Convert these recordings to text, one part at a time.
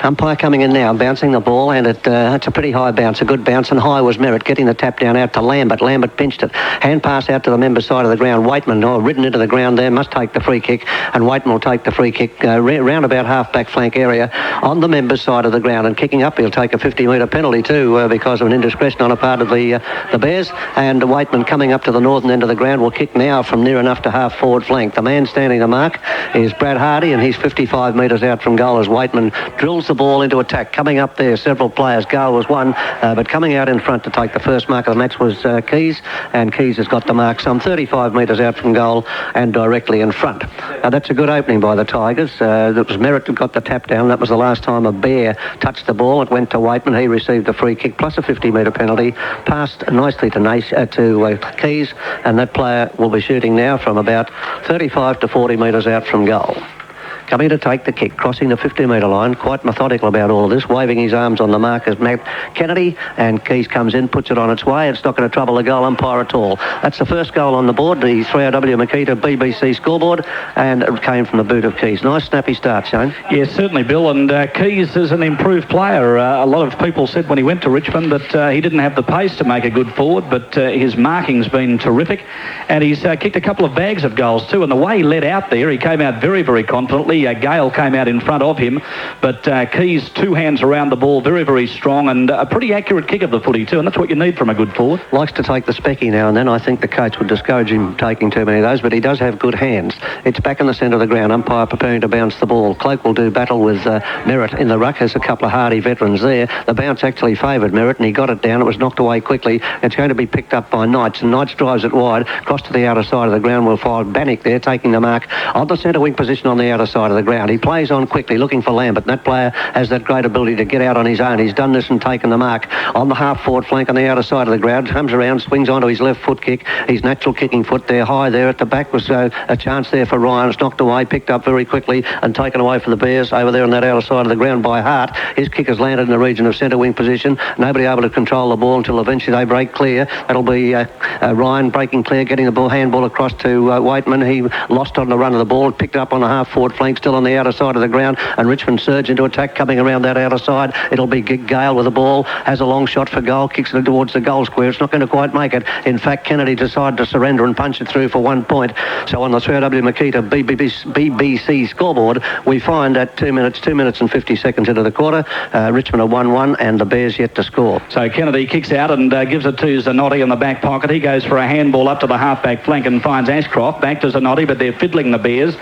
Umpire coming in now, bouncing the ball, and it's a pretty high bounce, a good bounce, and high was Merritt, getting the tap down out to Lambert. Lambert pinched it. Hand pass out to the member side of the ground. Waitman, ridden into the ground there, must take the free kick, and Waitman will take the free kick round about half-back flank area on the member side of the ground, and kicking up, he'll take a 50-metre penalty too because of an indiscretion on a part of the Bears, and Waitman coming up to the northern end of the ground will kick now from near enough to half-forward flank. The man standing the mark is Brad Hardie, and he's 55 metres out from goal as Waitman drills the ball into attack. Coming up there, several players. Goal was one, but coming out in front to take the first mark of the match was Keays, and Keays has got the mark some 35 metres out from goal and directly in front. That's a good opening by the Tigers. That was Merritt who got the tap down. That was the last time a Bear touched the ball. It went to Waitman. He received a free kick plus a 50-metre penalty. Passed nicely to Keays, and that player will be shooting now from about 35 to 40 metres out from goal. Coming to take the kick, crossing the 50-metre line, quite methodical about all of this, waving his arms on the mark as Matt Kennedy, and Keays comes in, puts it on its way. It's not going to trouble the goal umpire at all. That's the first goal on the board, the 3AW McKay to BBC scoreboard, and it came from the boot of Keays. Nice snappy start, Shane. Yes, certainly, Bill, and Keays is an improved player. A lot of people said when he went to Richmond that he didn't have the pace to make a good forward, but his marking's been terrific, and he's kicked a couple of bags of goals too, and the way he led out there, he came out very, very confidently. Gale came out in front of him, but Keays, two hands around the ball, very, very strong, and a pretty accurate kick of the footy too, and that's what you need from a good forward. Likes to take the specky now and then. I think the coach would discourage him taking too many of those, but he does have good hands. It's back in the centre of the ground. Umpire preparing to bounce the ball. Cloak will do battle with Merritt in the ruck. There's a couple of Hardie veterans there. The bounce actually favoured Merritt, and he got it down. It was knocked away quickly. It's going to be picked up by Knights, and Knights drives it wide. Cross to the outer side of the ground. We'll find Bannock there taking the mark on the centre wing position on the outer side of the ground. He plays on quickly, looking for Lambert. That player has that great ability to get out on his own. He's done this and taken the mark on the half-forward flank on the outer side of the ground. Comes around, swings onto his left foot kick. His natural kicking foot there, high there at the back was a chance there for Ryan. It's knocked away, picked up very quickly and taken away for the Bears over there on that outer side of the ground by Hart. His kick has landed in the region of centre wing position. Nobody able to control the ball until eventually they break clear. That'll be Ryan breaking clear, getting the ball, handball across to Waitman. He lost on the run of the ball, picked up on the half-forward flank, still on the outer side of the ground, and Richmond surge into attack coming around that outer side. It'll be Gale with the ball, has a long shot for goal, kicks it towards the goal square. It's not going to quite make it. In fact, Kennedy decided to surrender and punch it through for 1 point. So on the 3AW Makita BBC scoreboard, we find at 2 minutes and 50 seconds into the quarter, Richmond are 1-1 and the Bears yet to score. So Kennedy kicks out and gives it to Zanotti in the back pocket. He goes for a handball up to the half-back flank and finds Ashcroft. Back to Zanotti, but they're fiddling the Bears,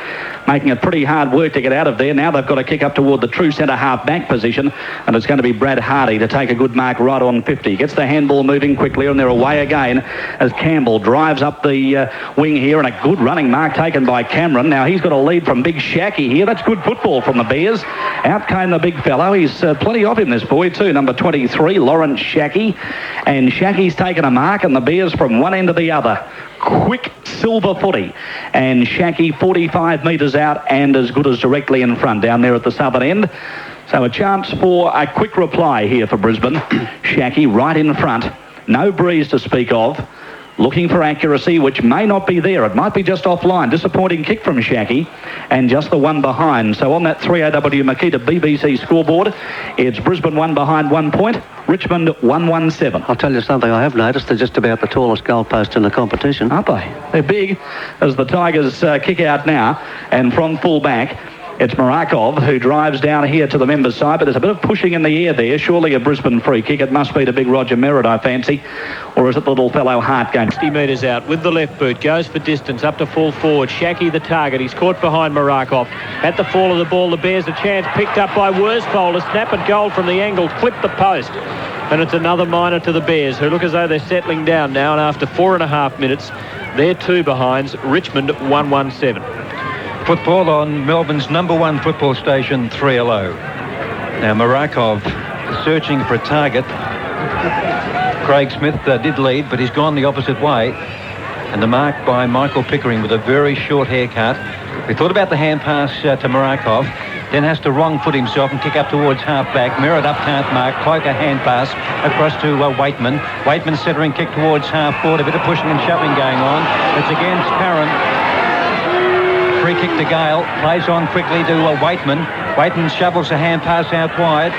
making it pretty hard work to get out of there. Now they've got to kick up toward the true centre half-back position, and it's going to be Brad Hardie to take a good mark right on 50. Gets the handball moving quickly, and they're away again as Campbell drives up the wing here, and a good running mark taken by Cameron. Now he's got a lead from big Schache here. That's good football from the Bears. Out came the big fellow. He's plenty of him, this boy too, number 23, Laurence Schache, and Schache's taken a mark, and the Bears from one end to the other. Quick silver footy, and Schache 45 metres out and as good as directly in front down there at the southern end. So a chance for a quick reply here for Brisbane. Schache right in front, no breeze to speak of, looking for accuracy, which may not be there. It might be just offline. Disappointing kick from Schache, and just the one behind. So on that 3AW Makita BBC scoreboard, it's Brisbane 1 behind 1 point, Richmond 1-1-7. I'll tell you something I have noticed. They're just about the tallest goalpost in the competition. Aren't they? They're big as the Tigers kick out now, and from full back, it's Marakov who drives down here to the members' side, but there's a bit of pushing in the air there. Surely a Brisbane free kick. It must be to big Roger Merritt, I fancy. Or is it the little fellow Hart going? 60 metres out with the left boot. Goes for distance up to full forward. Schache the target. He's caught behind Marakov. At the fall of the ball, the Bears a chance. Picked up by Worsfold. A snap at goal from the angle. Clipped the post. And it's another minor to the Bears, who look as though they're settling down now. And after 4.5 minutes, they're 2 behinds. Richmond 1-1-7. Football on Melbourne's #1 football station, 3LO. Now Marakov searching for a target. Craig Smith did lead, but he's gone the opposite way. And the mark by Michael Pickering with a very short haircut. We thought about the hand pass to Marakov, then has to wrong foot himself and kick up towards half-back. Merritt up, can't mark. Cloak a hand pass across to Waitman. Waitman centering kick towards half-forward. A bit of pushing and shoving going on. It's against Parent. Free kick to Gale. Plays on quickly to Waitman. Waitman shovels a hand pass out wide.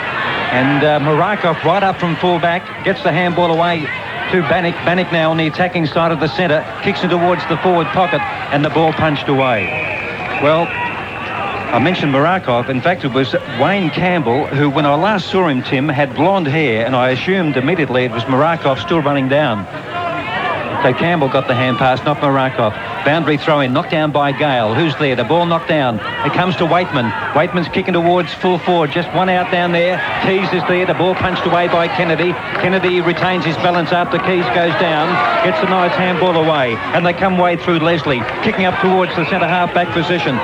And Marakov right up from full back. Gets the handball away to Bannock. Bannock now on the attacking side of the centre. Kicks it towards the forward pocket. And the ball punched away. Well, I mentioned Marakov. In fact, it was Wayne Campbell who, when I last saw him, Tim, had blonde hair, and I assumed immediately it was Marakov still running down. So Campbell got the hand pass, not Marakov. Boundary throw in, knocked down by Gale. Who's there? The ball knocked down. It comes to Waitman. Waitman's kicking towards full forward. Just one out down there. Keays is there. The ball punched away by Kennedy. Kennedy retains his balance after Keays goes down. Gets a nice handball away. And they come way through Leslie. Kicking up towards the centre half-back position.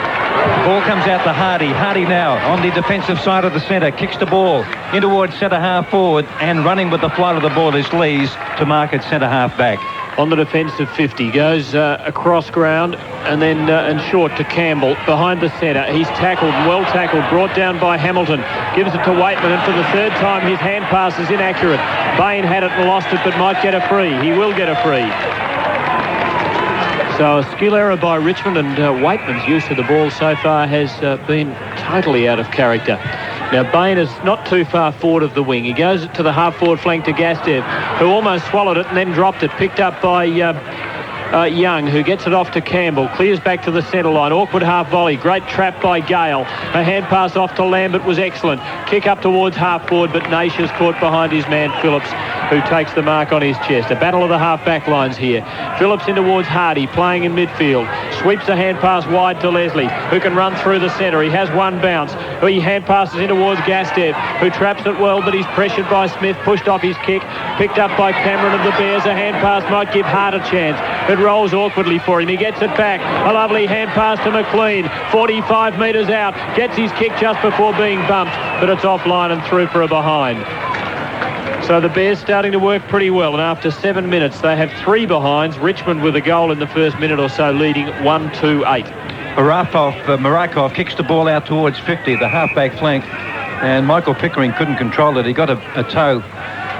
Ball comes out to Hardie. Hardie now on the defensive side of the centre. Kicks the ball in towards centre half forward. And running with the flight of the ball is Lees to mark it centre half back. On the defensive 50, goes across ground and then and short to Campbell behind the centre. He's tackled, well tackled, brought down by Hamilton. Gives it to Waitman, and for the third time his hand pass is inaccurate. Bain had it and lost it, but might get a free. He will get a free. So a skill error by Richmond, and Waitman's use of the ball so far has been totally out of character. Now, Bain is not too far forward of the wing. He goes to the half-forward flank to Gastev, who almost swallowed it and then dropped it. Picked up by Young, who gets it off to Campbell. Clears back to the centre line. Awkward half volley. Great trap by Gale. A hand pass off to Lambert was excellent. Kick up towards half-forward, but Naisha's caught behind his man, Phillips, who takes the mark on his chest. A battle of the half-back lines here. Phillips in towards Hardie, playing in midfield. Sweeps the hand pass wide to Leslie, who can run through the centre. He has one bounce. He hand passes in towards Gastev, who traps it well, but he's pressured by Smith, pushed off his kick, picked up by Cameron of the Bears. A hand pass might give Hart a chance. It rolls awkwardly for him. He gets it back. A lovely hand pass to McLean. 45 metres out. Gets his kick just before being bumped, but it's offline and through for a behind. So the Bears starting to work pretty well, and after 7 minutes they have 3 behinds. Richmond with a goal in the first minute or so, leading 1-2-8. Marakov kicks the ball out towards 50, the half-back flank, and Michael Pickering couldn't control it. He got a toe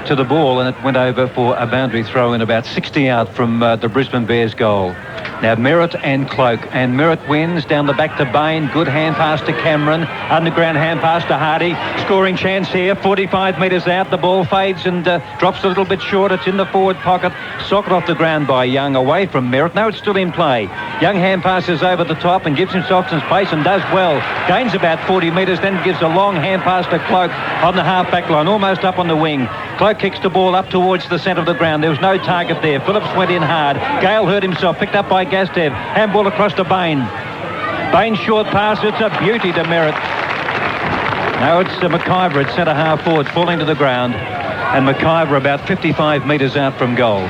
to the ball, and it went over for a boundary throw in about 60 out from the Brisbane Bears goal. Now Merritt and Cloak, and Merritt wins down the back to Bain. Good hand pass to Cameron. Underground hand pass to Hardie. Scoring chance here. 45 metres out. The ball fades and drops a little bit short. It's in the forward pocket. Socked off the ground by Young, away from Merritt. No, it's still in play. Young hand passes over the top and gives himself some space and does well. Gains about 40 metres, then gives a long hand pass to Cloak on the half-back line, almost up on the wing. Cloak kicks the ball up towards the centre of the ground. There was no target there. Phillips went in hard. Gale hurt himself, picked up by Gastev. Handball across to Bain. Bain short pass. It's a beauty to Merritt. Now it's McIver at centre half forward, falling to the ground. And McIver about 55 metres out from goal.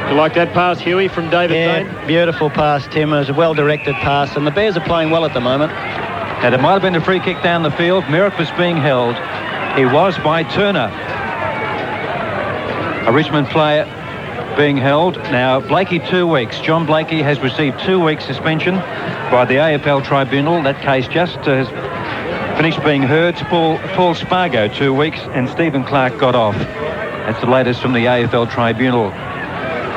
You like that pass, Huey, from David Bain? Yeah, beautiful pass, Tim. It was a well-directed pass, and the Bears are playing well at the moment. And it might have been a free kick down the field. Merritt was being held. He was by Turner. A Richmond player being held. Now, Blakey 2 weeks. John Blakey has received 2 weeks suspension by the AFL Tribunal. That case just has finished being heard. Paul Spargo 2 weeks, and Stephen Clark got off. That's the latest from the AFL Tribunal.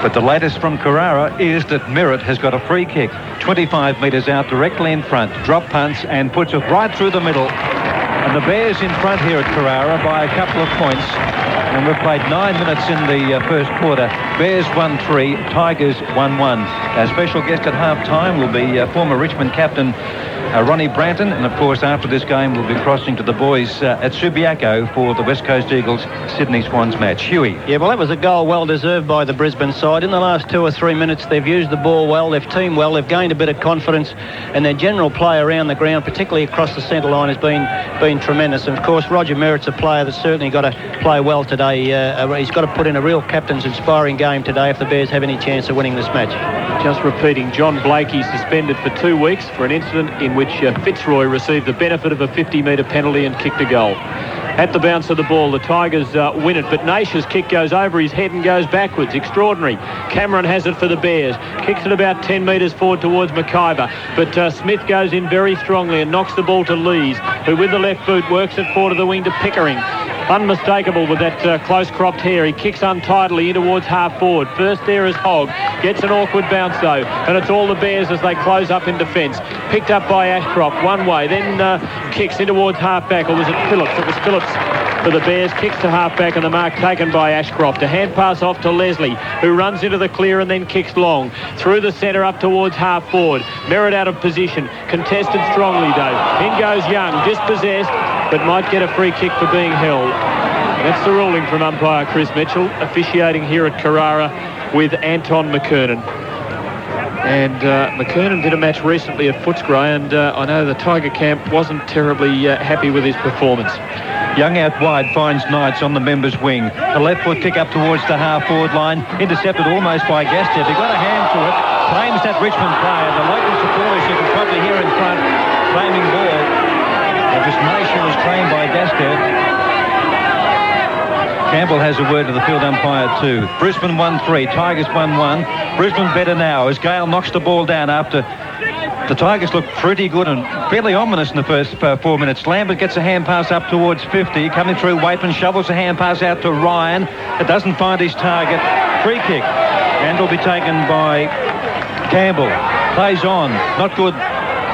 But the latest from Carrara is that Merritt has got a free kick 25 metres out, directly in front, drop punts and puts it right through the middle. And the Bears in front here at Carrara by a couple of points. And we've played 9 minutes in the first quarter. Bears 1-3, Tigers 1-1. Our special guest at half-time will be former Richmond captain Ronnie Branton, and of course after this game we'll be crossing to the boys at Subiaco for the West Coast Eagles Sydney Swans match. Huey. Yeah, well, that was a goal well deserved by the Brisbane side. In the last 2 or 3 minutes they've used the ball well, they've teamed well, they've gained a bit of confidence, and their general play around the ground, particularly across the centre line, has been tremendous. And of course Roger Merritt's a player that's certainly got to play well today. He's got to put in a real captain's inspiring game today if the Bears have any chance of winning this match. Just repeating, John Blakey suspended for 2 weeks for an incident in which Fitzroy received the benefit of a 50-metre penalty and kicked a goal. At the bounce of the ball, the Tigers win it, but Naisha's kick goes over his head and goes backwards. Extraordinary. Cameron has it for the Bears. Kicks it about 10 metres forward towards McIver, but Smith goes in very strongly and knocks the ball to Lees, who with the left boot works it forward to the wing to Pickering. unmistakable with that close cropped hair. He kicks untidily in towards half forward. First there is Hogg. Gets an awkward bounce though, and it's all the Bears as they close up in defence. Picked up by Ashcroft one way, then kicks in towards half back, or was it Phillips? It was Phillips for the Bears. Kicks to half back, and the mark taken by Ashcroft. A hand pass off to Leslie, who runs into the clear and then kicks long. Through the centre up towards half forward. Merritt out of position. Contested strongly though. In goes Young, dispossessed, but might get a free kick for being held. That's the ruling from umpire Chris Mitchell, officiating here at Carrara with Anton McKernan. And McKernan did a match recently at Footscray, and I know the Tiger camp wasn't terribly happy with his performance. Young out wide finds Knights on the members' wing. A left foot kick up towards the half-forward line. Intercepted almost by Gastev. He got a hand to it. Claims that Richmond player. The local supporters you can probably hear in front claiming ball. The dismation was claimed by Gastev. Campbell has a word to the field umpire too. Brisbane 1-3, Tigers 1-1. Brisbane better now as Gale knocks the ball down after the Tigers look pretty good and fairly ominous in the first 4 minutes. Lambert gets a hand pass up towards 50. Coming through, Waitman shovels a hand pass out to Ryan. It doesn't find his target. Free kick. And will be taken by Campbell. Plays on. Not good.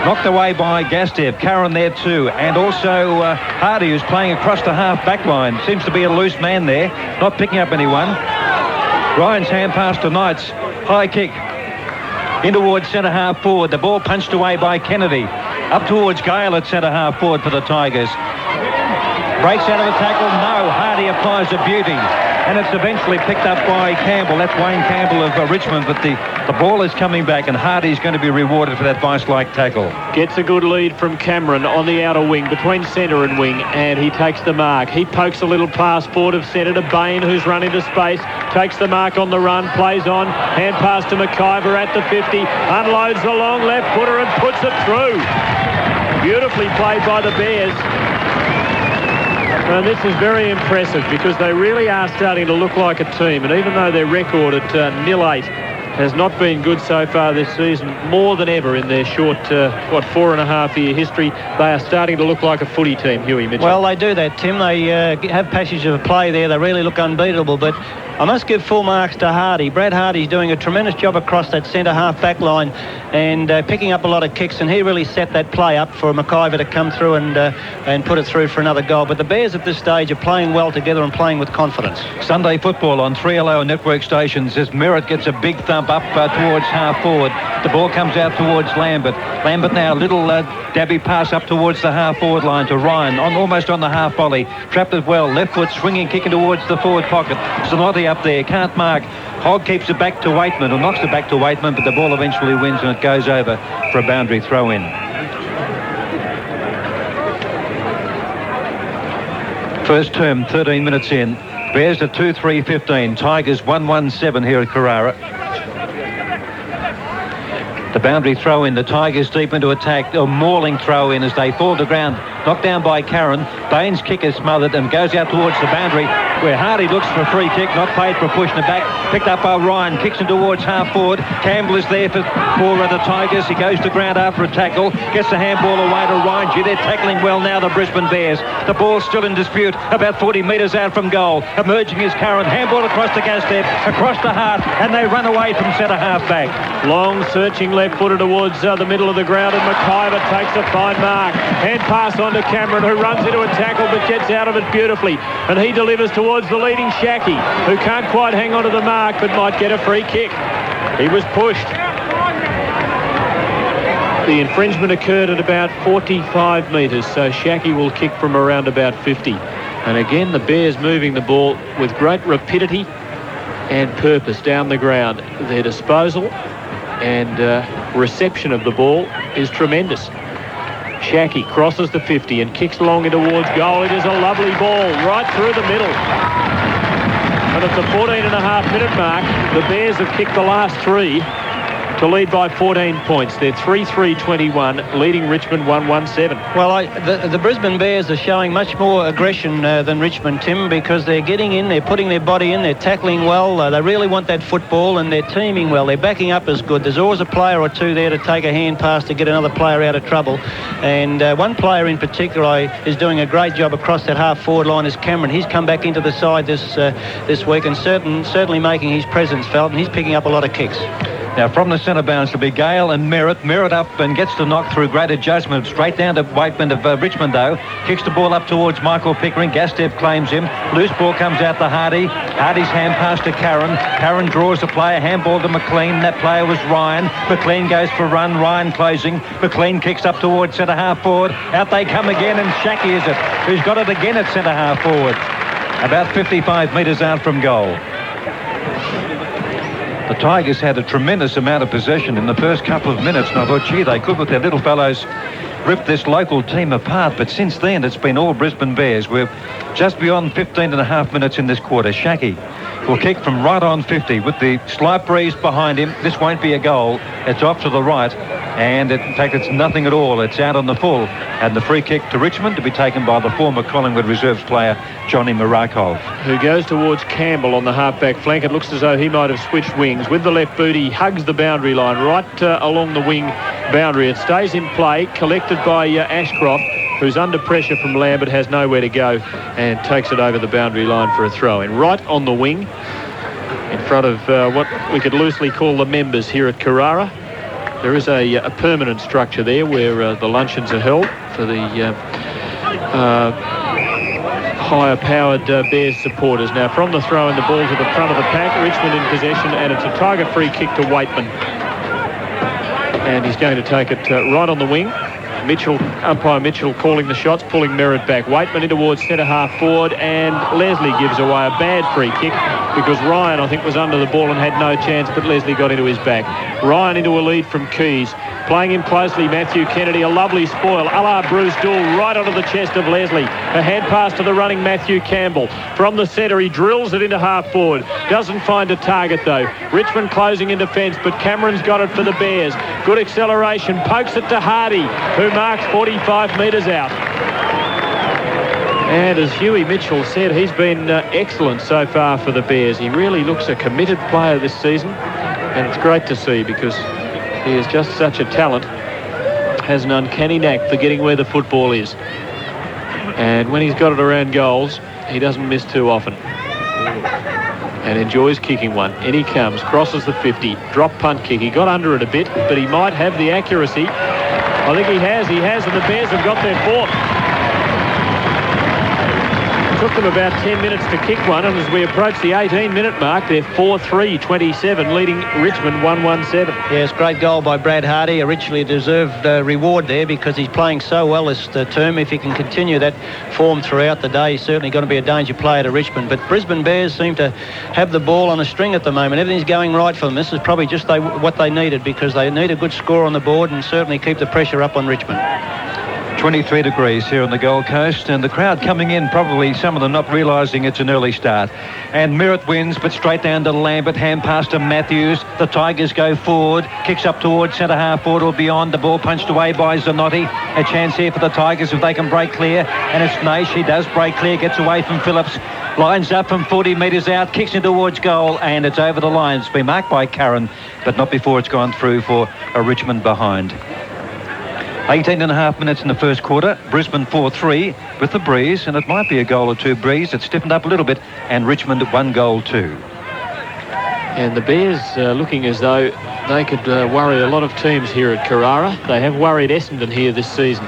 Knocked away by Gastev. Karen there too. And also Hardie, who's playing across the half-back line. Seems to be a loose man there. Not picking up anyone. Ryan's hand pass to Knights. High kick. In towards centre-half forward. The ball punched away by Kennedy. Up towards Gale at centre-half forward for the Tigers. Breaks out of the tackle. No. Hardie applies a beauty. And it's eventually picked up by Campbell. That's Wayne Campbell of Richmond. But the ball is coming back, and Hardie's going to be rewarded for that vice-like tackle. Gets a good lead from Cameron on the outer wing, between centre and wing, and he takes the mark. He pokes a little pass forward of centre to Bain, who's run into space. Takes the mark on the run, plays on. Hand pass to McIver at the 50. Unloads the long left footer and puts it through. Beautifully played by the Bears. And this is very impressive because they really are starting to look like a team. And even though their record at 0-8 has not been good so far this season, more than ever in their short, 4.5-year history, they are starting to look like a footy team, Huey Mitchell. Well, they do that, Tim. They have passage of play there. They really look unbeatable. But I must give full marks to Hardie. Brad Hardie's doing a tremendous job across that centre half-back line and picking up a lot of kicks, and he really set that play up for McIver to come through and put it through for another goal. But the Bears at this stage are playing well together and playing with confidence. Sunday football on 3LO network stations as Merritt gets a big thump up towards half-forward. The ball comes out towards Lambert. Lambert now, little dabby pass up towards the half-forward line to Ryan, almost on the half-volley. Trapped it well. Left foot swinging, kicking towards the forward pocket. Zanotti up there, can't mark. Hogg keeps it back to Waitman, or knocks it back to Waitman, but the ball eventually wins and it goes over for a boundary throw-in. First term, 13 minutes in. Bears at 2-3-15. Tigers 1-1-7 here at Carrara. The boundary throw-in, the Tigers deep into attack, a mauling throw-in as they fall to ground. Knocked down by Karen. Bain's kick is smothered and goes out towards the boundary where Hardie looks for a free kick, not paid for pushing it back. Picked up by Ryan, kicks him towards half-forward. Campbell is there for the Tigers. He goes to ground after a tackle, gets the handball away to Ryan. Gee, they're tackling well now, the Brisbane Bears. The ball's still in dispute, about 40 metres out from goal. Emerging is Karen, handball across the Gastev, across the heart, and they run away from centre half-back. Long searching left footer towards the middle of the ground, and McIver takes a fine mark. Hand pass on to Cameron, who runs into a tackle but gets out of it beautifully, and he delivers towards the leading Schache, who can't quite hang on to the mark but might get a free kick. He was pushed. The infringement occurred at about 45 metres, so Schache will kick from around about 50. And again, the Bears moving the ball with great rapidity and purpose down the ground. Their disposal and reception of the ball is tremendous. Schache crosses the 50 and kicks long in towards goal. It is a lovely ball right through the middle. And at the 14.5-minute mark, the Bears have kicked the last three. to lead by 14 points. They're 3-3-21, leading Richmond 1-1-7. Well, the Brisbane Bears are showing much more aggression than Richmond, Tim, because they're getting in, they're putting their body in, they're tackling well, they really want that football, and they're teaming well. They're backing up as good. There's always a player or two there to take a hand pass to get another player out of trouble. And one player in particular is doing a great job across that half-forward line is Cameron. He's come back into the side this week and certainly making his presence felt, and he's picking up a lot of kicks. Now from the centre bounce will be Gale and Merritt. Merritt up and gets the knock through great adjustment. Straight down to Waitman of Richmond though. Kicks the ball up towards Michael Pickering. Gastev claims him. Loose ball comes out to Hardie. Hardie's hand pass to Karen. Karen draws the player. Handball to McLean. That player was Ryan. McLean goes for a run. Ryan closing. McLean kicks up towards centre half forward. Out they come again and Schache is it, who's got it again at centre half forward. About 55 metres out from goal. The Tigers had a tremendous amount of possession in the first couple of minutes, and I thought, gee, they could with their little fellows rip this local team apart. But since then, it's been all Brisbane Bears. We're just beyond 15 and a half minutes in this quarter. Schache will kick from right on 50 with the slight breeze behind him. This won't be a goal. It's off to the right. And in fact, it's nothing at all. It's out on the full. And the free kick to Richmond to be taken by the former Collingwood reserves player, Johnny Murakov. Who goes towards Campbell on the half-back flank. It looks as though he might have switched wings. With the left boot, he hugs the boundary line right along the wing boundary. It stays in play, collected by Ashcroft, who's under pressure from Lambert, has nowhere to go, and takes it over the boundary line for a throw. And right on the wing, in front of what we could loosely call the members here at Carrara. There is a permanent structure there where the luncheons are held for the higher-powered Bears supporters. Now, from the throw in, the ball to the front of the pack, Richmond in possession, and it's a Tiger free kick to Waitman. And he's going to take it right on the wing. Umpire Mitchell calling the shots, pulling Merritt back. Waitman in towards centre half forward, and Leslie gives away a bad free kick because Ryan, I think, was under the ball and had no chance, but Leslie got into his back. Ryan into a lead from Keays. Playing him closely, Matthew Kennedy, a lovely spoil, a la Bruce Dool, right onto the chest of Leslie. A hand pass to the running Matthew Campbell. From the centre, he drills it into half forward. Doesn't find a target, though. Richmond closing in defence, but Cameron's got it for the Bears. Good acceleration, pokes it to Hardie, who marks 45 metres out. And as Hughie Mitchell said, he's been excellent so far for the Bears. He really looks a committed player this season, and it's great to see because he is just such a talent, has an uncanny knack for getting where the football is. And when he's got it around goals, he doesn't miss too often. And enjoys kicking one. In he comes, crosses the 50, drop punt kick. He got under it a bit, but he might have the accuracy. I think he has, and the Bears have got their fourth. Took them about 10 minutes to kick one, and as we approach the 18-minute mark, they're 4-3-27, leading Richmond 1-1-7. Yes, great goal by Brad Hardie. A richly deserved reward there because he's playing so well this term. If he can continue that form throughout the day, he's certainly going to be a danger player to Richmond. But Brisbane Bears seem to have the ball on a string at the moment. Everything's going right for them. This is probably just what they needed because they need a good score on the board and certainly keep the pressure up on Richmond. 23 degrees here on the Gold Coast, and the crowd coming in, probably some of them not realising it's an early start. And Merritt wins, but straight down to Lambert, hand pass to Matthews. The Tigers go forward, kicks up towards centre half forward or beyond. The ball punched away by Zanotti. A chance here for the Tigers if they can break clear, and it's Nash. He does break clear, gets away from Phillips, lines up from 40 metres out, kicks in towards goal, and it's over the line. It's been marked by Karen, but not before it's gone through for a Richmond behind. 18 and a half minutes in the first quarter. Brisbane 4-3 with the breeze, and it might be a goal or two breeze. It's stiffened up a little bit, and Richmond 1-2. And the Bears looking as though they could worry a lot of teams here at Carrara. They have worried Essendon here this season.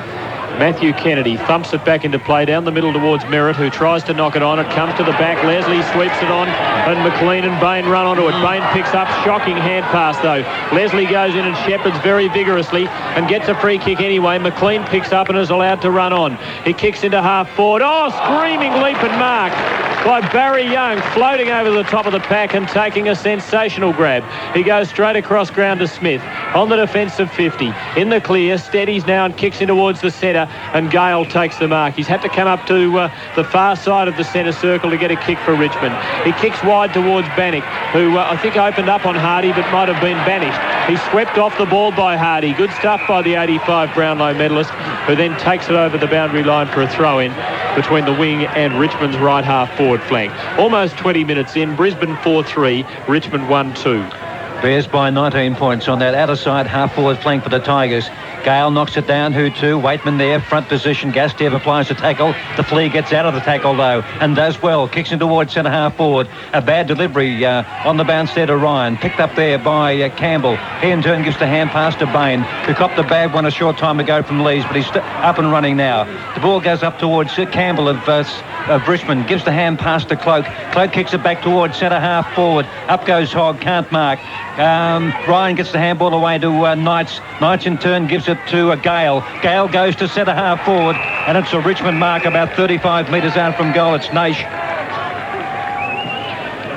Matthew Kennedy thumps it back into play down the middle towards Merritt, who tries to knock it on. It comes to the back. Leslie sweeps it on, and McLean and Bain run onto it. Bain picks up. Shocking hand pass, though. Leslie goes in and shepherds very vigorously and gets a free kick anyway. McLean picks up and is allowed to run on. He kicks into half forward. Oh, screaming leap and mark by Barry Young, floating over the top of the pack and taking a sensational grab. He goes straight across ground to Smith on the defensive 50. In the clear, steadies now and kicks in towards the centre. here, and Gale takes the mark. He's had to come up to the far side of the centre circle to get a kick for Richmond. He kicks wide towards Bannock, who I think opened up on Hardie but might have been banished. He swept off the ball by Hardie. Good stuff by the 85 Brownlow medalist, who then takes it over the boundary line for a throw-in between the wing and Richmond's right half forward flank. Almost 20 minutes in, Brisbane 4-3, Richmond 1-2. Bears by 19 points on that outer side half forward flank for the Tigers. Gale knocks it down. Who to? Waitman there, front position. Gastev applies a tackle. The Flea gets out of the tackle though and does well. Kicks in towards centre half forward. A bad delivery on the bounce there to Ryan. Picked up there by Campbell. He in turn gives the hand pass to Bain, who copped a bad one a short time ago from Lees, but he's up and running now. The ball goes up towards Campbell of Richmond. Gives the hand pass to Cloak. Cloak kicks it back towards centre half forward. Up goes Hogg. Can't mark. Ryan gets the handball away to Knights. Knights in turn gives it to Gale. Gale goes to centre half forward, and it's a Richmond mark about 35 metres out from goal. It's Schache.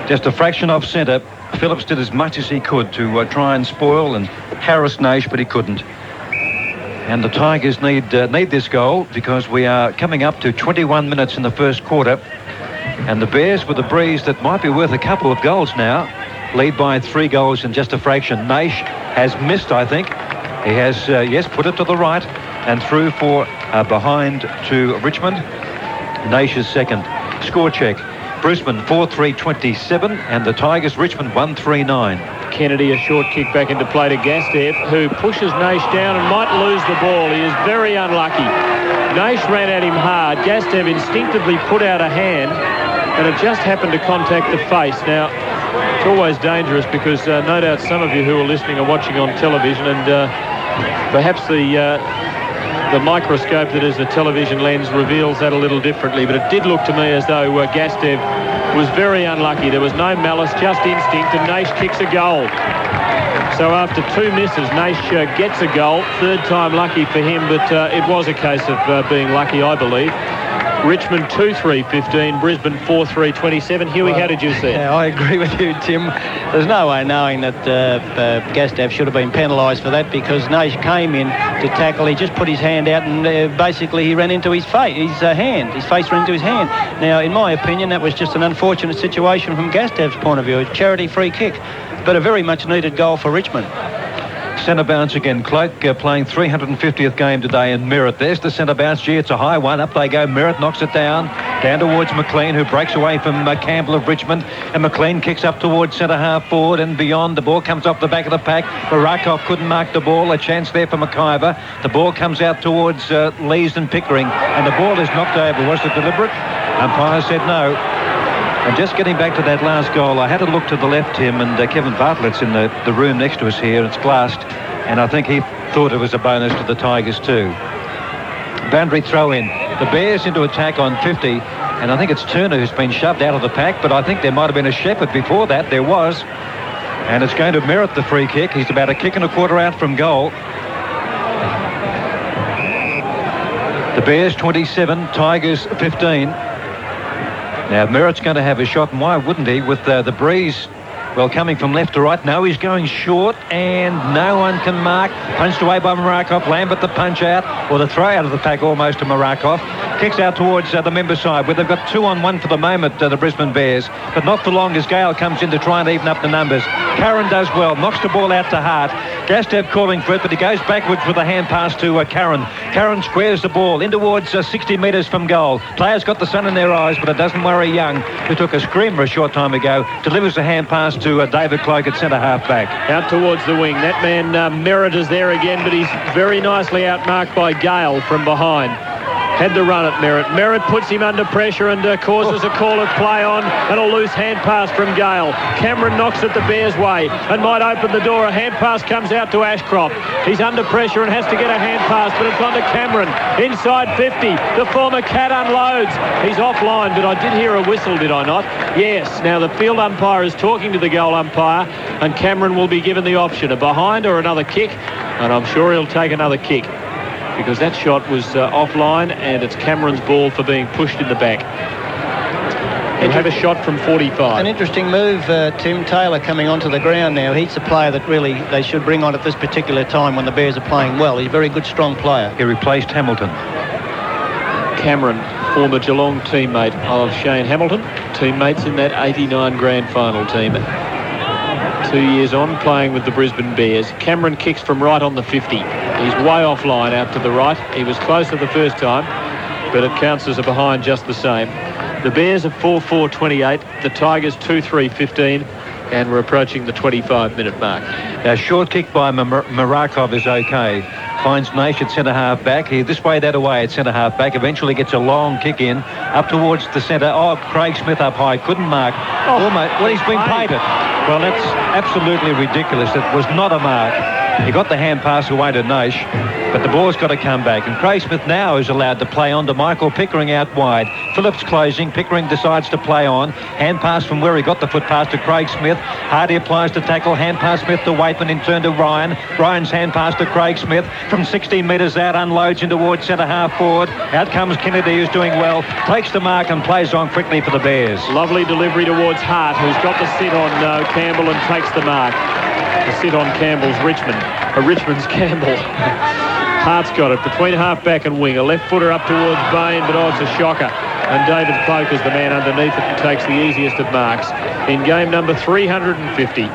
Just a fraction off centre. Phillips did as much as he could to try and spoil and harass Schache, but he couldn't. And the Tigers need this goal because we are coming up to 21 minutes in the first quarter, and the Bears, with a breeze that might be worth a couple of goals now, lead by 3 goals in just a fraction. Schache has missed, I think. He has, yes, put it to the right and through for behind to Richmond. Schache's second. Score check. Brisbane 4-3-27 and the Tigers Richmond 1-3-9. Kennedy, a short kick back into play to Gastev, who pushes Schache down and might lose the ball. He is very unlucky. Schache ran at him hard. Gastev instinctively put out a hand, and it just happened to contact the face. Now, it's always dangerous because no doubt some of you who are listening are watching on television, and perhaps the microscope that is the television lens reveals that a little differently, but it did look to me as though Gastev was very unlucky. There was no malice, just instinct, and Schache kicks a goal. So after 2 misses, Schache gets a goal. Third time lucky for him, but it was a case of being lucky, I believe. Richmond 2-3-15, Brisbane 4-3-27. Huey, how did you see it? Yeah, I agree with you, Tim. There's no way knowing that Gastev should have been penalised for that, because Schache came in to tackle. He just put his hand out and basically he ran into his face. His face ran into his hand. Now, in my opinion, that was just an unfortunate situation from Gastev's point of view. A charity free kick, but a very much needed goal for Richmond. Centre bounce again. Cloak playing 350th game today in Merritt. There's the centre bounce. Gee, it's a high one. Up they go. Merritt knocks it down towards McLean, who breaks away from Campbell of Richmond. And McLean kicks up towards centre half forward and beyond. The ball comes off the back of the pack. Barakov couldn't mark the ball. A chance there for McIver. The ball comes out towards Lees and Pickering. And the ball is knocked over. Was it deliberate? Umpire said no. And just getting back to that last goal, I had a look to the left, Tim, and Kevin Bartlett's in the room next to us here. It's glassed, and I think he thought it was a bonus to the Tigers too. Boundary throw in. The Bears into attack on 50, and I think it's Turner who's been shoved out of the pack, but I think there might have been a Shepherd before that. There was. And it's going to merit the free kick. He's about a kick and a quarter out from goal. The Bears 27, Tigers 15. Now, Merritt's going to have a shot, and why wouldn't he, with the breeze, well, coming from left to right. No, he's going short, and no one can mark. Punched away by Marakov. Lambert the punch out, or the throw out of the pack almost to Marakov. Kicks out towards the member side, where they've got 2-on-1 for the moment, the Brisbane Bears. But not for long as Gale comes in to try and even up the numbers. Curran does well, knocks the ball out to Hart. Gastev calling for it, but he goes backwards with a hand pass to Curran. Curran squares the ball in towards 60 metres from goal. Players got the sun in their eyes, but it doesn't worry Young, who took a screamer a short time ago. Delivers a hand pass to David Cloak at centre half back. Out towards the wing. That man Merritt is there again, but he's very nicely outmarked by Gale from behind. Had the run at Merritt. Merritt puts him under pressure and causes a call of play on, and a loose hand pass from Gale. Cameron knocks it the Bears' way and might open the door. A hand pass comes out to Ashcroft. He's under pressure and has to get a hand pass, but it's on to Cameron. Inside 50. The former Cat unloads. He's offline, but I did hear a whistle, did I not? Yes. Now the field umpire is talking to the goal umpire, and Cameron will be given the option, a behind or another kick, and I'm sure he'll take another kick, because that shot was offline, and it's Cameron's ball for being pushed in the back. He'll have a shot from 45. An interesting move, Tim. Taylor coming onto the ground now. He's the player that really they should bring on at this particular time when the Bears are playing well. He's a very good, strong player. He replaced Hamilton. Cameron, former Geelong teammate of Shane Hamilton, teammates in that 89 grand final team. 2 years on, playing with the Brisbane Bears. Cameron kicks from right on the 50. He's way offline out to the right. He was closer the first time, but it counts as a behind just the same. The Bears are 4-4-28, the Tigers 2-3-15, and we're approaching the 25-minute mark. Now, short kick by Marakov is okay. Finds Nash at centre-half back. He this way, that away at centre-half back. Eventually gets a long kick in up towards the centre. Oh, Craig Smith up high. Couldn't mark. Almost. Well, he's been painted. Well, that's absolutely ridiculous. It was not a mark. He got the hand pass away to Nash, but the ball's got to come back. And Craig Smith now is allowed to play on to Michael Pickering out wide. Phillips closing. Pickering decides to play on. Hand pass from where he got the foot pass to Craig Smith. Hardie applies to tackle. Hand pass Smith to Waitman in turn to Ryan. Ryan's hand pass to Craig Smith. From 16 metres out, unloads in towards centre-half forward. Out comes Kennedy, who's doing well. Takes the mark and plays on quickly for the Bears. Lovely delivery towards Hart, who's got the sit on Campbell and takes the mark. The sit on Campbell's Richmond's Campbell. Hart's got it between half-back and wing. A left footer up towards Bain, but it's a shocker. And David Cloak is the man underneath it and takes the easiest of marks. In game number 350.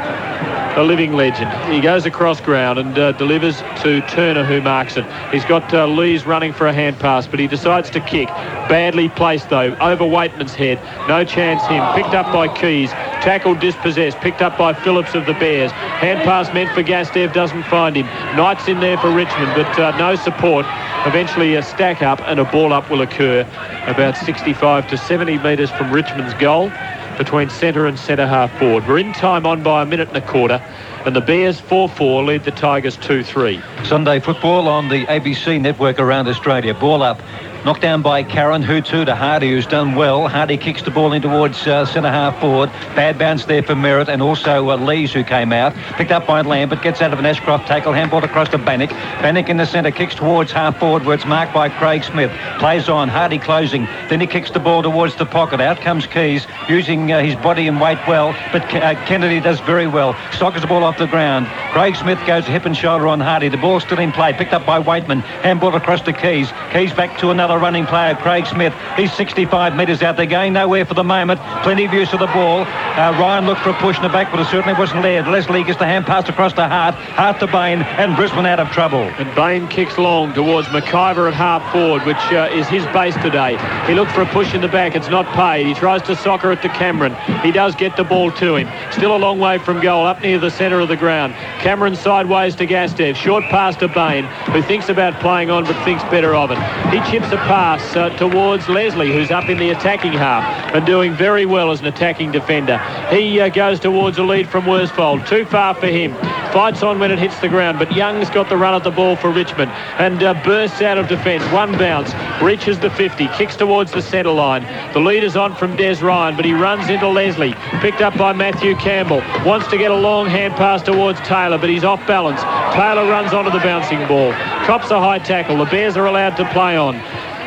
A living legend. He goes across ground and delivers to Turner, who marks it. He's got Lees running for a hand pass, but he decides to kick. Badly placed, though, over Waitman's head. No chance him. Picked up by Keays. Tackled, dispossessed. Picked up by Phillips of the Bears. Hand pass meant for Gastev, doesn't find him. Knight's in there for Richmond, but no support. Eventually a stack up and a ball up will occur about 65 to 70 metres from Richmond's goal, between centre and centre-half forward. We're in time on by a minute and a quarter, and the Bears 4-4 lead the Tigers 2-3. Sunday football on the ABC network around Australia. Ball up. Knocked down by Karen, who to Hardie, who's done well. Hardie kicks the ball in towards centre-half forward. Bad bounce there for Merritt, and also Lees, who came out. Picked up by Lambert, gets out of an Ashcroft tackle. Handball across to Bannock. Bannock in the centre, kicks towards half forward, where it's marked by Craig Smith. Plays on, Hardie closing. Then he kicks the ball towards the pocket. Out comes Keays, using his body and weight well, but Kennedy does very well. Sockers the ball off the ground. Craig Smith goes hip and shoulder on Hardie. The ball's still in play. Picked up by Waitman. Handball across to Keays. Keays back to another running player, Craig Smith. He's 65 metres out. They're going nowhere for the moment. Plenty of use of the ball. Ryan looked for a push in the back, but it certainly wasn't there. Leslie gets the hand pass across to Hart. Hart to Bain, and Brisbane out of trouble. And Bain kicks long towards McIver at half forward, which is his base today. He looked for a push in the back. It's not paid. He tries to soccer it to Cameron. He does get the ball to him. Still a long way from goal, up near the centre of the ground. Cameron sideways to Gastev. Short pass to Bain, who thinks about playing on but thinks better of it. He chips a pass towards Leslie, who's up in the attacking half and doing very well as an attacking defender. He goes towards a lead from Worsfold. Too far for him. Fights on when it hits the ground, but Young's got the run at the ball for Richmond and bursts out of defence. One bounce, reaches the 50, kicks towards the centre line. The lead is on from Des Ryan, but he runs into Leslie. Picked up by Matthew Campbell. Wants to get a long hand pass towards Taylor, but he's off balance. Taylor runs onto the bouncing ball. Cops a high tackle. The Bears are allowed to play on.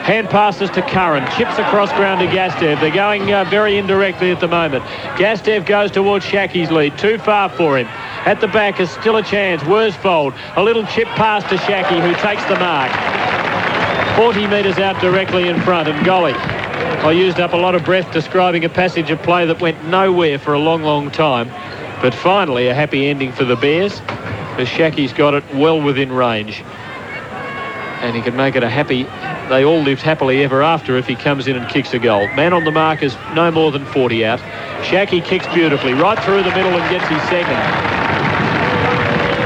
Hand passes to Curran. Chips across ground to Gastev. They're going very indirectly at the moment. Gastev goes towards Schache's lead. Too far for him. At the back is still a chance. Worsfold. A little chip pass to Schache, who takes the mark. 40 metres out directly in front. And golly, I used up a lot of breath describing a passage of play that went nowhere for a long, long time. But finally, a happy ending for the Bears, as Schache's got it well within range. And he can make it a happy... They all lived happily ever after if he comes in and kicks a goal. Man on the mark is no more than 40 out. Schache kicks beautifully right through the middle and gets his second.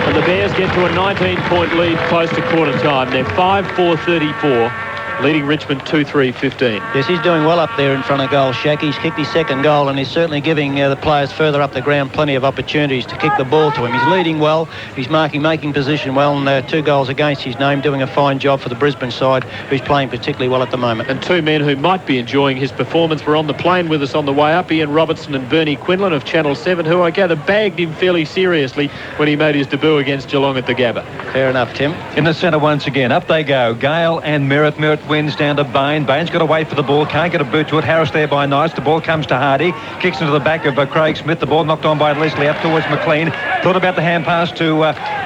And the Bears get to a 19-point lead close to quarter time. They're 5-4-34. Leading Richmond 2-3-15. Yes, he's doing well up there in front of goal. Schache's kicked his second goal, and he's certainly giving the players further up the ground plenty of opportunities to kick the ball to him. He's leading well, he's making position well, and 2 goals against his name, doing a fine job for the Brisbane side, who's playing particularly well at the moment. And 2 men who might be enjoying his performance were on the plane with us on the way up. Ian Robertson and Bernie Quinlan of Channel 7, who I gather bagged him fairly seriously when he made his debut against Geelong at the Gabba. Fair enough, Tim. In the centre once again. Up they go. Gale and Merritt. Merritt wins down to Bain. Bain's got to wait for the ball. Can't get a boot to it. Harris there by Knights. The ball comes to Hardie. Kicks into the back of Craig Smith. The ball knocked on by Leslie up towards McLean. Thought about the hand pass to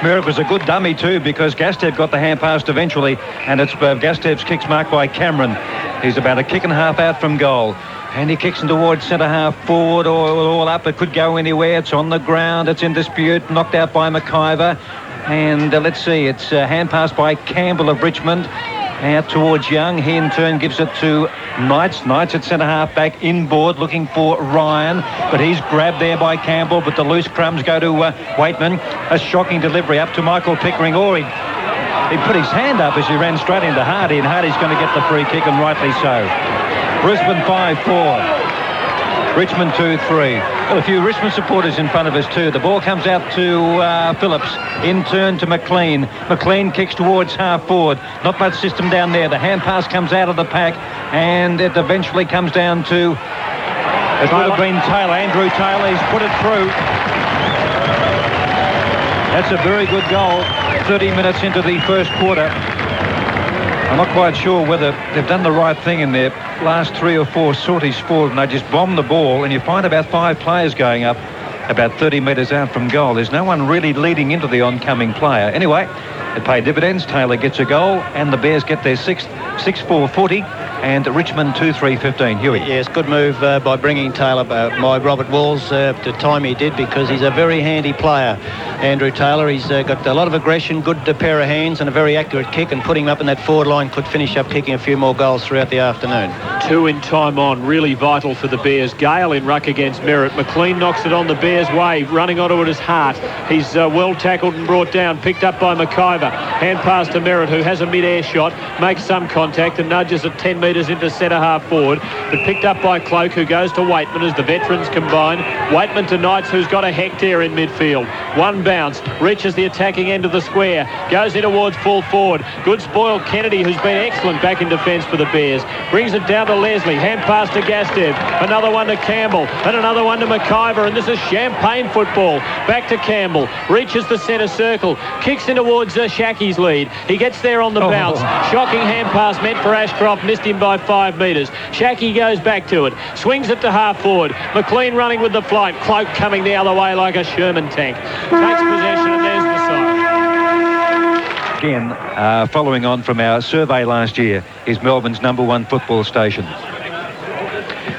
Merritt. Was a good dummy too, because Gastev got the hand pass eventually, and it's Gastev's kicks marked by Cameron. He's about a kick and a half out from goal. And he kicks in towards centre half forward, all up. It could go anywhere. It's on the ground. It's in dispute. Knocked out by McIver. And let's see, it's hand pass by Campbell of Richmond. Out towards Young. He in turn gives it to Knights. Knights at centre half back inboard looking for Ryan. But he's grabbed there by Campbell. But the loose crumbs go to Waitman. A shocking delivery up to Michael Pickering. He put his hand up as he ran straight into Hardie. And Hardie's going to get the free kick, and rightly so. Brisbane 5-4. Richmond 2-3. Got a few Richmond supporters in front of us too. The ball comes out to Phillips. In turn to McLean. McLean kicks towards half forward. Not much system down there. The hand pass comes out of the pack, and it eventually comes down to... It would have been Taylor. Andrew Taylor. He's put it through. That's a very good goal. 30 minutes into the first quarter. I'm not quite sure whether they've done the right thing in their last 3 or 4 sorties forward, and they just bomb the ball, and you find about 5 players going up about 30 metres out from goal. There's no one really leading into the oncoming player. Anyway, it paid dividends. Taylor gets a goal, and the Bears get their 6-4 footy, and Richmond 2-3-15. Huey. Yes, good move by bringing Taylor by Robert Walls to time he did, because he's a very handy player, Andrew Taylor. He's got a lot of aggression, good pair of hands, and a very accurate kick, and putting him up in that forward line could finish up kicking a few more goals throughout the afternoon. 2 in time on, really vital for the Bears. Gale in ruck against Merritt. McLean knocks it on the Bears' way, running onto it as Hart. He's well tackled and brought down, picked up by McIver. Hand pass to Merritt, who has a mid-air shot, makes some contact and nudges it 10 metres into centre half forward, but picked up by Cloak, who goes to Waitman as the veterans combine. Waitman to Knights, who's got a hectare in midfield. One bounce, reaches the attacking end of the square, goes in towards full forward. Good spoil Kennedy, who's been excellent back in defence for the Bears. Brings it down to Leslie, hand pass to Gastev, another one to Campbell, and another one to McIver, and this is champagne football. Back to Campbell, reaches the centre circle, kicks in towards Schache's lead. He gets there on the bounce. Shocking hand pass meant for Ashcroft, missed him by 5 metres. Schache goes back to it, swings it to half forward. McLean running with the flight. Cloak coming the other way like a Sherman tank. Takes possession, and there's the side. Again, following on from our survey last year, is Melbourne's #1 football station.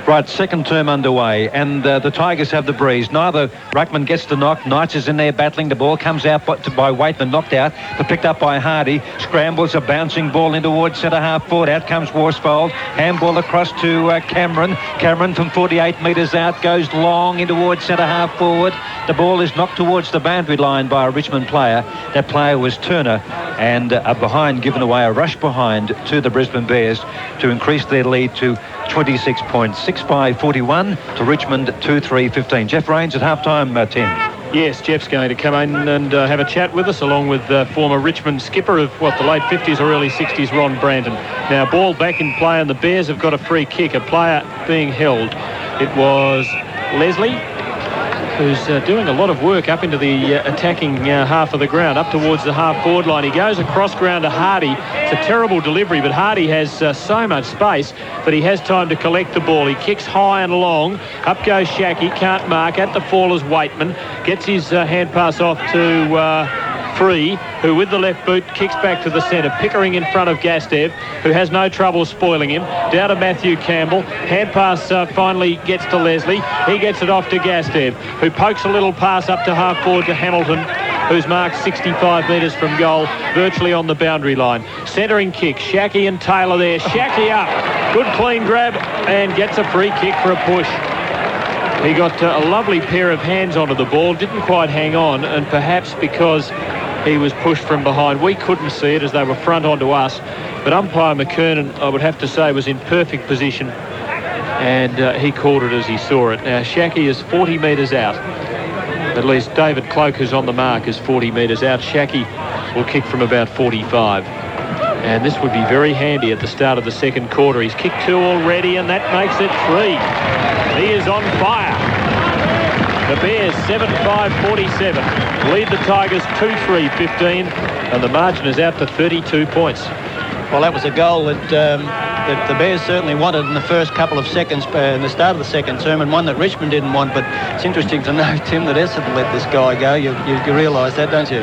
Right, second term underway, and the Tigers have the breeze. Neither Ruckman gets the knock. Knights is in there battling. The ball comes out by Waitman, knocked out, but picked up by Hardie. Scrambles a bouncing ball in towards centre half forward. Out comes Worsfold. Handball across to Cameron. Cameron from 48 metres out goes long in towards centre half forward. The ball is knocked towards the boundary line by a Richmond player. That player was Turner, and a behind given away, a rush behind to the Brisbane Bears to increase their lead to 26 points. 6-5-41 to Richmond 2-3-15. Jeff Rains at half-time, 10. Yes, Jeff's going to come in and have a chat with us, along with former Richmond skipper of, the late 50s or early 60s, Ron Brandon. Now, ball back in play, and the Bears have got a free kick, a player being held. It was Leslie, who's doing a lot of work up into the attacking half of the ground, up towards the half-forward line. He goes across ground to Hardie. It's a terrible delivery, but Hardie has so much space, but he has time to collect the ball. He kicks high and long. Up goes Schache, can't mark. At the fall is Waitman. Gets his hand pass off to Free, who with the left boot kicks back to the centre. Pickering in front of Gastev, who has no trouble spoiling him. Down to Matthew Campbell. Hand pass finally gets to Leslie. He gets it off to Gastev, who pokes a little pass up to half forward to Hamilton, who's marked 65 metres from goal, virtually on the boundary line. Centering kick, Schache and Taylor there. Schache up. Good clean grab, and gets a free kick for a push. He got a lovely pair of hands onto the ball, didn't quite hang on, and perhaps because he was pushed from behind, we couldn't see it as they were front onto us. But umpire McKernan, I would have to say, was in perfect position, and he called it as he saw it. Now, Schache is 40 metres out. At least David Cloak, who's on the mark, is 40 metres out. Schache will kick from about 45. And this would be very handy at the start of the second quarter. He's kicked 2 already, and that makes it 3. He is on fire. The Bears 7-5-47 lead the Tigers 2-3-15, and the margin is out to 32 points. Well, that was a goal that the Bears certainly wanted in the first couple of seconds, in the start of the second term, and one that Richmond didn't want. But it's interesting to know, Tim, that Essendon let this guy go. You realise that, don't you?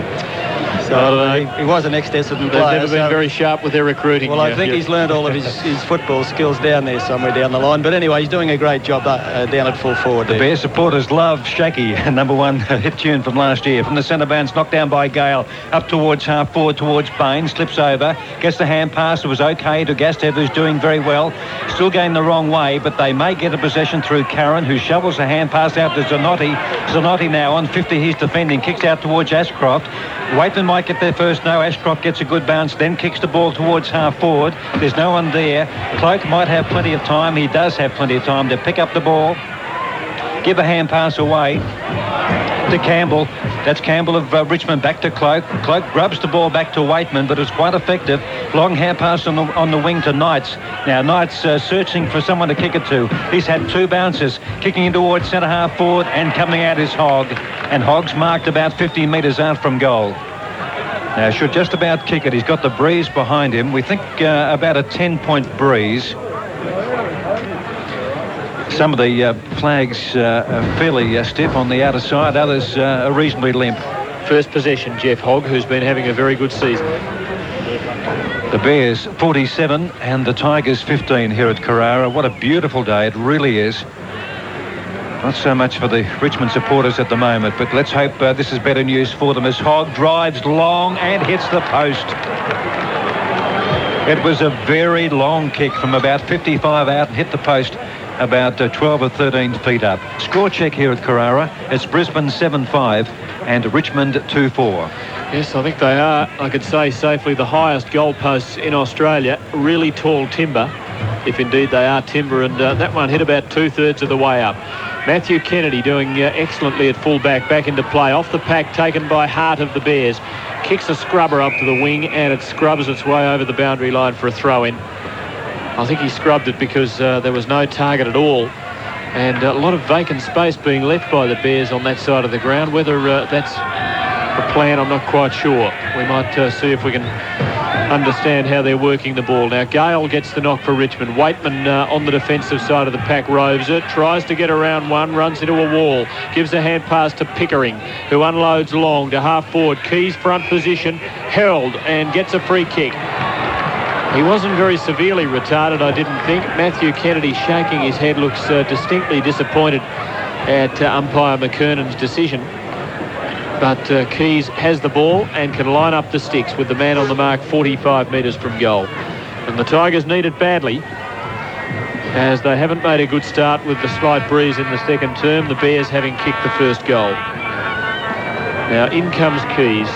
So he was an ex-Essendon player. They've never been very sharp with their recruiting. Well, I think he's learned all of his football skills down there somewhere down the line. But anyway, he's doing a great job down at full forward. The Bears supporters love Schache, number one hit tune from last year. From the centre bounce, knocked down by Gale, up towards half forward towards Bain, slips over, gets the hand pass. It was okay to Gastev, who's doing very well. Still going the wrong way, but they may get a possession through Karen, who shovels a hand pass out to Zanotti. Zanotti now on 50, he's defending, kicks out towards Ashcroft. Waitman might get there first. No, Ashcroft gets a good bounce, then kicks the ball towards half forward. There's no one there. Cloak might have plenty of time. He does have plenty of time to pick up the ball, give a hand pass away to Campbell. That's Campbell of Richmond, back to Cloak. Cloak grubs the ball back to Waitman, but it's quite effective. Long hand pass on the wing to Knights. Now Knights searching for someone to kick it to. He's had two bounces, kicking in towards centre half forward, and coming out is Hogg. And Hogg's marked about 50 metres out from goal. Now should just about kick it. He's got the breeze behind him. We think about a 10-point breeze. Some of the flags are fairly stiff on the outer side. Others are reasonably limp. First possession, Jeff Hogg, who's been having a very good season. The Bears 47 and the Tigers 15 here at Carrara. What a beautiful day. It really is. Not so much for the Richmond supporters at the moment, but let's hope this is better news for them as Hogg drives long and hits the post. It was a very long kick from about 55 out and hit the post about 12 or 13 feet up. Score check here at Carrara. It's Brisbane 7-5 and Richmond 2-4. Yes, I think they are, I could say safely, the highest goalposts in Australia. Really tall timber, if indeed they are timber, and that one hit about 2/3 of the way up. Matthew Kennedy doing excellently at full-back, back into play. Off the pack, taken by Hart of the Bears. Kicks a scrubber up to the wing, and it scrubs its way over the boundary line for a throw-in. I think he scrubbed it because there was no target at all, and a lot of vacant space being left by the Bears on that side of the ground. Whether that's the plan, I'm not quite sure. We might see if we can understand how they're working the ball. Now Gale gets the knock for Richmond. Waitman on the defensive side of the pack roves it, tries to get around one, runs into a wall, gives a hand pass to Pickering, who unloads long to half forward. Keays front position, held and gets a free kick. He wasn't very severely retarded, I didn't think. Matthew Kennedy, shaking his head, looks distinctly disappointed at umpire McKernan's decision. But Keays has the ball and can line up the sticks with the man on the mark 45 metres from goal. And the Tigers need it badly, as they haven't made a good start with the slight breeze in the second term, the Bears having kicked the first goal. Now in comes Keays.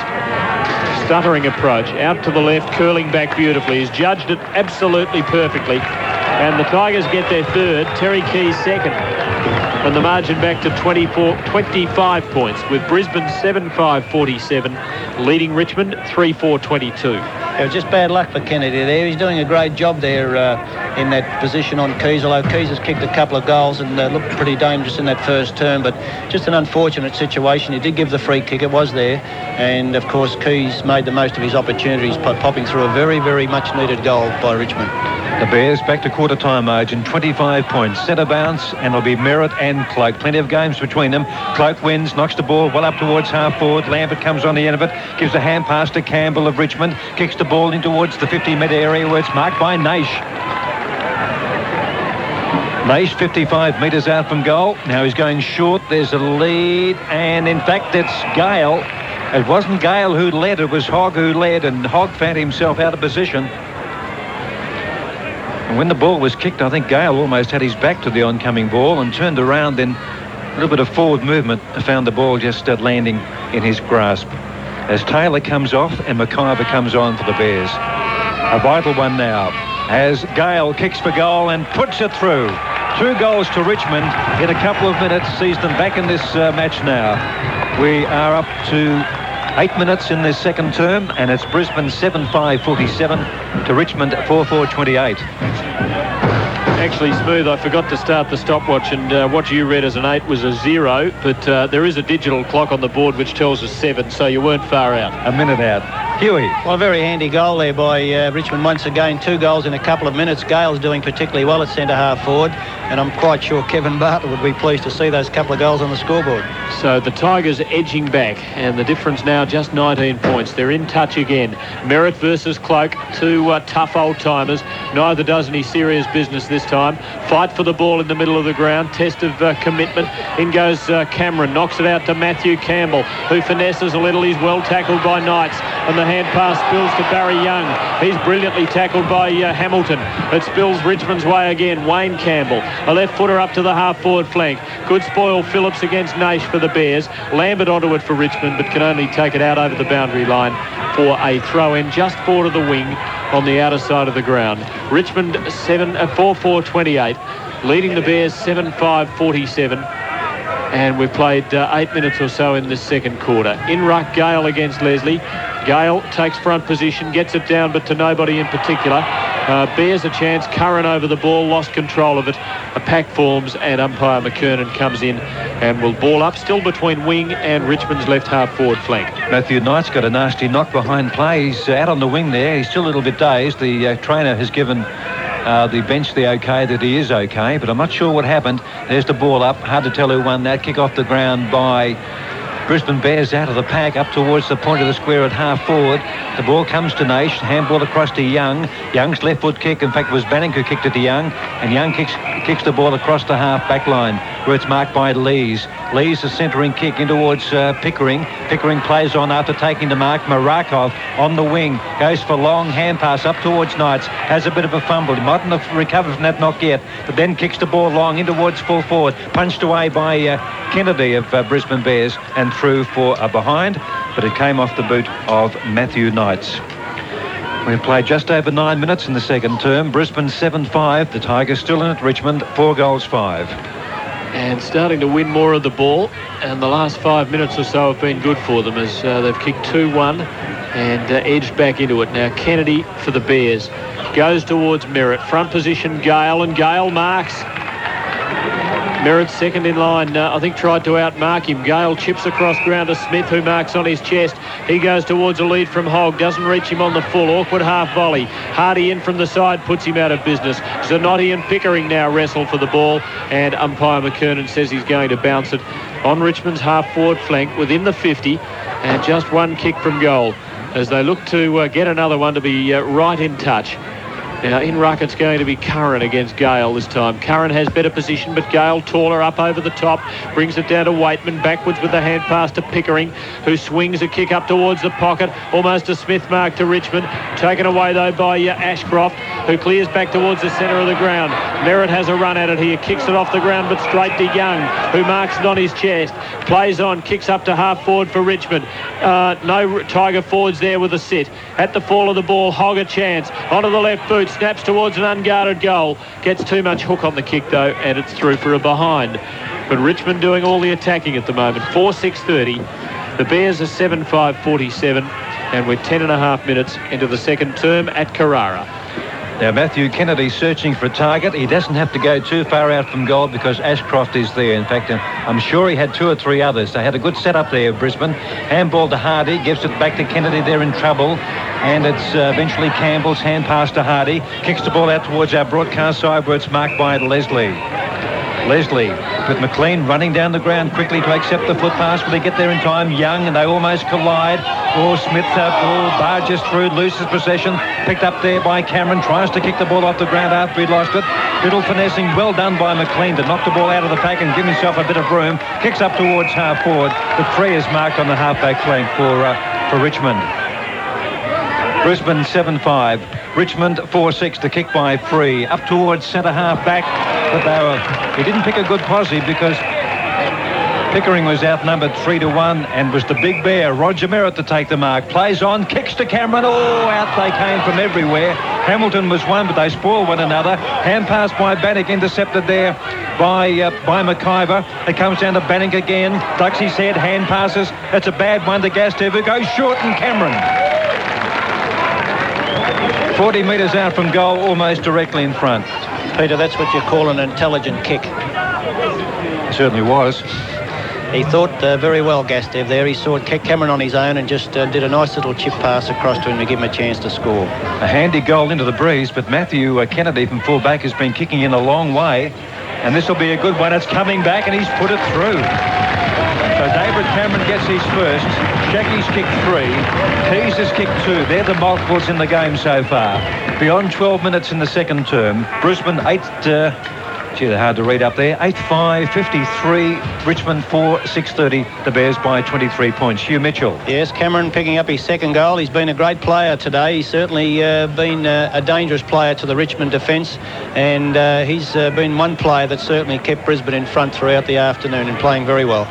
Stuttering approach, out to the left, curling back beautifully. He's judged it absolutely perfectly. And the Tigers get their third, Terry Keays second. And the margin back to 25 points, with Brisbane 7-5-47, leading Richmond 3-4-22. It was just bad luck for Kennedy there. He's doing a great job there in that position on Keays, although Keays has kicked a couple of goals and looked pretty dangerous in that first term, but just an unfortunate situation. He did give the free kick, it was there, and of course Keays made the most of his opportunities, popping through a very, very much needed goal by Richmond. The Bears back to quarter time margin, 25 points. Centre bounce, and it'll be Merritt and Cloak. Plenty of games between them. Cloak wins, knocks the ball well up towards half forward. Lambert comes on the end of it, gives a hand pass to Campbell of Richmond, kicks the ball in towards the 50-metre area where it's marked by Naish. Naish 55 metres out from goal. Now he's going short. There's a lead, and in fact it's Gale. It wasn't Gale who led, it was Hogg who led, and Hogg found himself out of position. And when the ball was kicked, I think Gale almost had his back to the oncoming ball and turned around, then a little bit of forward movement, found the ball just landing in his grasp. As Taylor comes off and McKay comes on for the Bears. A vital one now, as Gale kicks for goal and puts it through. 2 goals to Richmond in a couple of minutes, sees them back in this match now. We are up to 8 minutes in this second term, and it's Brisbane 7-5-47 to Richmond 4-4-28. Actually, Smooth, I forgot to start the stopwatch, and what you read as an 8 was a 0, but there is a digital clock on the board which tells us 7, so you weren't far out. A minute out. Huey. Well, a very handy goal there by Richmond. Once again, 2 goals in a couple of minutes. Gale's doing particularly well at centre-half forward, and I'm quite sure Kevin Bartlett would be pleased to see those couple of goals on the scoreboard. So the Tigers edging back, and the difference now just 19 points. They're in touch again. Merritt versus Cloak, 2 tough old-timers. Neither does any serious business this time. Fight for the ball in the middle of the ground. Test of commitment. In goes Cameron. Knocks it out to Matthew Campbell, who finesses a little. He's well tackled by Knights, and the hand pass spills to Barry Young. He's brilliantly tackled by Hamilton. It spills Richmond's way again. Wayne Campbell, a left footer up to the half-forward flank. Good spoil Phillips against Nash for the Bears. Lambert onto it for Richmond, but can only take it out over the boundary line for a throw-in just forward of the wing on the outer side of the ground. Richmond 4-4-28, leading the Bears 7-5-47. And we've played 8 minutes or so in this second quarter. In ruck, Gale against Leslie. Gale takes front position, gets it down, but to nobody in particular. Bears a chance. Curran over the ball, lost control of it. A pack forms, and umpire McKernan comes in and will ball up, still between wing and Richmond's left half forward flank. Matthew Knight's got a nasty knock behind play. He's out on the wing there. He's still a little bit dazed. The trainer has given the bench the okay that he is okay, but I'm not sure what happened. There's the ball up. Hard to tell who won that. Kick off the ground by Brisbane Bears out of the pack up towards the point of the square at half forward. The ball comes to Nash. Handball across to Young. Young's left foot kick. In fact, it was Banning who kicked it to Young, and Young kicks the ball across the half back line where it's marked by Lees. Lees a centering kick in towards Pickering. Pickering plays on after taking the mark. Marakov on the wing goes for long hand pass up towards Knights. Has a bit of a fumble. He mightn't have recovered from that knock yet, but then kicks the ball long in towards full forward. Punched away by Kennedy of Brisbane Bears and through for a behind, but it came off the boot of Matthew Knights. We've played just over 9 minutes in the second term. Brisbane 7-5. The Tigers still in at Richmond, 4-5. And starting to win more of the ball, and the last 5 minutes or so have been good for them as they've kicked 2-1 and edged back into it. Now Kennedy for the Bears goes towards Merritt. Front position Gale, and Gale marks. Merritt second in line, I think tried to outmark him. Gale chips across ground to Smith, who marks on his chest. He goes towards a lead from Hogg, doesn't reach him on the full. Awkward half volley. Hardie in from the side, puts him out of business. Zanotti and Pickering now wrestle for the ball, and umpire McKernan says he's going to bounce it on Richmond's half forward flank within the 50, and just one kick from goal as they look to get another one to be right in touch. Now, in ruck, it's going to be Curran against Gale this time. Curran has better position, but Gale taller up over the top. Brings it down to Waitman, backwards with the hand pass to Pickering, who swings a kick up towards the pocket. Almost a Smith mark to Richmond. Taken away, though, by Ashcroft, who clears back towards the centre of the ground. Merritt has a run at it here. Kicks it off the ground, but straight to Young, who marks it on his chest. Plays on, kicks up to half forward for Richmond. No Tiger forwards there with a sit. At the fall of the ball, Hogg a chance. Onto the left boot. Snaps towards an unguarded goal. Gets too much hook on the kick, though, and it's through for a behind. But Richmond doing all the attacking at the moment. 4-6-30. The Bears are 7-5-47, and we're 10.5 minutes into the second term at Carrara. Now, Matthew Kennedy searching for a target. He doesn't have to go too far out from goal because Ashcroft is there. In fact, I'm sure he had 2 or 3 others. They had a good setup there, Brisbane. Handball to Hardie, gives it back to Kennedy. They're in trouble. And it's eventually Campbell's hand pass to Hardie. Kicks the ball out towards our broadcast side where it's marked by Leslie. Leslie with McLean running down the ground quickly to accept the foot pass. Will they get there in time? Young, and they almost collide. Smith ball barges through, loses possession. Picked up there by Cameron. Tries to kick the ball off the ground after he lost it. Little finessing, well done by McLean to knock the ball out of the pack and give himself a bit of room. Kicks up towards half forward. The 3 is marked on the half-back flank for Richmond. Brisbane 7-5. Richmond 4-6. The kick by Free. Up towards centre half back. But he didn't pick a good posse because Pickering was outnumbered 3-1 and was the big bear, Roger Merritt, to take the mark. Plays on, kicks to Cameron. Out they came from everywhere. Hamilton was one, but they spoil one another. Hand pass by Bannock, intercepted there by McIver. It comes down to Bannock again. Ducks his head, hand passes. It's a bad one to Gastev, who goes short, and Cameron 40 metres out from goal, almost directly in front. Peter, that's what you call an intelligent kick. It certainly was. He thought very well, Gastev, there. He saw Cameron on his own and just did a nice little chip pass across to him to give him a chance to score. A handy goal into the breeze, but Matthew Kennedy from full-back has been kicking in a long way. And this will be a good one. It's coming back and he's put it through. So David Cameron gets his first. Schache's kicked 3. Keays has kicked 2. They're the multiples in the game so far. Beyond 12 minutes in the second term. Brisbane 8... Gee, they're hard to read up there. 8-5, 53. Richmond 4-6-30. The Bears by 23 points. Hugh Mitchell. Yes, Cameron picking up his second goal. He's been a great player today. He's certainly been a dangerous player to the Richmond defence. And he's been one player that certainly kept Brisbane in front throughout the afternoon and playing very well.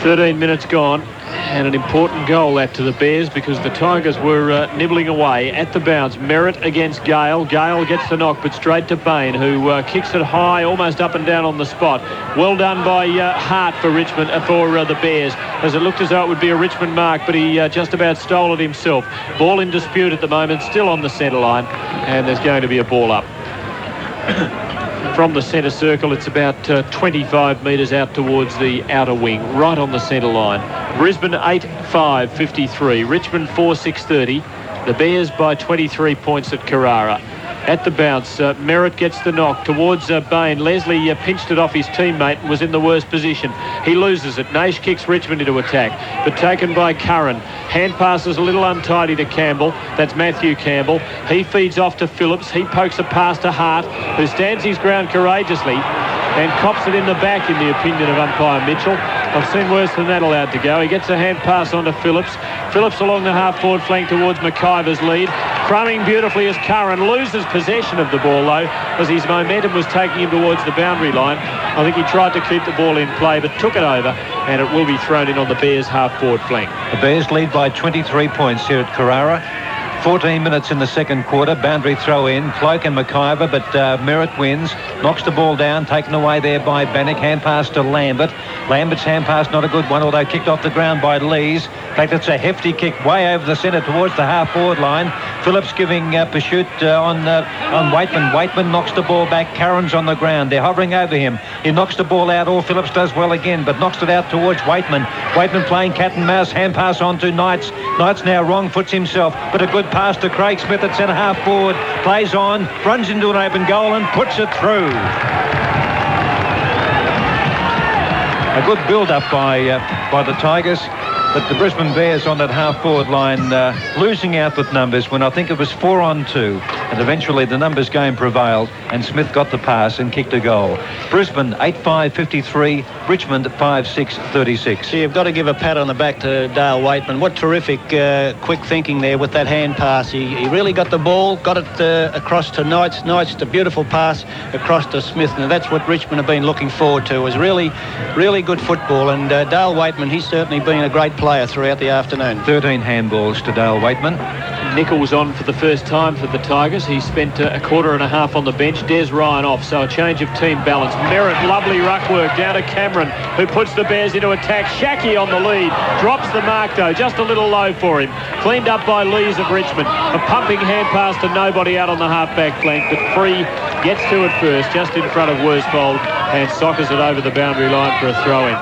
13 minutes gone. And an important goal that to the Bears because the Tigers were nibbling away at the bounce. Merritt against Gale. Gale gets the knock, but straight to Bain, who kicks it high, almost up and down on the spot. Well done by Hart for Richmond, for the Bears, as it looked as though it would be a Richmond mark, but he just about stole it himself. Ball in dispute at the moment, still on the centre line, and there's going to be a ball up. From the centre circle, it's about 25 metres out towards the outer wing, right on the centre line. Brisbane 8-5, 53. Richmond 4-6-30. The Bears by 23 points at Carrara. At the bounce, Merritt gets the knock towards Bain. Leslie pinched it off his teammate and was in the worst position. He loses it. Nash kicks Richmond into attack, but taken by Curran. Hand passes a little untidy to Campbell. That's Matthew Campbell. He feeds off to Phillips. He pokes a pass to Hart, who stands his ground courageously and cops it in the back, in the opinion of umpire Mitchell. I've seen worse than that allowed to go. He gets a hand pass on to Phillips. Phillips along the half-forward flank towards McKay's lead. Crumbing beautifully as Curran loses possession of the ball, though, as his momentum was taking him towards the boundary line. I think he tried to keep the ball in play, but took it over, and it will be thrown in on the Bears' half-forward flank. The Bears lead by 23 points here at Carrara. 14 minutes in the second quarter. Boundary throw in. Cloak and McIver, but Merritt wins. Knocks the ball down. Taken away there by Bannock. Hand pass to Lambert. Lambert's hand pass, not a good one, although kicked off the ground by Lees. In fact, it's a hefty kick way over the centre towards the half-forward line. Phillips giving pursuit on Waitman. Waitman knocks the ball back. Curran's on the ground. They're hovering over him. He knocks the ball out, or Phillips does well again, but knocks it out towards Waitman. Waitman playing cat and mouse. Hand pass on to Knights. Knights now wrong foots himself, but a good pass to Craig Smith at centre half forward. Plays on, runs into an open goal and puts it through. A good build-up by the Tigers, but the Brisbane Bears on that half-forward line losing out with numbers when I think it was 4-on-2, and eventually the numbers game prevailed and Smith got the pass and kicked a goal. Brisbane 8-5, 53, Richmond 5-6, 36. So you've got to give a pat on the back to Dale Waitman. What terrific quick thinking there with that hand pass. He really got the ball, got it across to Knights. Knights, a beautiful pass across to Smith. Now that's what Richmond have been looking forward to, was really, really good football. And Dale Waitman, he's certainly been a great player throughout the afternoon. 13 handballs to Dale Waitman. Nichols on for the first time for the Tigers. He spent a quarter and a half on the bench. Des Ryan off, so a change of team balance. Merritt, lovely ruck work down to Cameron, who puts the Bears into attack. Schache on the lead, drops the mark though, just a little low for him. Cleaned up by Lees of Richmond. A pumping hand pass to nobody out on the half-back flank, but Free gets to it first, just in front of Worsfold, and soccers it over the boundary line for a throw-in.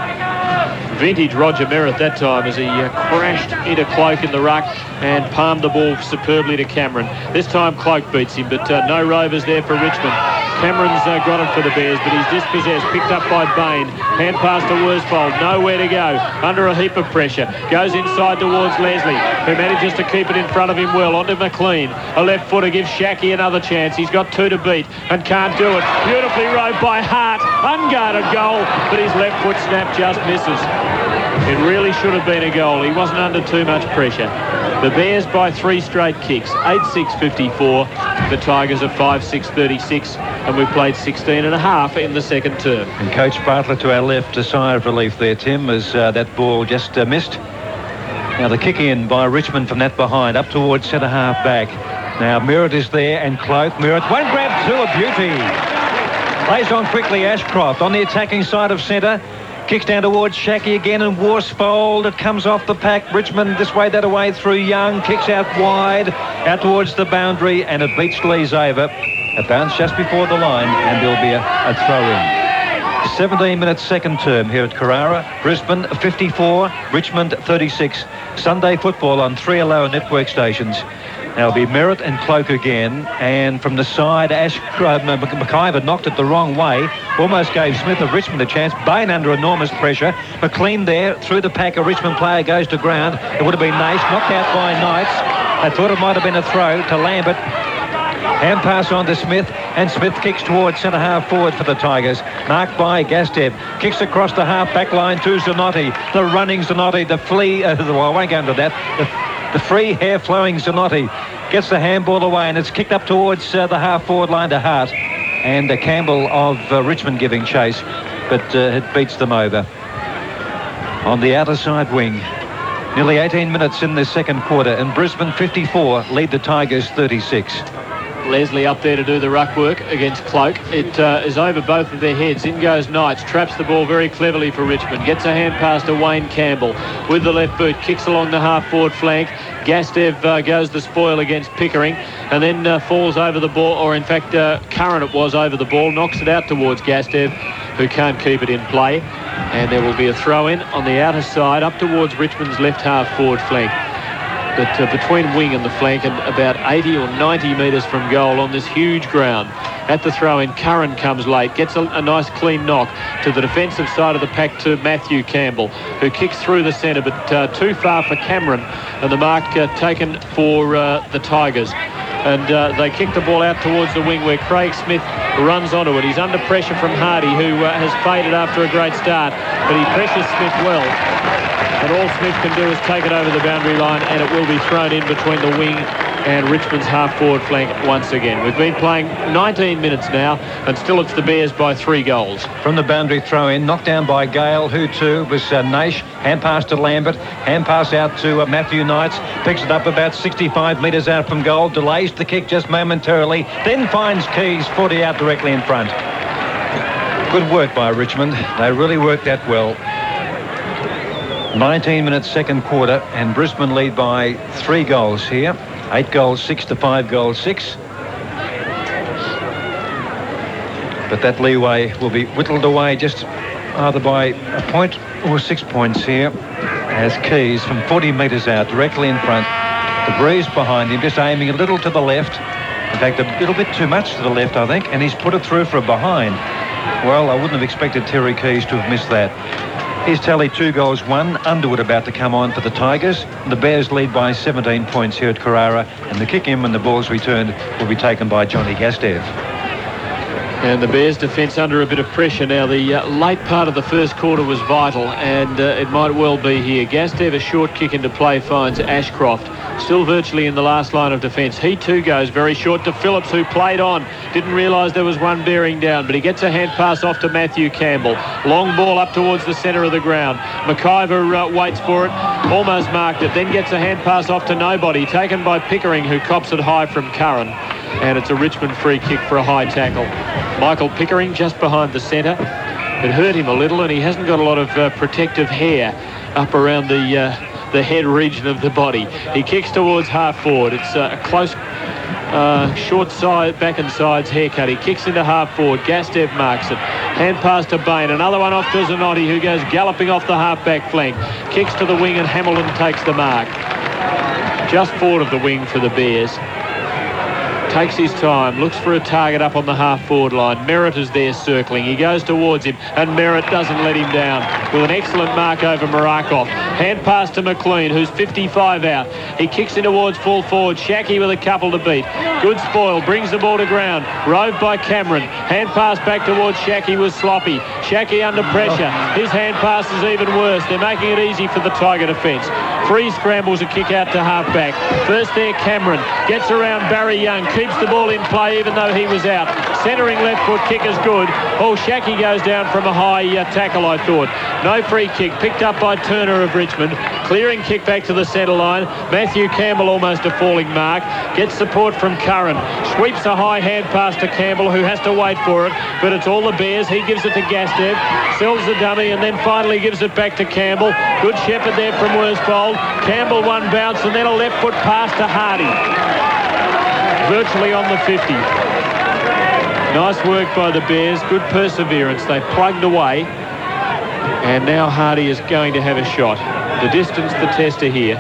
Vintage Roger Merritt that time as he crashed into Cloak in the ruck and palmed the ball superbly to Cameron. This time Cloak beats him, but no Rovers there for Richmond. Cameron's got it for the Bears, but he's dispossessed, picked up by Bain. Hand pass to Worsfold, nowhere to go, under a heap of pressure. Goes inside towards Leslie, who manages to keep it in front of him well, onto McLean. A left footer gives Schache another chance. He's got 2 to beat and can't do it. Beautifully rowed by Hart, unguarded goal, but his left foot snap just misses. It really should have been a goal. He wasn't under too much pressure. The Bears by 3 straight kicks, 8-6, 54. The Tigers are 5-6, 36, and we've played 16 and a half in the second term. And Coach Bartlett to our left, a sigh of relief there, Tim, as that ball just missed. Now the kick in by Richmond from that behind, up towards centre half back. Now Merritt is there, and Cloak. Merritt, one grab, 2, a beauty. Plays on quickly, Ashcroft on the attacking side of centre. Kicks down towards Schache again, and Worsfold. It comes off the pack. Richmond this way, that away through Young. Kicks out wide, out towards the boundary, and it beats Lees over. A bounce just before the line, and there'll be a throw-in. 17 minutes second term here at Carrara. Brisbane 54, Richmond 36. Sunday football on 3LO network stations. There'll be Merritt and Cloak again, and from the side, McKay knocked it the wrong way, almost gave Smith of Richmond a chance. Bain under enormous pressure. McLean there, through the pack, a Richmond player goes to ground. It would have been Nash, knocked out by Knights. I thought it might have been a throw to Lambert. Hand pass on to Smith, and Smith kicks towards centre half forward for the Tigers. Marked by Gastev. Kicks across the half back line to Zanotti. The running Zanotti, the flea, I won't go into that. The free hair flowing Zanotti gets the handball away, and it's kicked up towards the half forward line to Hart. And Campbell of Richmond giving chase, but it beats them over. On the outer side wing. Nearly 18 minutes in the second quarter, and Brisbane 54 lead the Tigers 36. Leslie up there to do the ruck work against Cloak. It is over both of their heads. In goes Knights, traps the ball very cleverly for Richmond. Gets a hand pass to Wayne Campbell with the left boot, kicks along the half-forward flank. Gastev goes the spoil against Pickering, and then falls over the ball, or in fact Curran it was over the ball, knocks it out towards Gastev, who can't keep it in play. And there will be a throw-in on the outer side up towards Richmond's left half-forward flank. But between wing and the flank, and about 80 or 90 metres from goal on this huge ground. At the throw-in, Curran comes late, gets a nice clean knock to the defensive side of the pack to Matthew Campbell, who kicks through the centre, but too far for Cameron, and the mark taken for the Tigers. And they kick the ball out towards the wing, where Craig Smith runs onto it. He's under pressure from Hardie, who has faded after a great start, but he pressures Smith well. And all Smith can do is take it over the boundary line, and it will be thrown in between the wing and Richmond's half-forward flank once again. We've been playing 19 minutes now, and still it's the Bears by 3 goals. From the boundary throw-in, knocked down by Gale, who too was Nash. Hand pass to Lambert, hand pass out to Matthew Knights. Picks it up about 65 metres out from goal, delays the kick just momentarily, then finds Keays 40 out directly in front. Good work by Richmond. They really worked that well. 19 minutes second quarter, and Brisbane lead by 3 goals here. 8 goals 6 to 5 goals 6. But that leeway will be whittled away just either by a point or 6 points here, as Keays from 40 metres out directly in front. The breeze behind him, just aiming a little to the left. In fact, a little bit too much to the left, I think, and he's put it through for a behind. Well, I wouldn't have expected Terry Keays to have missed that. Here's tally 2 goals 1. Underwood about to come on for the Tigers. The Bears lead by 17 points here at Carrara, and the kick in when the ball's returned will be taken by Johnny Gastev. And the Bears' defence under a bit of pressure now. The late part of the first quarter was vital, and it might well be here. Gastev, a short kick into play, finds Ashcroft. Still virtually in the last line of defence. He too goes very short to Phillips, who played on. Didn't realise there was one bearing down, but he gets a hand pass off to Matthew Campbell. Long ball up towards the centre of the ground. McIver waits for it, almost marked it, then gets a hand pass off to nobody, taken by Pickering, who cops it high from Curran. And it's a Richmond free kick for a high tackle. Michael Pickering just behind the centre. It hurt him a little, and he hasn't got a lot of protective hair up around the head region of the body. He kicks towards half forward. It's a close, short side, back and sides haircut. He kicks into half forward. Gastev marks it. Hand pass to Bain. Another one off to Zanotti, who goes galloping off the half-back flank. Kicks to the wing, and Hamilton takes the mark. Just forward of the wing for the Bears. Takes his time, looks for a target up on the half-forward line. Merritt is there circling. He goes towards him, and Merritt doesn't let him down with an excellent mark over Marakov. Hand pass to McLean, who's 55 out. He kicks in towards full forward. Schache with a couple to beat. Good spoil, brings the ball to ground. Roved by Cameron. Hand pass back towards Schache was sloppy. Schache under pressure. His hand pass is even worse. They're making it easy for the Tiger defence. Free scrambles a kick out to half-back. First there, Cameron. Gets around Barry Young. Keeps the ball in play even though he was out. Centering left foot kick is good. Oh, Schache goes down from a high tackle, I thought. No free kick. Picked up by Turner of Richmond. Clearing kick back to the centre line. Matthew Campbell almost a falling mark. Gets support from Curran. Sweeps a high hand pass to Campbell, who has to wait for it. But it's all the Bears. He gives it to Gastev. Sells the dummy and then finally gives it back to Campbell. Good shepherd there from Worsfold. Campbell one bounce and then a left foot pass to Hardie. Virtually on the 50. Nice work by the Bears. Good perseverance. They plugged away. And now Hardie is going to have a shot. The distance, the tester here.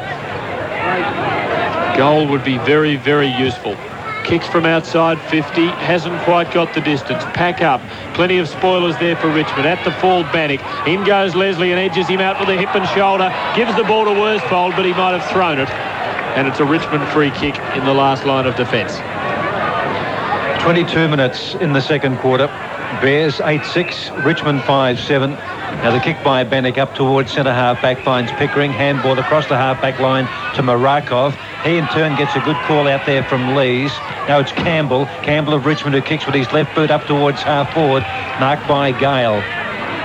Goal would be very, very useful. Kicks from outside 50, hasn't quite got the distance. Pack up. Plenty of spoilers there for Richmond. At the fall, Bannock. In goes Leslie and edges him out with a hip and shoulder. Gives the ball to Worsfold, but he might have thrown it. And it's a Richmond free kick in the last line of defence. 22 minutes in the second quarter. Bears 8-6, Richmond 5-7. Now the kick by Bannock up towards centre half-back finds Pickering. Handball across the half-back line to Marakov. He in turn gets a good call out there from Lees. Now it's Campbell. Campbell of Richmond who kicks with his left boot up towards half-forward. Marked by Gale.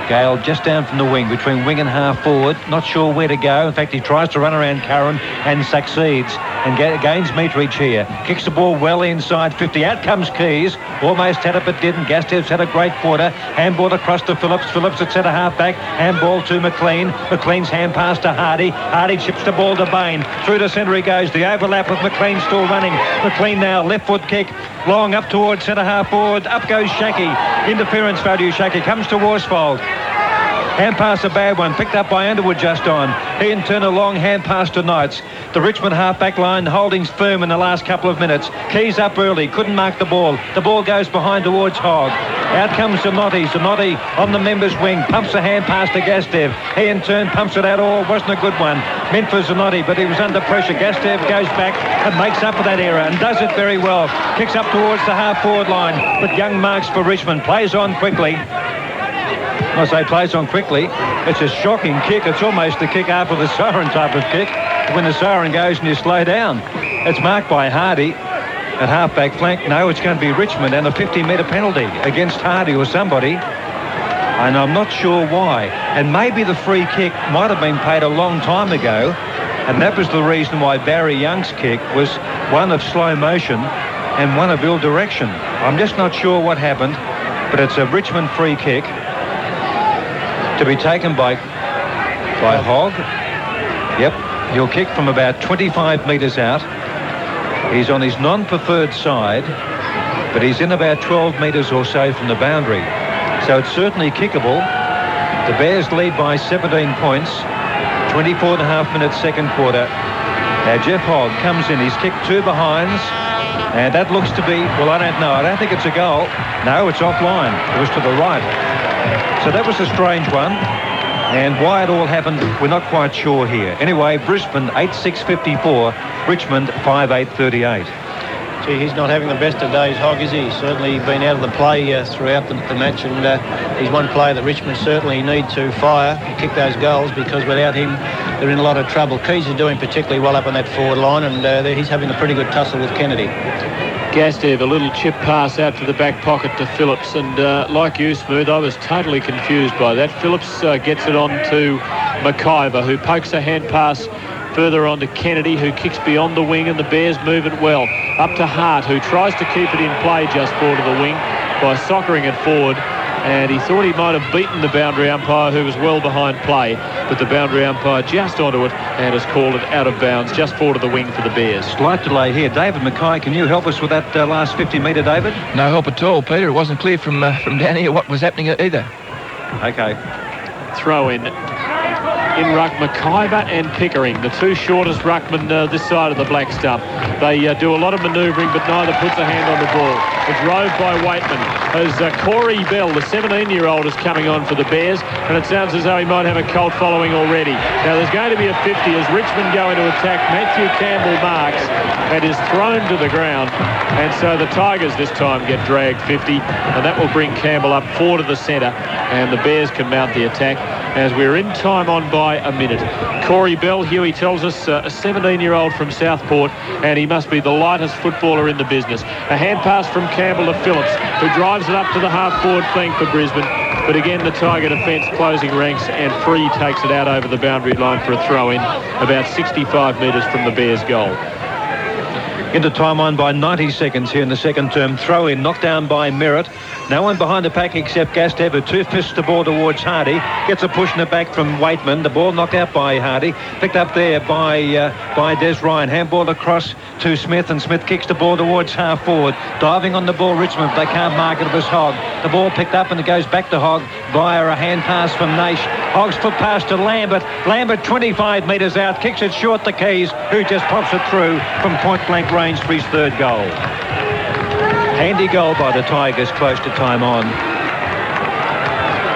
Gale just down from the wing, between wing and half-forward. Not sure where to go. In fact, he tries to run around Curran and succeeds. And gains meterage here. Kicks the ball well inside 50. Out comes Keays. Almost had it but didn't. Gastev's had a great quarter. Handball across to Phillips. Phillips at centre half-back. Handball to McLean. McLean's hand pass to Hardie. Hardie chips the ball to Bain. Through to centre he goes. The overlap with McLean still running. McLean now left foot kick. Long up towards centre half-forward. Up goes Schache. Interference for Schache. Comes to Worsfold. Hand pass a bad one, picked up by Underwood just on. He in turn a long hand pass to Knights. The Richmond half-back line holding firm in the last couple of minutes. Keays up early, couldn't mark the ball. The ball goes behind towards Hogg. Out comes Zanotti. Zanotti on the members' wing, pumps a hand pass to Gastev. He in turn pumps it out all, wasn't a good one. Meant for Zanotti, but he was under pressure. Gastev goes back and makes up for that error and does it very well. Kicks up towards the half-forward line, but Young marks for Richmond. Plays on quickly. I say plays on quickly. It's a shocking kick. It's almost the kick after the siren type of kick. When the siren goes and you slow down. It's marked by Hardie at half-back flank. No, it's going to be Richmond and a 50-metre penalty against Hardie or somebody. And I'm not sure why. And maybe the free kick might have been paid a long time ago. And that was the reason why Barry Young's kick was one of slow motion and one of ill direction. I'm just not sure what happened. But it's a Richmond free kick. To be taken by Hogg. Yep, he'll kick from about 25 metres out. He's on his non-preferred side, but he's in about 12 metres or so from the boundary. So it's certainly kickable. The Bears lead by 17 points. 24 and a half minutes second quarter. Now Jeff Hogg comes in. He's kicked two behinds. And that looks to be, well, I don't know. I don't think it's a goal. No, it's offline. It was to the right. So that was a strange one. And why it all happened, we're not quite sure here. Anyway, Brisbane 8-6-54, Richmond 5-8-38. Gee, he's not having the best of days, Hogg, is he? He's certainly been out of the play throughout the match, and he's one player that Richmond certainly need to fire and kick those goals, because without him, they're in a lot of trouble. Keays is doing particularly well up on that forward line, and he's having a pretty good tussle with Kennedy. Gastev, a little chip pass out to the back pocket to Phillips, and like you, Smooth, I was totally confused by that. Phillips gets it on to McIver, who pokes a hand pass further on to Kennedy, who kicks beyond the wing, and the Bears move it well. Up to Hart, who tries to keep it in play just forward of the wing by soccering it forward. And he thought he might have beaten the boundary umpire, who was well behind play, but the boundary umpire just onto it and has called it out of bounds just forward of the wing for the Bears. Slight delay here. David McKay, can you help us with that last 50 metre, David? No help at all, Peter. It wasn't clear from down here what was happening either. Okay. Throw in ruck McIver and Pickering, the two shortest ruckmen this side of the black stump. They do a lot of manoeuvring, but neither puts a hand on the ball. A drove by Waitman as Corey Bell, the 17-year-old, is coming on for the Bears, and it sounds as though he might have a cult following already. Now there's going to be a 50 as Richmond go into attack. Matthew Campbell marks and is thrown to the ground, and so the Tigers this time get dragged 50, and that will bring Campbell up forward to the centre, and the Bears can mount the attack as we're in time on by a minute. Corey Bell, Hughie tells us, a 17-year-old from Southport, and he must be the lightest footballer in the business. A hand pass from Campbell to Phillips, who drives it up to the half-forward flank for Brisbane. But again, the Tiger defence closing ranks, and Free takes it out over the boundary line for a throw-in, about 65 metres from the Bears' goal. Into time on by 90 seconds here in the second term. Throw in, knocked down by Merritt. No one behind the pack except Gastev, who two-fists the ball towards Hardie. Gets a push in the back from Waitman. The ball knocked out by Hardie. Picked up there by Des Ryan. Handball across to Smith, and Smith kicks the ball towards half forward. Diving on the ball, Richmond. They can't mark it. It was Hogg. The ball picked up and it goes back to Hogg via a hand pass from Nash. Hogg's foot pass to Lambert. Lambert 25 metres out. Kicks it short to Keays, who just pops it through from point-blank range for his third goal. Handy goal by the Tigers close to time on.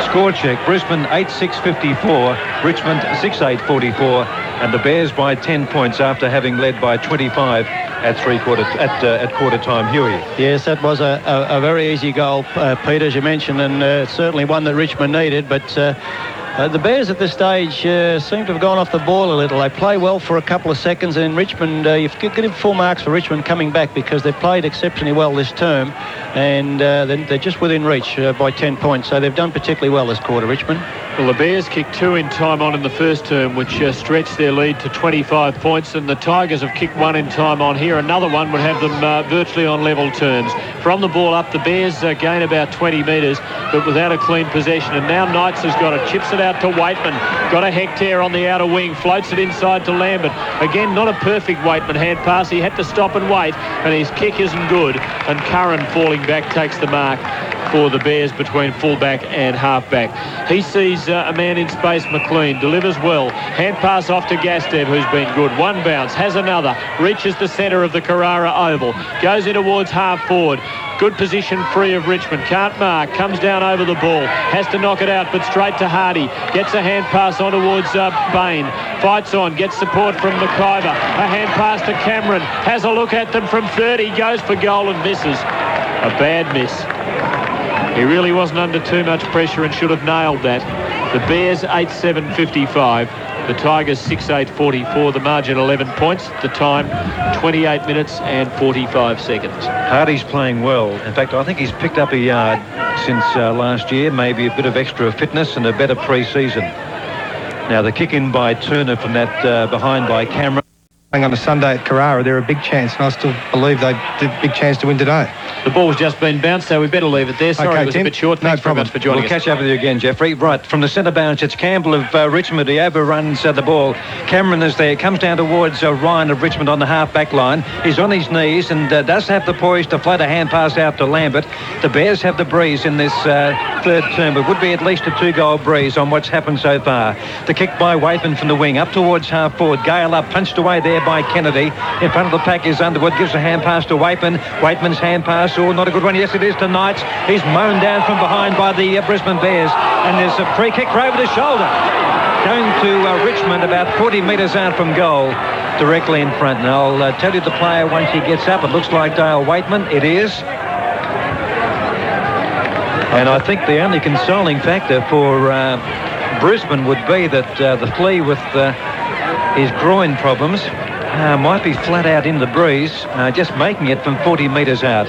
Score check. Brisbane 8-6-54. Richmond 6-8-44. And the Bears by 10 points after having led by 25 at quarter time. Huey. Yes, that was a very easy goal, Peter, as you mentioned, and certainly one that Richmond needed. But the Bears at this stage seem to have gone off the ball a little. They play well for a couple of seconds, and Richmond, you've given full marks for Richmond coming back because they've played exceptionally well this term, and they're just within reach by 10 points. So they've done particularly well this quarter, Richmond. Well, the Bears kicked 2 in time on in the first term, which stretched their lead to 25 points, and the Tigers have kicked 1 in time on here. Another one would have them virtually on level terms. From the ball up, the Bears gain about 20 metres, but without a clean possession. And now Knights has got it, chips it out to Waitman. Got a Hectare on the outer wing, floats it inside to Lambert. Again, not a perfect Waitman hand pass. He had to stop and wait, and his kick isn't good. And Curran falling back takes the mark for the Bears between fullback and halfback. He sees a man in space, McLean, delivers well. Hand pass off to Gastev, who's been good. One bounce, has another, reaches the centre of the Carrara oval, goes in towards half forward. Good position free of Richmond. Can't mark. Comes down over the ball. Has to knock it out, but straight to Hardie. Gets a hand pass on towards Bain. Fights on. Gets support from McIver. A hand pass to Cameron. Has a look at them from 30. Goes for goal and misses. A bad miss. He really wasn't under too much pressure and should have nailed that. The Bears 8-7-55. The Tigers 6-8-44. The margin 11 points. The time 28 minutes and 45 seconds. Hardie's playing well. In fact, I think he's picked up a yard since last year. Maybe a bit of extra fitness and a better pre-season. Now the kick in by Turner from that behind by Cameron. On a Sunday at Carrara, they're a big chance, and I still believe they've a big chance to win today. The ball's just been bounced, so we better leave it there. Sorry, okay, it was Tim. a bit short. Thanks very much for joining us. We'll catch up with you again, Jeffrey. Right, from the centre bounce, it's Campbell of Richmond. He overruns the ball. Cameron is there, comes down towards Ryan of Richmond on the half-back line. He's on his knees and does have the poise to float a hand pass out to Lambert. The Bears have the breeze in this third term. It would be at least a 2-goal breeze on what's happened so far. The kick by Waitman from the wing, up towards half-forward. Gale up, punched away there by Kennedy. In front of the pack is Underwood, gives a hand pass to Waitman. Waitman's hand pass, not a good one. Yes, it is to Knights. He's mown down from behind by the Brisbane Bears. And there's a free kick over the shoulder. Going to Richmond about 40 metres out from goal, directly in front. And I'll tell you the player once he gets up. It looks like Dale Waitman. It is. And I think the only consoling factor for Brisbane would be that the flea with his groin problems might be flat out in the breeze, just making it from 40 metres out.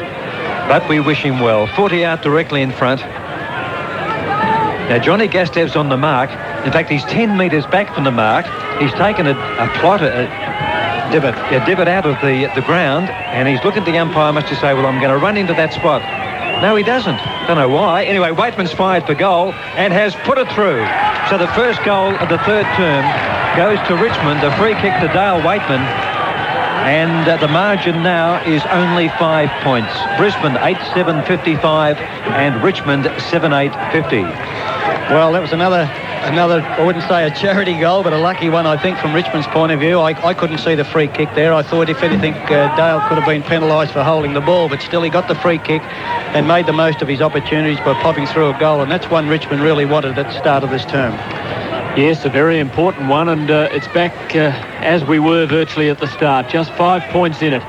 But we wish him well. 40 out directly in front. Now Johnny Gastev's on the mark. In fact, he's 10 metres back from the mark. He's taken a divot out of the ground, and he's looking at the umpire much to say, well, I'm going to run into that spot. No, he doesn't. Don't know why. Anyway, Waitman's fired for goal and has put it through. So the first goal of the third term goes to Richmond. A free kick to Dale Waitman. And the margin now is only 5 points. Brisbane 8-7-55 and Richmond 7-8-50. Well, that was another, I wouldn't say a charity goal, but a lucky one, I think, from Richmond's point of view. I couldn't see the free kick there. I thought, if anything, Dale could have been penalised for holding the ball, but still he got the free kick and made the most of his opportunities by popping through a goal, and that's one Richmond really wanted at the start of this term. Yes, a very important one, and it's back as we were virtually at the start. Just 5 points in it.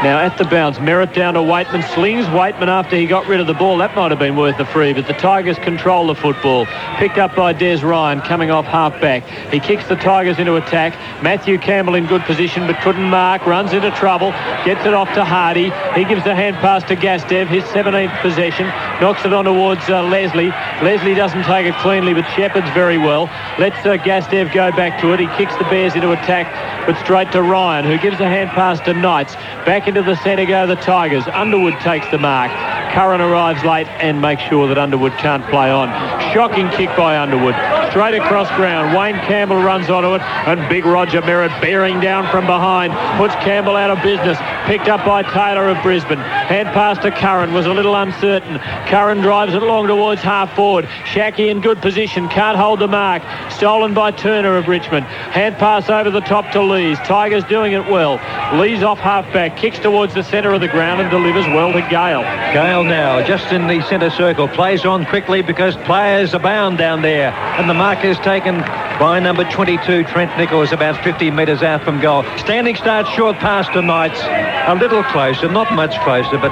Now at the bounce, Merritt down to Waitman, slings Waitman after he got rid of the ball. That might have been worth a free, but the Tigers control the football. Picked up by Des Ryan, coming off half-back. He kicks the Tigers into attack. Matthew Campbell in good position, but couldn't mark, runs into trouble, gets it off to Hardie. He gives the hand pass to Gastev, his 17th possession, knocks it on towards Leslie. Leslie doesn't take it cleanly, but shepherds very well. Lets Gastev go back to it. He kicks the Bears into attack, but straight to Ryan, who gives a hand pass to Knights. Back Back into the centre go the Tigers. Underwood takes the mark. Curran arrives late and makes sure that Underwood can't play on. Shocking kick by Underwood. Straight across ground. Wayne Campbell runs onto it, and big Roger Merritt bearing down from behind. Puts Campbell out of business. Picked up by Taylor of Brisbane. Hand pass to Curran was a little uncertain. Curran drives it along towards half forward. Schache in good position. Can't hold the mark. Stolen by Turner of Richmond. Hand pass over the top to Lees. Tigers doing it well. Lees off half-back. Kicks towards the centre of the ground and delivers well to Gale. Gale now just in the centre circle. Plays on quickly because players abound down there. And the mark is taken by number 22, Trent Nichols, about 50 metres out from goal. Standing start, short pass to Knights. A little closer, not much closer, but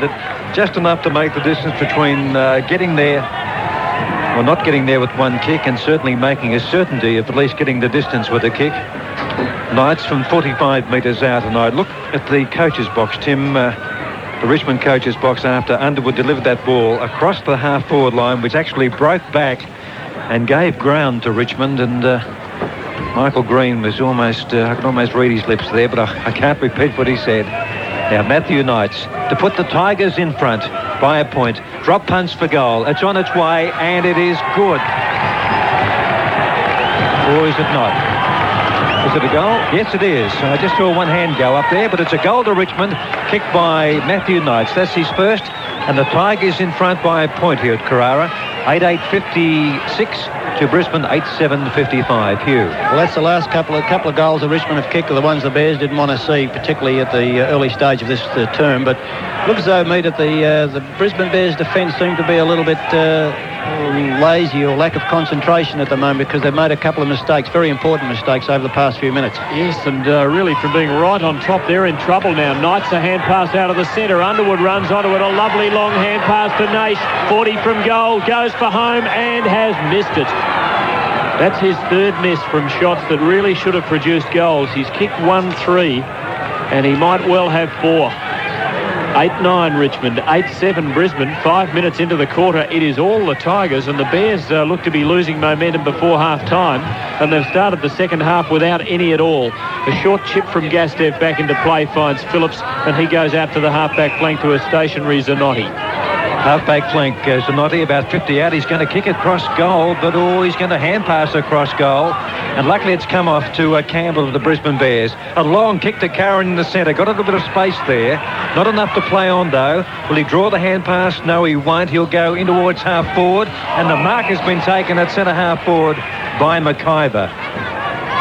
just enough to make the distance between getting there, or not getting there with one kick, and certainly making a certainty of at least getting the distance with a kick. Knights from 45 metres out, and I look at the coach's box, Tim, the Richmond coach's box, after Underwood delivered that ball across the half-forward line, which actually broke back and gave ground to Richmond, and Michael Green was almost, I can almost read his lips there, but I can't repeat what he said. Now Matthew Knights to put the Tigers in front by a point. Drop punch for goal. It's on its way, and it is good. Or is it not? Is it a goal? Yes, it is. I just saw one hand go up there, but it's a goal to Richmond, kicked by Matthew Knights. That's his first, and the Tigers in front by a point here at Carrara. 8-8-56 to Brisbane, 8-7-55. Hugh. Well, that's the last couple of goals that Richmond have kicked are the ones the Bears didn't want to see, particularly at the early stage of this term. But looks as though, that the Brisbane Bears defence seem to be a little bit lazy or lack of concentration at the moment, because they've made a couple of mistakes, very important mistakes over the past few minutes. Yes, and really from being right on top, they're in trouble now. Knights a hand pass out of the centre. Underwood runs onto it. A lovely long hand pass to Nash. 40 from goal. Goes for home and has missed it. That's his third miss from shots that really should have produced goals. He's kicked 1-3 and he might well have 4. 8-9 Richmond, 8-7 Brisbane. 5 minutes into the quarter, it is all the Tigers, and the Bears look to be losing momentum before half-time, and they've started the second half without any at all. A short chip from Gastev back into play finds Phillips, and he goes out to the half-back flank to a stationary Zanotti. Half-back flank, Zanotti about 50 out. He's going to kick across goal, but he's going to hand pass across goal. And luckily it's come off to Campbell of the Brisbane Bears. A long kick to Curran in the centre. Got a little bit of space there. Not enough to play on, though. Will he draw the hand pass? No, he won't. He'll go in towards half-forward. And the mark has been taken at centre half-forward by McKay.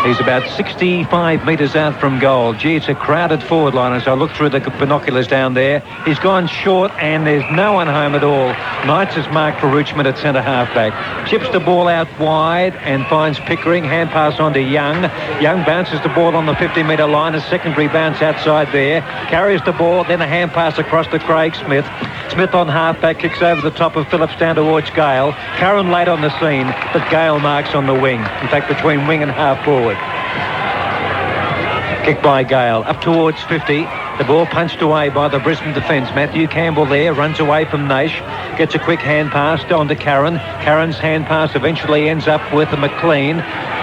He's about 65 metres out from goal. Gee, it's a crowded forward line as I look through the binoculars down there. He's gone short and there's no one home at all. Knights is marked for Richmond at centre half-back. Chips the ball out wide and finds Pickering. Hand pass on to Young. Young bounces the ball on the 50-metre line. A secondary bounce outside there. Carries the ball, then a hand pass across to Craig Smith. Smith on half-back, kicks over the top of Phillips down towards Gale. Curran late on the scene, but Gale marks on the wing. In fact, between wing and half-forward. Kick by Gale, up towards 50. The ball punched away by the Brisbane defence. Matthew Campbell there, runs away from Nash. Gets a quick hand pass on to Curran. Curran's hand pass eventually ends up with McLean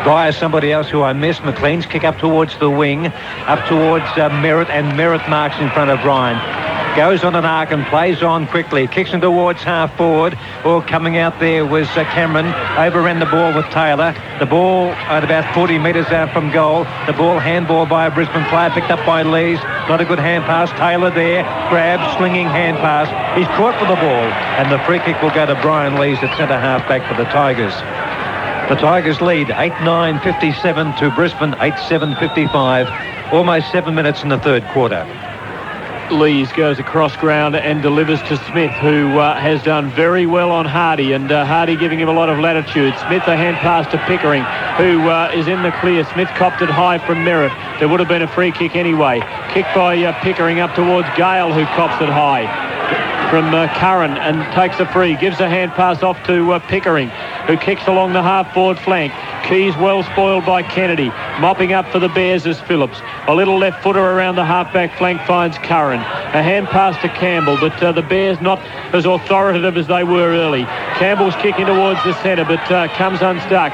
via somebody else who I missed. McLean's kick up towards the wing, up towards Merritt, and Merritt marks in front of Ryan. Goes on an arc and plays on quickly. Kicks him towards half-forward. Or coming out there was Cameron. Overran the ball with Taylor. The ball at about 40 metres out from goal. The ball handball by a Brisbane player, picked up by Lees. Not a good hand pass. Taylor there. Grab, slinging hand pass. He's caught for the ball. And the free kick will go to Brian Lees at centre half-back for the Tigers. The Tigers lead 8-9-57 to Brisbane, 8-7-55. Almost 7 minutes in the third quarter. Lees goes across ground and delivers to Smith, who has done very well on Hardie, and Hardie giving him a lot of latitude. Smith a hand pass to Pickering, who is in the clear. Smith copped it high from Merritt. There would have been a free kick anyway. Kick by Pickering up towards Gale, who cops it high from Curran and takes a free. Gives a hand pass off to Pickering, who kicks along the half-forward flank. Keays well spoiled by Kennedy. Mopping up for the Bears is Phillips. A little left footer around the half-back flank finds Curran. A hand pass to Campbell, but the Bears not as authoritative as they were early. Campbell's kicking towards the centre, but comes unstuck.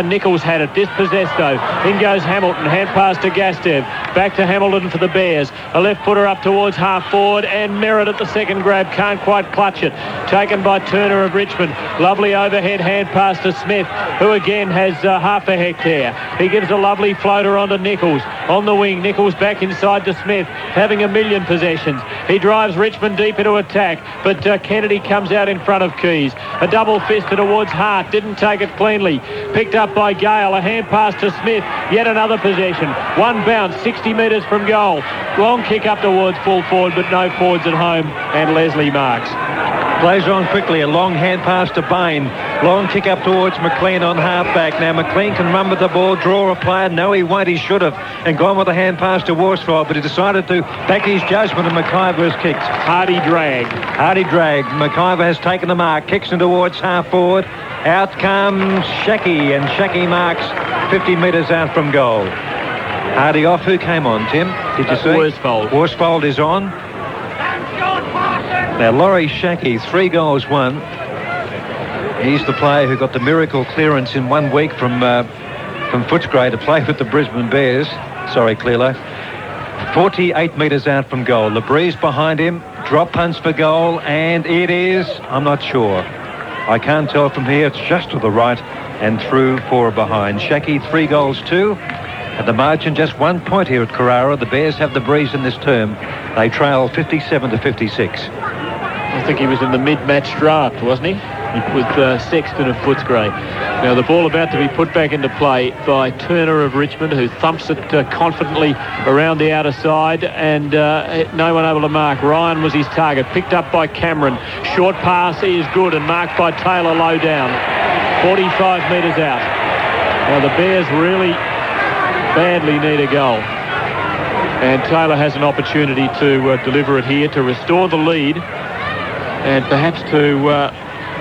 Nichols had it, dispossessed though. In goes Hamilton, hand pass to Gastev. Back to Hamilton for the Bears. A left footer up towards half forward, and Merritt at the second grab can't quite clutch it. Taken by Turner of Richmond. Lovely overhead hand pass to Smith, who again has half a hectare. He gives a lovely floater onto Nichols. On the wing, Nichols back inside to Smith, having a million possessions. He drives Richmond deep into attack, but Kennedy comes out in front of Keays. A double fist towards Hart, didn't take it cleanly. Picked up by Gale, a hand pass to Smith, yet another possession. One bounce, 60 metres from goal. Long kick up towards full forward, but no forwards at home, and Leslie marks. Plays on quickly, a long hand pass to Bain. Long kick up towards McLean on half-back. Now McLean can run with the ball, draw a player. No, he won't, he should have. And gone with a hand pass to Worsfold, but he decided to back his judgment, and McIver has kicked. Hardie drag. McIver has taken the mark, kicks in towards half-forward. Out comes Schache, and Schache marks 50 metres out from goal. Hardie off. Who came on, Tim? Did you see? Worsfold is on. Now, Laurie Schache, 3 goals, 1. He's the player who got the miracle clearance in 1 week from Footscray to play with the Brisbane Bears. Sorry, Clearlo. 48 metres out from goal. The breeze behind him. Drop punch for goal, and it is, I'm not sure. I can't tell from here. It's just to the right and through for behind. Schache, 3 goals, 2. At the margin, just 1 point here at Carrara. The Bears have the breeze in this term. They trail 57 to 56. I think he was in the mid-match draft, wasn't he? With Sexton of Footscray. Now the ball about to be put back into play by Turner of Richmond, who thumps it confidently around the outer side, and no one able to mark. Ryan was his target. Picked up by Cameron. Short pass is good and marked by Taylor low down. 45 metres out. Now the Bears really badly need a goal. And Taylor has an opportunity to deliver it here to restore the lead and perhaps to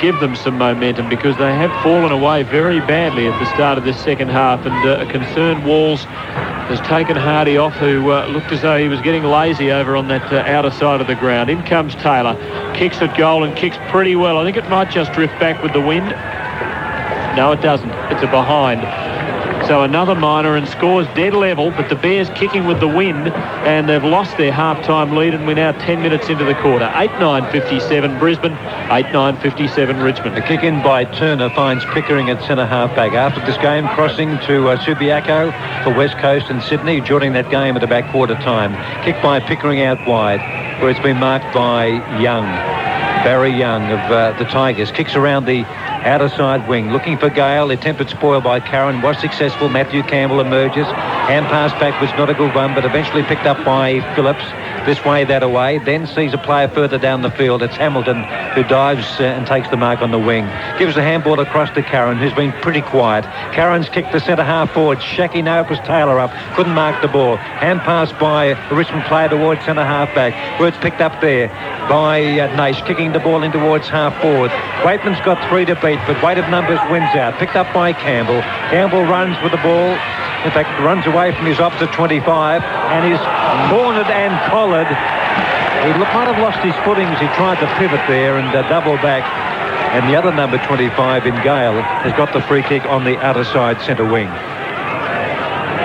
give them some momentum, because they have fallen away very badly at the start of this second half, and a concerned Walls has taken Hardie off, who looked as though he was getting lazy over on that outer side of the ground. In comes Taylor, kicks at goal and kicks pretty well. I think it might just drift back with the wind. No, it doesn't. It's a behind. So another minor, and scores dead level, but the Bears kicking with the wind, and they've lost their half-time lead, and we're now 10 minutes into the quarter. 8-9-57 Brisbane, 8-9-57 Richmond. A kick in by Turner finds Pickering at centre half-back. After this game, crossing to Subiaco for West Coast and Sydney, joining that game at about quarter time. Kick by Pickering out wide, where it's been marked by Young. Barry Young of the Tigers. Kicks around the outer side wing, looking for Gale. Attempted spoil by Karen was successful. Matthew Campbell emerges. Hand pass back was not a good one, but eventually picked up by Phillips. This way, that away. Then sees a player further down the field. It's Hamilton who dives and takes the mark on the wing. Gives the handball across to Karen, who's been pretty quiet. Karen's kicked the centre half forward. Schache, no, it was Taylor up. Couldn't mark the ball. Hand pass by a Richmond player towards centre half back, where it's picked up there by Nash, kicking the ball in towards half forward. Waitman's got 3 to beat, but weight of numbers wins out. Picked up by Campbell. Campbell runs with the ball. In fact, runs away from his opposite 25 and is cornered and collared. He might have lost his footing as he tried to pivot there and double back. And the other number 25 in Gale has got the free kick on the outer side centre wing.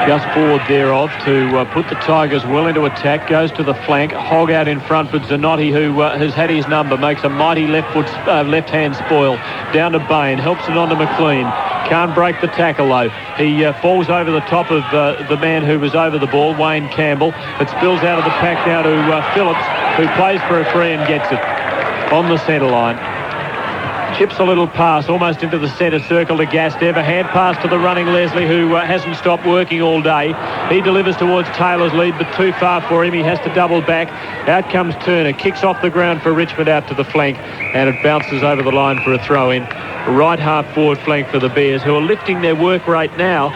Just forward thereof to put the Tigers well into attack. Goes to the flank. Hogg out in front, but Zanotti, who has had his number, makes a mighty left-hand spoil. Down to Bain. Helps it on to McLean. Can't break the tackle, though. He falls over the top of the man who was over the ball, Wayne Campbell. It spills out of the pack now to Phillips, who plays for a free and gets it on the centre line. Chips a little pass almost into the centre circle to Gastev. A hand pass to the running Leslie, who hasn't stopped working all day. He delivers towards Taylor's lead, but too far for him. He has to double back. Out comes Turner. Kicks off the ground for Richmond out to the flank, and it bounces over the line for a throw-in. Right half forward flank for the Bears, who are lifting their work rate now,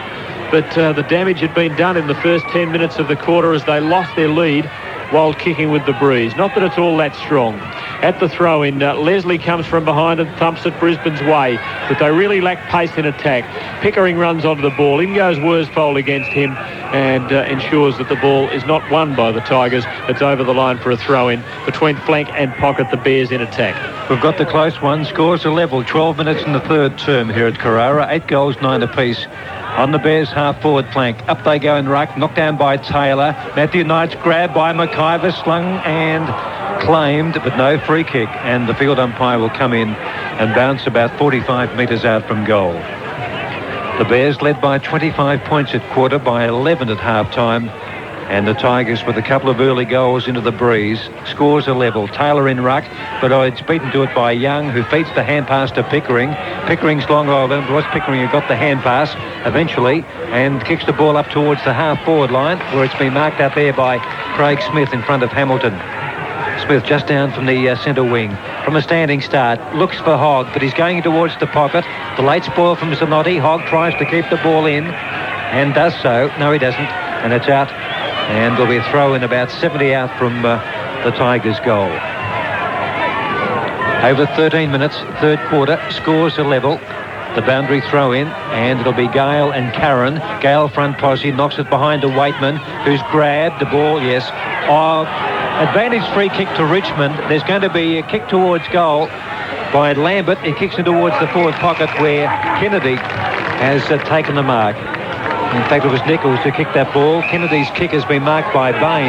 but the damage had been done in the first 10 minutes of the quarter as they lost their lead while kicking with the breeze. Not that it's all that strong. At the throw-in, Leslie comes from behind and thumps it Brisbane's way, but they really lack pace in attack. Pickering runs onto the ball. In goes Worsfold against him and ensures that the ball is not won by the Tigers. It's over the line for a throw-in between flank and pocket, the Bears in attack. We've got the close one. Scores are level. 12 minutes in the third term here at Carrara. 8 goals, 9 apiece. On the Bears half-forward flank. Up they go in ruck. Knocked down by Taylor. Matthew Knight's grabbed by McKay, slung and claimed, but no free kick. And the field umpire will come in and bounce about 45 metres out from goal. The Bears led by 25 points at quarter, by 11 at half-time. And the Tigers with a couple of early goals into the breeze. Scores are level. Taylor in ruck, but it's beaten to it by Young, who feeds the hand pass to Pickering. Pickering's long over. It was Pickering who got the hand pass eventually and kicks the ball up towards the half-forward line, where it's been marked out there by Craig Smith in front of Hamilton. Smith just down from the centre wing. From a standing start, looks for Hogg, but he's going towards the pocket. The late spoil from Zanotti. Hogg tries to keep the ball in and does so. No, he doesn't. And it's out. And there'll be a throw in about 70 out from the Tigers' goal. Over 13 minutes, third quarter, scores are level. The boundary throw in, and it'll be Gale and Karen. Gale front posse, knocks it behind to Waitman, who's grabbed the ball, yes. Advantage free kick to Richmond. There's going to be a kick towards goal by Lambert. He kicks it towards the forward pocket where Kennedy has taken the mark. In fact, it was Nichols who kicked that ball. Kennedy's kick has been marked by Bain.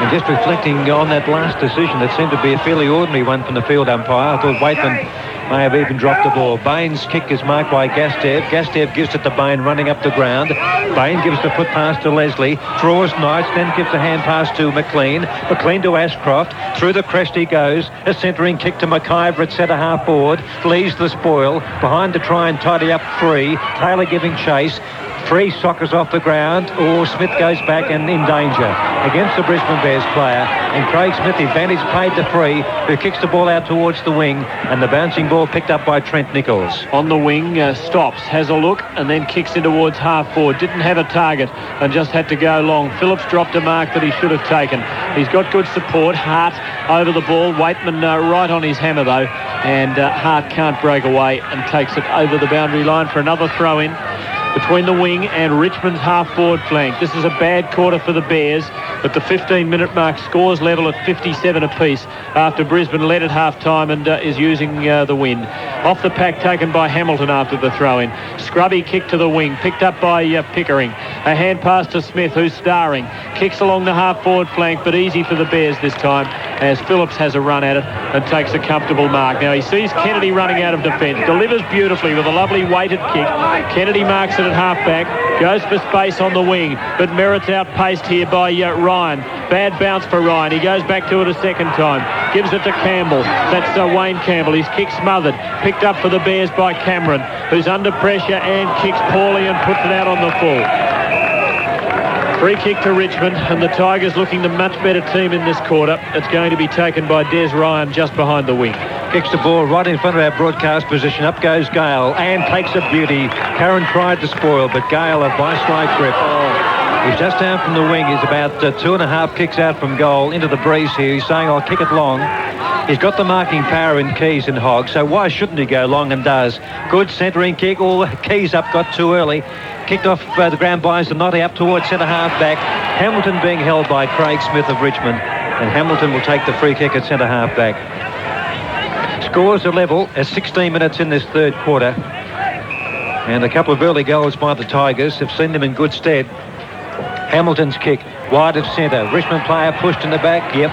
And just reflecting on that last decision, it seemed to be a fairly ordinary one from the field umpire. I thought Waitman may have even dropped the ball. Bain's kick is marked by Gastev. Gastev gives it to Bain running up the ground. Bain gives the foot pass to Leslie, draws Knights, then gives a hand pass to McLean. McLean to Ashcroft. Through the crest he goes. A centering kick to McIver at centre half forward. Leaves the spoil. Behind to try and tidy up Free. Taylor giving chase. Free sockers off the ground. Smith goes back and in danger against the Brisbane Bears player. And Craig Smith, the advantage paid to Free, who kicks the ball out towards the wing. And the bouncing ball picked up by Trent Nichols. On the wing, stops, has a look, and then kicks in towards half-forward. Didn't have a target and just had to go long. Phillips dropped a mark that he should have taken. He's got good support. Hart over the ball. Waitman right on his hammer, though. And Hart can't break away and takes it over the boundary line for another throw-in between the wing and Richmond's half-forward flank. This is a bad quarter for the Bears. At the 15-minute mark, scores level at 57 apiece after Brisbane led at half-time and is using the win. Off the pack taken by Hamilton after the throw-in. Scrubby kick to the wing, picked up by Pickering. A hand pass to Smith, who's starring. Kicks along the half-forward flank, but easy for the Bears this time as Phillips has a run at it and takes a comfortable mark. Now he sees Kennedy running out of defence. Delivers beautifully with a lovely weighted kick. Kennedy marks it at half-back. Goes for space on the wing, but merits outpaced here by Ryan. Bad bounce for Ryan. He goes back to it a second time. Gives it to Campbell. That's Wayne Campbell. His kick smothered. Picked up for the Bears by Cameron, who's under pressure and kicks poorly and puts it out on the full. Free kick to Richmond, and the Tigers looking the much better team in this quarter. It's going to be taken by Des Ryan just behind the wing. Kicks the ball right in front of our broadcast position. Up goes Gale and takes a beauty. Karen tried to spoil, but Gale a vice-like grip. He's just down from the wing. He's about 2.5 kicks out from goal into the breeze here. He's saying, I'll kick it long. He's got the marking power in Keays and Hogg, so why shouldn't he go long, and does. Good centering kick. Keays up, got too early. Kicked off the ground by Zanotti up towards centre half back. Hamilton being held by Craig Smith of Richmond, and Hamilton will take the free kick at centre half back. Scores are level at 16 minutes in this third quarter, and a couple of early goals by the Tigers have seen them in good stead. Hamilton's kick wide of centre. Richmond player pushed in the back. Yep,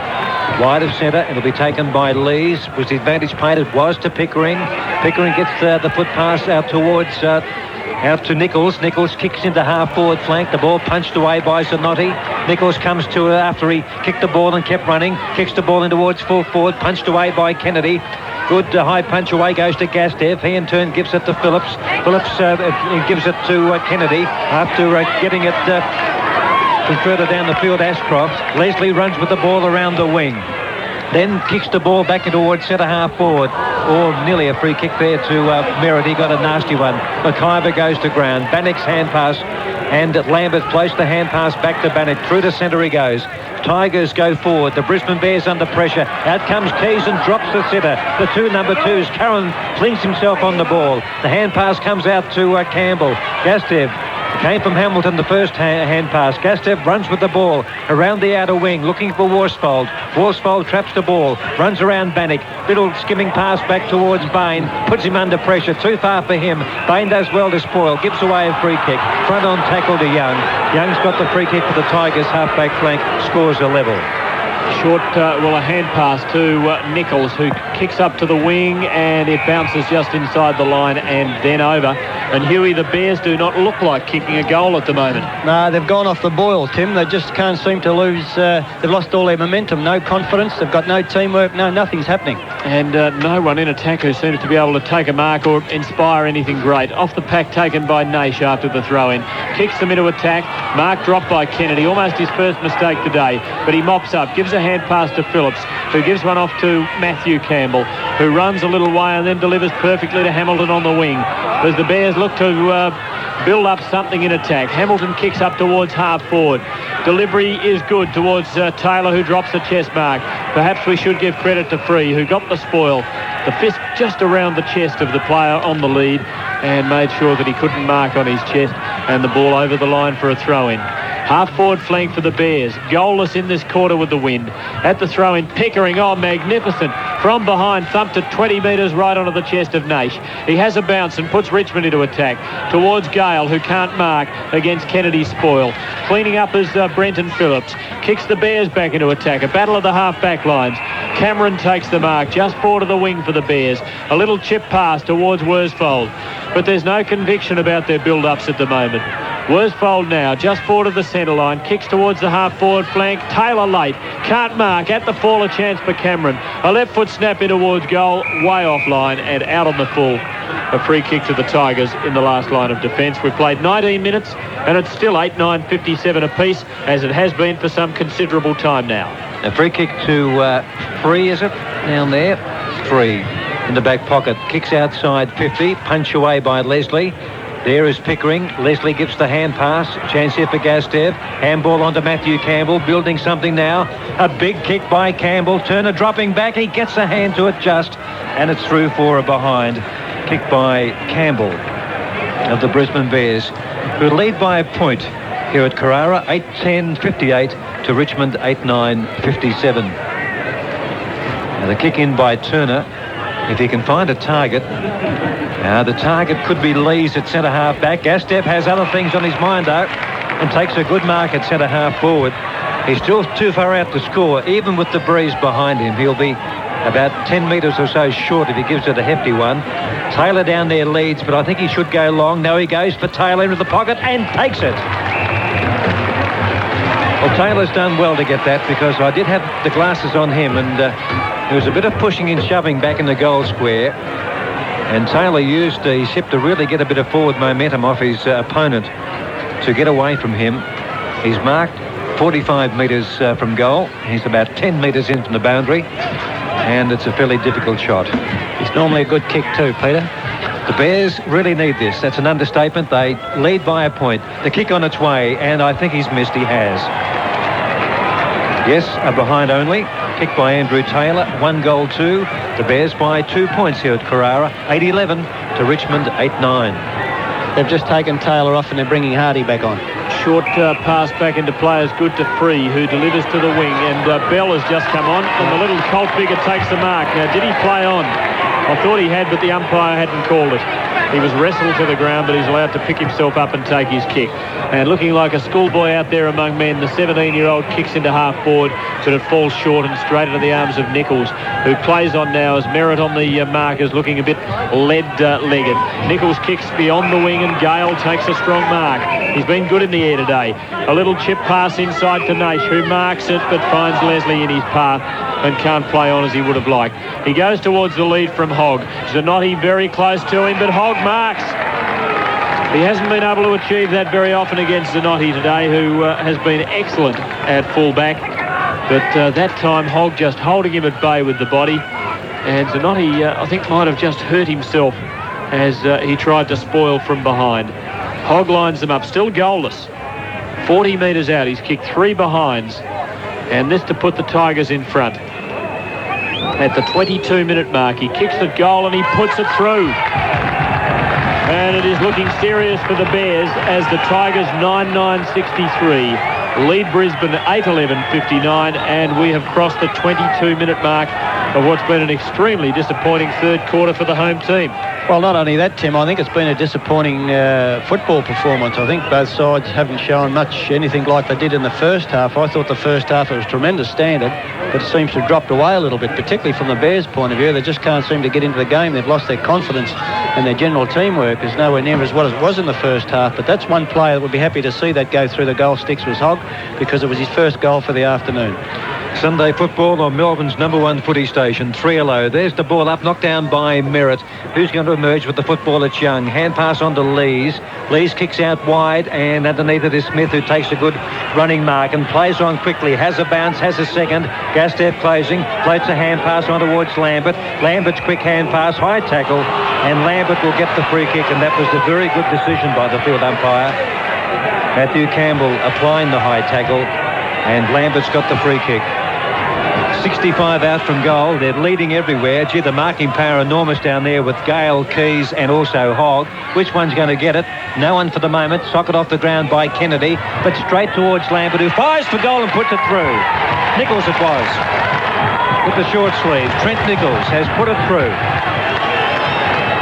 wide of centre. It'll be taken by Lees. Was the advantage played? It was to Pickering. Pickering gets the foot pass out towards out to Nichols. Nichols kicks into half-forward flank. The ball punched away by Zanotti. Nichols comes to it after he kicked the ball and kept running. Kicks the ball in towards full forward. Punched away by Kennedy. Good high punch away goes to Gastev. He in turn gives it to Phillips. Phillips gives it to Kennedy after getting it further down the field. Ashcroft. Leslie runs with the ball around the wing. then kicks the ball back towards centre-half forward. Or nearly a free kick there to Merritt. He got a nasty one. McKay goes to ground. Bannock's hand pass. And Lambert plays the hand pass back to Bannock. Through to centre he goes. Tigers go forward. The Brisbane Bears under pressure. Out comes Keays and drops the centre. The two number twos. Curran flings himself on the ball. The hand pass comes out to Campbell. Gastev came from Hamilton, the first hand pass. Gastev runs with the ball around the outer wing, looking for Worsfold. Worsfold traps the ball, runs around Bannock. Little skimming pass back towards Bain, puts him under pressure. Too far for him. Bain does well to spoil, gives away a free kick. Front on tackle to Young. Young's got the free kick for the Tigers, half-back flank, scores a level. Short, a hand pass to Nichols, who kicks up to the wing, and it bounces just inside the line and then over. And Huey, the Bears do not look like kicking a goal at the moment. No, they've gone off the boil, Tim. They just can't seem to lose. They've lost all their momentum, no confidence. They've got no teamwork. No, nothing's happening. And no one in attack who seems to be able to take a mark or inspire anything great. Off the pack taken by Naish after the throw-in. Kicks them into attack. Mark dropped by Kennedy. Almost his first mistake today. But he mops up. Gives a hand pass to Phillips, who gives one off to Matthew Campbell, who runs a little way and then delivers perfectly to Hamilton on the wing. As the Bears look to build up something in attack. Hamilton kicks up towards half forward. Delivery is good towards Taylor, who drops the chest mark. Perhaps we should give credit to Free, who got the spoil. The fist just around the chest of the player on the lead and made sure that he couldn't mark on his chest, and the ball over the line for a throw-in. Half-forward flank for the Bears. Goalless in this quarter with the wind. At the throw-in, Pickering, oh, magnificent. From behind, thumped it 20 metres right onto the chest of Naish. He has a bounce and puts Richmond into attack. Towards Gale, who can't mark against Kennedy's spoil. Cleaning up is Brenton Phillips. Kicks the Bears back into attack. A battle of the half-back lines. Cameron takes the mark, just forward of the wing for the Bears. A little chip pass towards Worsfold. But there's no conviction about their build-ups at the moment. Worsfold now, just forward of the centre line, kicks towards the half-forward flank. Taylor late, can't mark. At the fall, a chance for Cameron. A left-foot snap in towards goal, way offline and out on the full. A free kick to the Tigers in the last line of defence. We've played 19 minutes and it's still 8-9-57 apiece, as it has been for some considerable time now. A free kick to Free, is it? Down there. Free in the back pocket. Kicks outside 50. Punch away by Leslie. There is Pickering. Leslie gives the hand pass. Chance here for Gastev. Handball onto Matthew Campbell. Building something now. A big kick by Campbell. Turner dropping back. He gets a hand to it just. And it's through for a behind. Kick by Campbell of the Brisbane Bears, who lead by a point here at Carrara. 8-10-58 to Richmond 8-9-57. Now the kick in by Turner. If he can find a target. The target could be Lees at centre-half back. Gastev has other things on his mind, though, and takes a good mark at centre-half forward. He's still too far out to score, even with the breeze behind him. He'll be about 10 metres or so short if he gives it a hefty one. Taylor down there leads, but I think he should go long. No, he goes for Taylor into the pocket and takes it. Well, Taylor's done well to get that, because I did have the glasses on him, and there was a bit of pushing and shoving back in the goal square. And Taylor used his hip to really get a bit of forward momentum off his opponent to get away from him. He's marked 45 metres from goal. He's about 10 metres in from the boundary. And it's a fairly difficult shot. It's normally a good kick too, Peter. The Bears really need this. That's an understatement. They lead by a point. The kick on its way, and I think he's missed. He has. Yes, a behind only. Kick by Andrew Taylor. 1-2. The Bears by 2 points here at Carrara. 8-11 to Richmond 8-9. They've just taken Taylor off and they're bringing Hardie back on. Short pass back into players, good to Free, who delivers to the wing, and Bell has just come on, and the little Colt figure takes the mark. Now, did he play on? I thought he had, but the umpire hadn't called it. He was wrestled to the ground, but he's allowed to pick himself up and take his kick. And looking like a schoolboy out there among men, the 17-year-old kicks into half forward, but it falls short and straight into the arms of Nichols, who plays on now as Merritt on the markers, looking a bit lead-legged. Nichols kicks beyond the wing, and Gale takes a strong mark. He's been good in the air today. A little chip pass inside to Naish, who marks it, but finds Leslie in his path and can't play on as he would have liked. He goes towards the lead from Hogg. Zanotti very close to him, but Hogg marks. He hasn't been able to achieve that very often against Zanotti today, who has been excellent at fullback. But that time, Hogg just holding him at bay with the body. And Zanotti, I think, might have just hurt himself as he tried to spoil from behind. Hogg lines them up, still goalless. 40 metres out, he's kicked 3 behinds. And this to put the Tigers in front. At the 22-minute mark, he kicks the goal and he puts it through. And it is looking serious for the Bears as the Tigers 9-9-63 lead Brisbane 8-11-59, and we have crossed the 22-minute mark of what's been an extremely disappointing third quarter for the home team. Well, not only that, Tim, I think it's been a disappointing football performance. I think both sides haven't shown much anything like they did in the first half. I thought the first half it was tremendous standard, but it seems to have dropped away a little bit, particularly from the Bears' point of view. They just can't seem to get into the game. They've lost their confidence, and their general teamwork is nowhere near as well as it was in the first half. But that's one player that would be happy to see that go through the goal sticks was Hogg, because it was his first goal for the afternoon. Sunday football on Melbourne's #1 footy station, 3-0. There's the ball up, knocked down by Merritt. Who's going to emerge with the football? It's Young. Hand pass on to Lees. Lees kicks out wide, and underneath it is Smith, who takes a good running mark and plays on quickly. Has a bounce, has a second. Gastev closing, floats a hand pass on towards Lambert. Lambert's quick hand pass, high tackle, and Lambert will get the free kick, and that was a very good decision by the field umpire. Matthew Campbell applying the high tackle, and Lambert's got the free kick. 65 out from goal. They're leading everywhere. Gee, the marking power enormous down there with Gale, Keays and also Hogg. Which one's going to get it? No one for the moment. Socket off the ground by Kennedy, but straight towards Lambert, who fires for goal and puts it through. Nichols it was. With the short sleeve, Trent Nichols has put it through.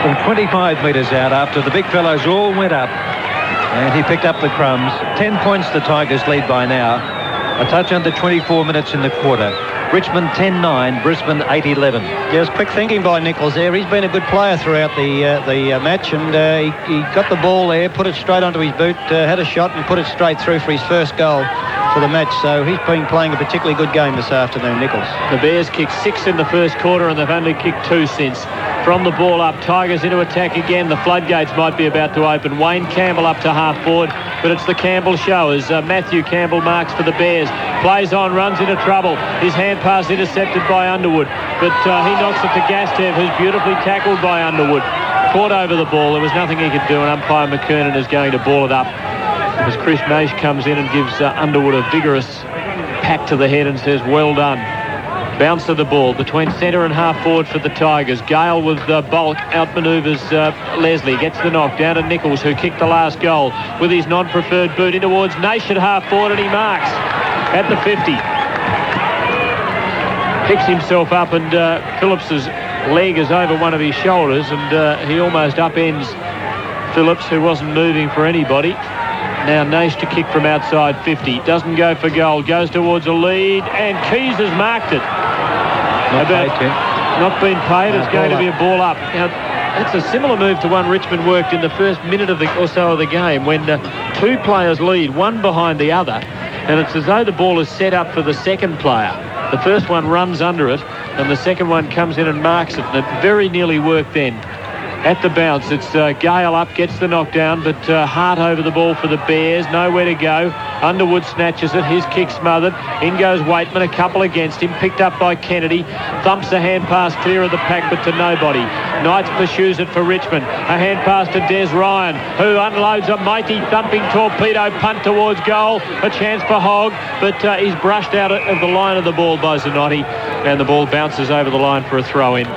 From 25 metres out after the big fellows all went up, and he picked up the crumbs. 10 points the Tigers lead by now. A touch under 24 minutes in the quarter. Richmond 10-9, Brisbane 8-11. Yes, quick thinking by Nichols there. He's been a good player throughout the match, and he got the ball there, put it straight onto his boot, had a shot and put it straight through for his first goal for the match. So he's been playing a particularly good game this afternoon, Nichols. The Bears kicked 6 in the first quarter, and they've only kicked 2 since. From the ball up, Tigers into attack again. The floodgates might be about to open. Wayne Campbell up to half forward, but it's the Campbell show as Matthew Campbell marks for the Bears. Plays on, runs into trouble. His hand pass intercepted by Underwood, but he knocks it to Gastev, who's beautifully tackled by Underwood. Caught over the ball. There was nothing he could do, and umpire McKernan is going to ball it up as Chris Nash comes in and gives Underwood a vigorous pack to the head and says, well done. Bounce of the ball between centre and half forward for the Tigers. Gale with bulk outmanoeuvres Leslie. Gets the knock down to Nichols, who kicked the last goal with his non-preferred boot in towards Nash at half forward, and he marks at the 50. Picks himself up, and Phillips's leg is over one of his shoulders, and he almost upends Phillips, who wasn't moving for anybody. Now Nash to kick from outside 50. Doesn't go for goal. Goes towards a lead, and Keays has marked it. Not been paid. It's going to be a ball up. Now, that's a similar move to one Richmond worked in the first minute or so of the game, when 2 players lead, one behind the other, and it's as though the ball is set up for the second player. The first one runs under it, and the second one comes in and marks it, and it very nearly worked then. At the bounce, it's Gale up, gets the knockdown, but Hart over the ball for the Bears. Nowhere to go. Underwood snatches it. His kick smothered. In goes Waitman, a couple against him. Picked up by Kennedy. Thumps the hand pass clear of the pack, but to nobody. Knights pursues it for Richmond. A hand pass to Des Ryan, who unloads a mighty thumping torpedo punt towards goal. A chance for Hogg, but he's brushed out of the line of the ball by Zanotti, and the ball bounces over the line for a throw-in.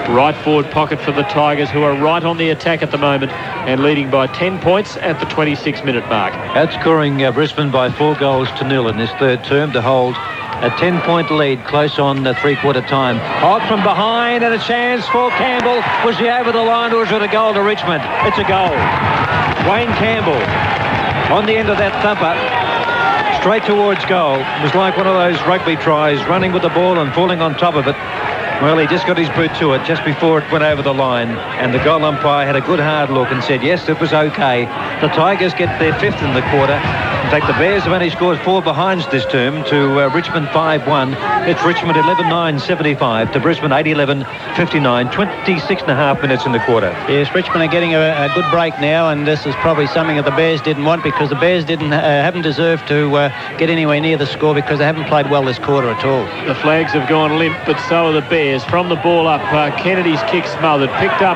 Right forward pocket for the Tigers, who are right on the attack at the moment and leading by 10 points at the 26-minute mark. Outscoring Brisbane by 4-0 in this third term to hold a 10-point lead close on the three-quarter time. Hogg from behind, and a chance for Campbell. Was he over the line, or is it a goal to Richmond? It's a goal. Wayne Campbell on the end of that thumper, straight towards goal. It was like one of those rugby tries, running with the ball and falling on top of it. Well, he just got his boot to it just before it went over the line, and the goal umpire had a good hard look and said, yes, it was okay. The Tigers get their 5th in the quarter, In fact, the Bears have only scored 4 behinds this term to Richmond 5-1. It's Richmond 11-9-75 to Brisbane 8-11-59. 26 and a half minutes in the quarter. Yes, Richmond are getting a good break now, and this is probably something that the Bears didn't want, because the Bears haven't deserved to get anywhere near the score, because they haven't played well this quarter at all. The flags have gone limp, but so are the Bears. From the ball up, Kennedy's kick smothered. Picked up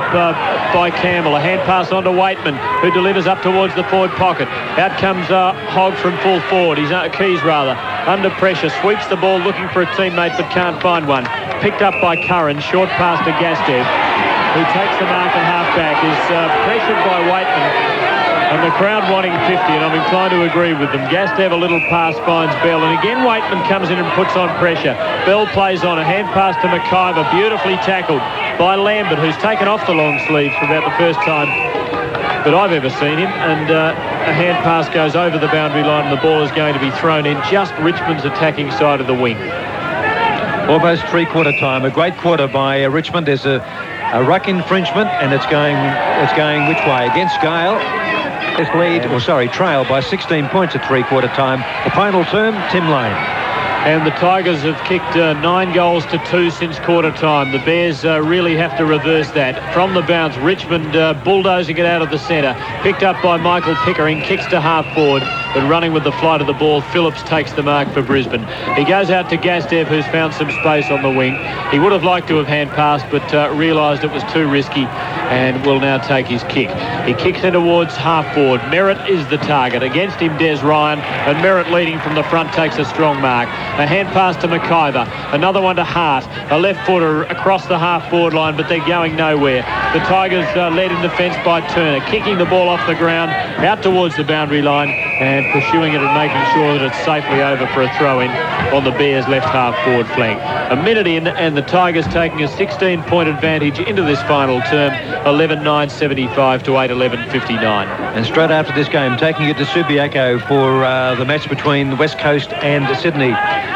by Campbell. A hand pass on to Waitman, who delivers up towards the forward pocket. Out comes Hogg from full forward. He's Keays rather. Under pressure. Sweeps the ball looking for a teammate, but can't find one. Picked up by Curran. Short pass to Gastev, who takes the mark at half-back. Is pressured by Waitman. And the crowd wanting 50, and I'm inclined to agree with them. Gastev, a little pass, finds Bell. And again, Waitman comes in and puts on pressure. Bell plays on. A hand pass to McKay, beautifully tackled by Lambert, who's taken off the long sleeves for about the first time that I've ever seen him. And a hand pass goes over the boundary line, and the ball is going to be thrown in just Richmond's attacking side of the wing. Almost three-quarter time. A great quarter by Richmond. There's a ruck infringement, and it's going which way? Against Gale. It's trail by 16 points at three-quarter time. The final term, Tim Lane. And the Tigers have kicked 9 goals to 2 since quarter time. The Bears really have to reverse that. From the bounce, Richmond bulldozing it out of the centre. Picked up by Michael Pickering, kicks to half forward, but running with the flight of the ball, Phillips takes the mark for Brisbane. He goes out to Gastev, who's found some space on the wing. He would have liked to have hand passed, but realised it was too risky, and will now take his kick. He kicks in towards half forward. Merritt is the target. Against him, Des Ryan, and Merritt leading from the front takes a strong mark. A hand pass to McIver. Another one to Hart. A left footer across the half-forward line, but they're going nowhere. The Tigers led in defence by Turner, kicking the ball off the ground, out towards the boundary line, and pursuing it and making sure that it's safely over for a throw-in on the Bears' left half-forward flank. A minute in, and the Tigers taking a 16-point advantage into this final term, 11-9-75 to 8-11-59. And straight after this game, taking it to Subiaco for the match between West Coast and Sydney.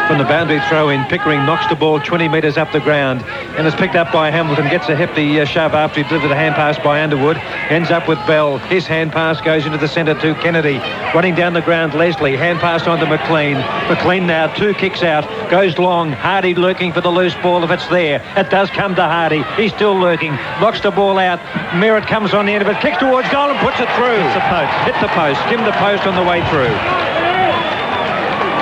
From the boundary throw-in, Pickering knocks the ball 20 metres up the ground, and it's picked up by Hamilton. Gets a hefty shove after he delivered a hand pass by Underwood. Ends up with Bell. His hand pass goes into the centre to Kennedy. Running down the ground, Leslie. Hand pass on to McLean. McLean now 2 kicks out. Goes long. Hardie lurking for the loose ball if it's there. It does come to Hardie. He's still lurking. Knocks the ball out. Merritt comes on the end of it. Kicks towards goal and puts it through. Hits the post. Hit the post. Skimmed the post on the way through.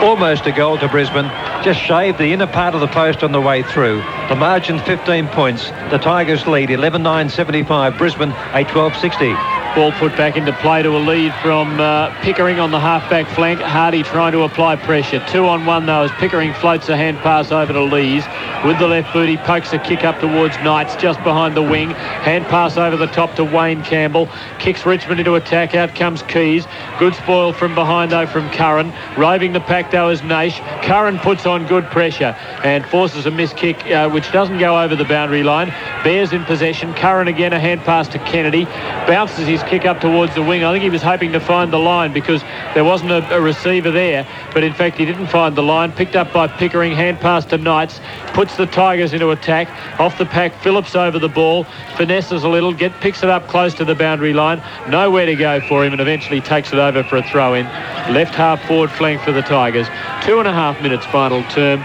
Almost a goal to Brisbane. Just shaved the inner part of the post on the way through. The margin 15 points. The Tigers lead 11-9-75. Brisbane 8-12-60. Ball put back into play to a lead from Pickering on the half-back flank. Hardie trying to apply pressure. 2-on-1 though, as Pickering floats a hand pass over to Lees. With the left boot, he pokes a kick up towards Knights, just behind the wing. Hand pass over the top to Wayne Campbell. Kicks Richmond into attack. Out comes Keays. Good spoil from behind though from Curran. Roving the pack though is Nash. Curran puts on good pressure and forces a missed kick which doesn't go over the boundary line. Bears in possession. Curran again, a hand pass to Kennedy. Bounces his kick up towards the wing. I think he was hoping to find the line because there wasn't a receiver there, but in fact he didn't find the line. Picked up by Pickering. Hand pass to Knights. Puts the Tigers into attack. Off the pack, Phillips over the ball. Finesses a little. Picks it up close to the boundary line. Nowhere to go for him, and eventually takes it over for a throw-in. Left half forward flank for the Tigers. 2.5 minutes final term.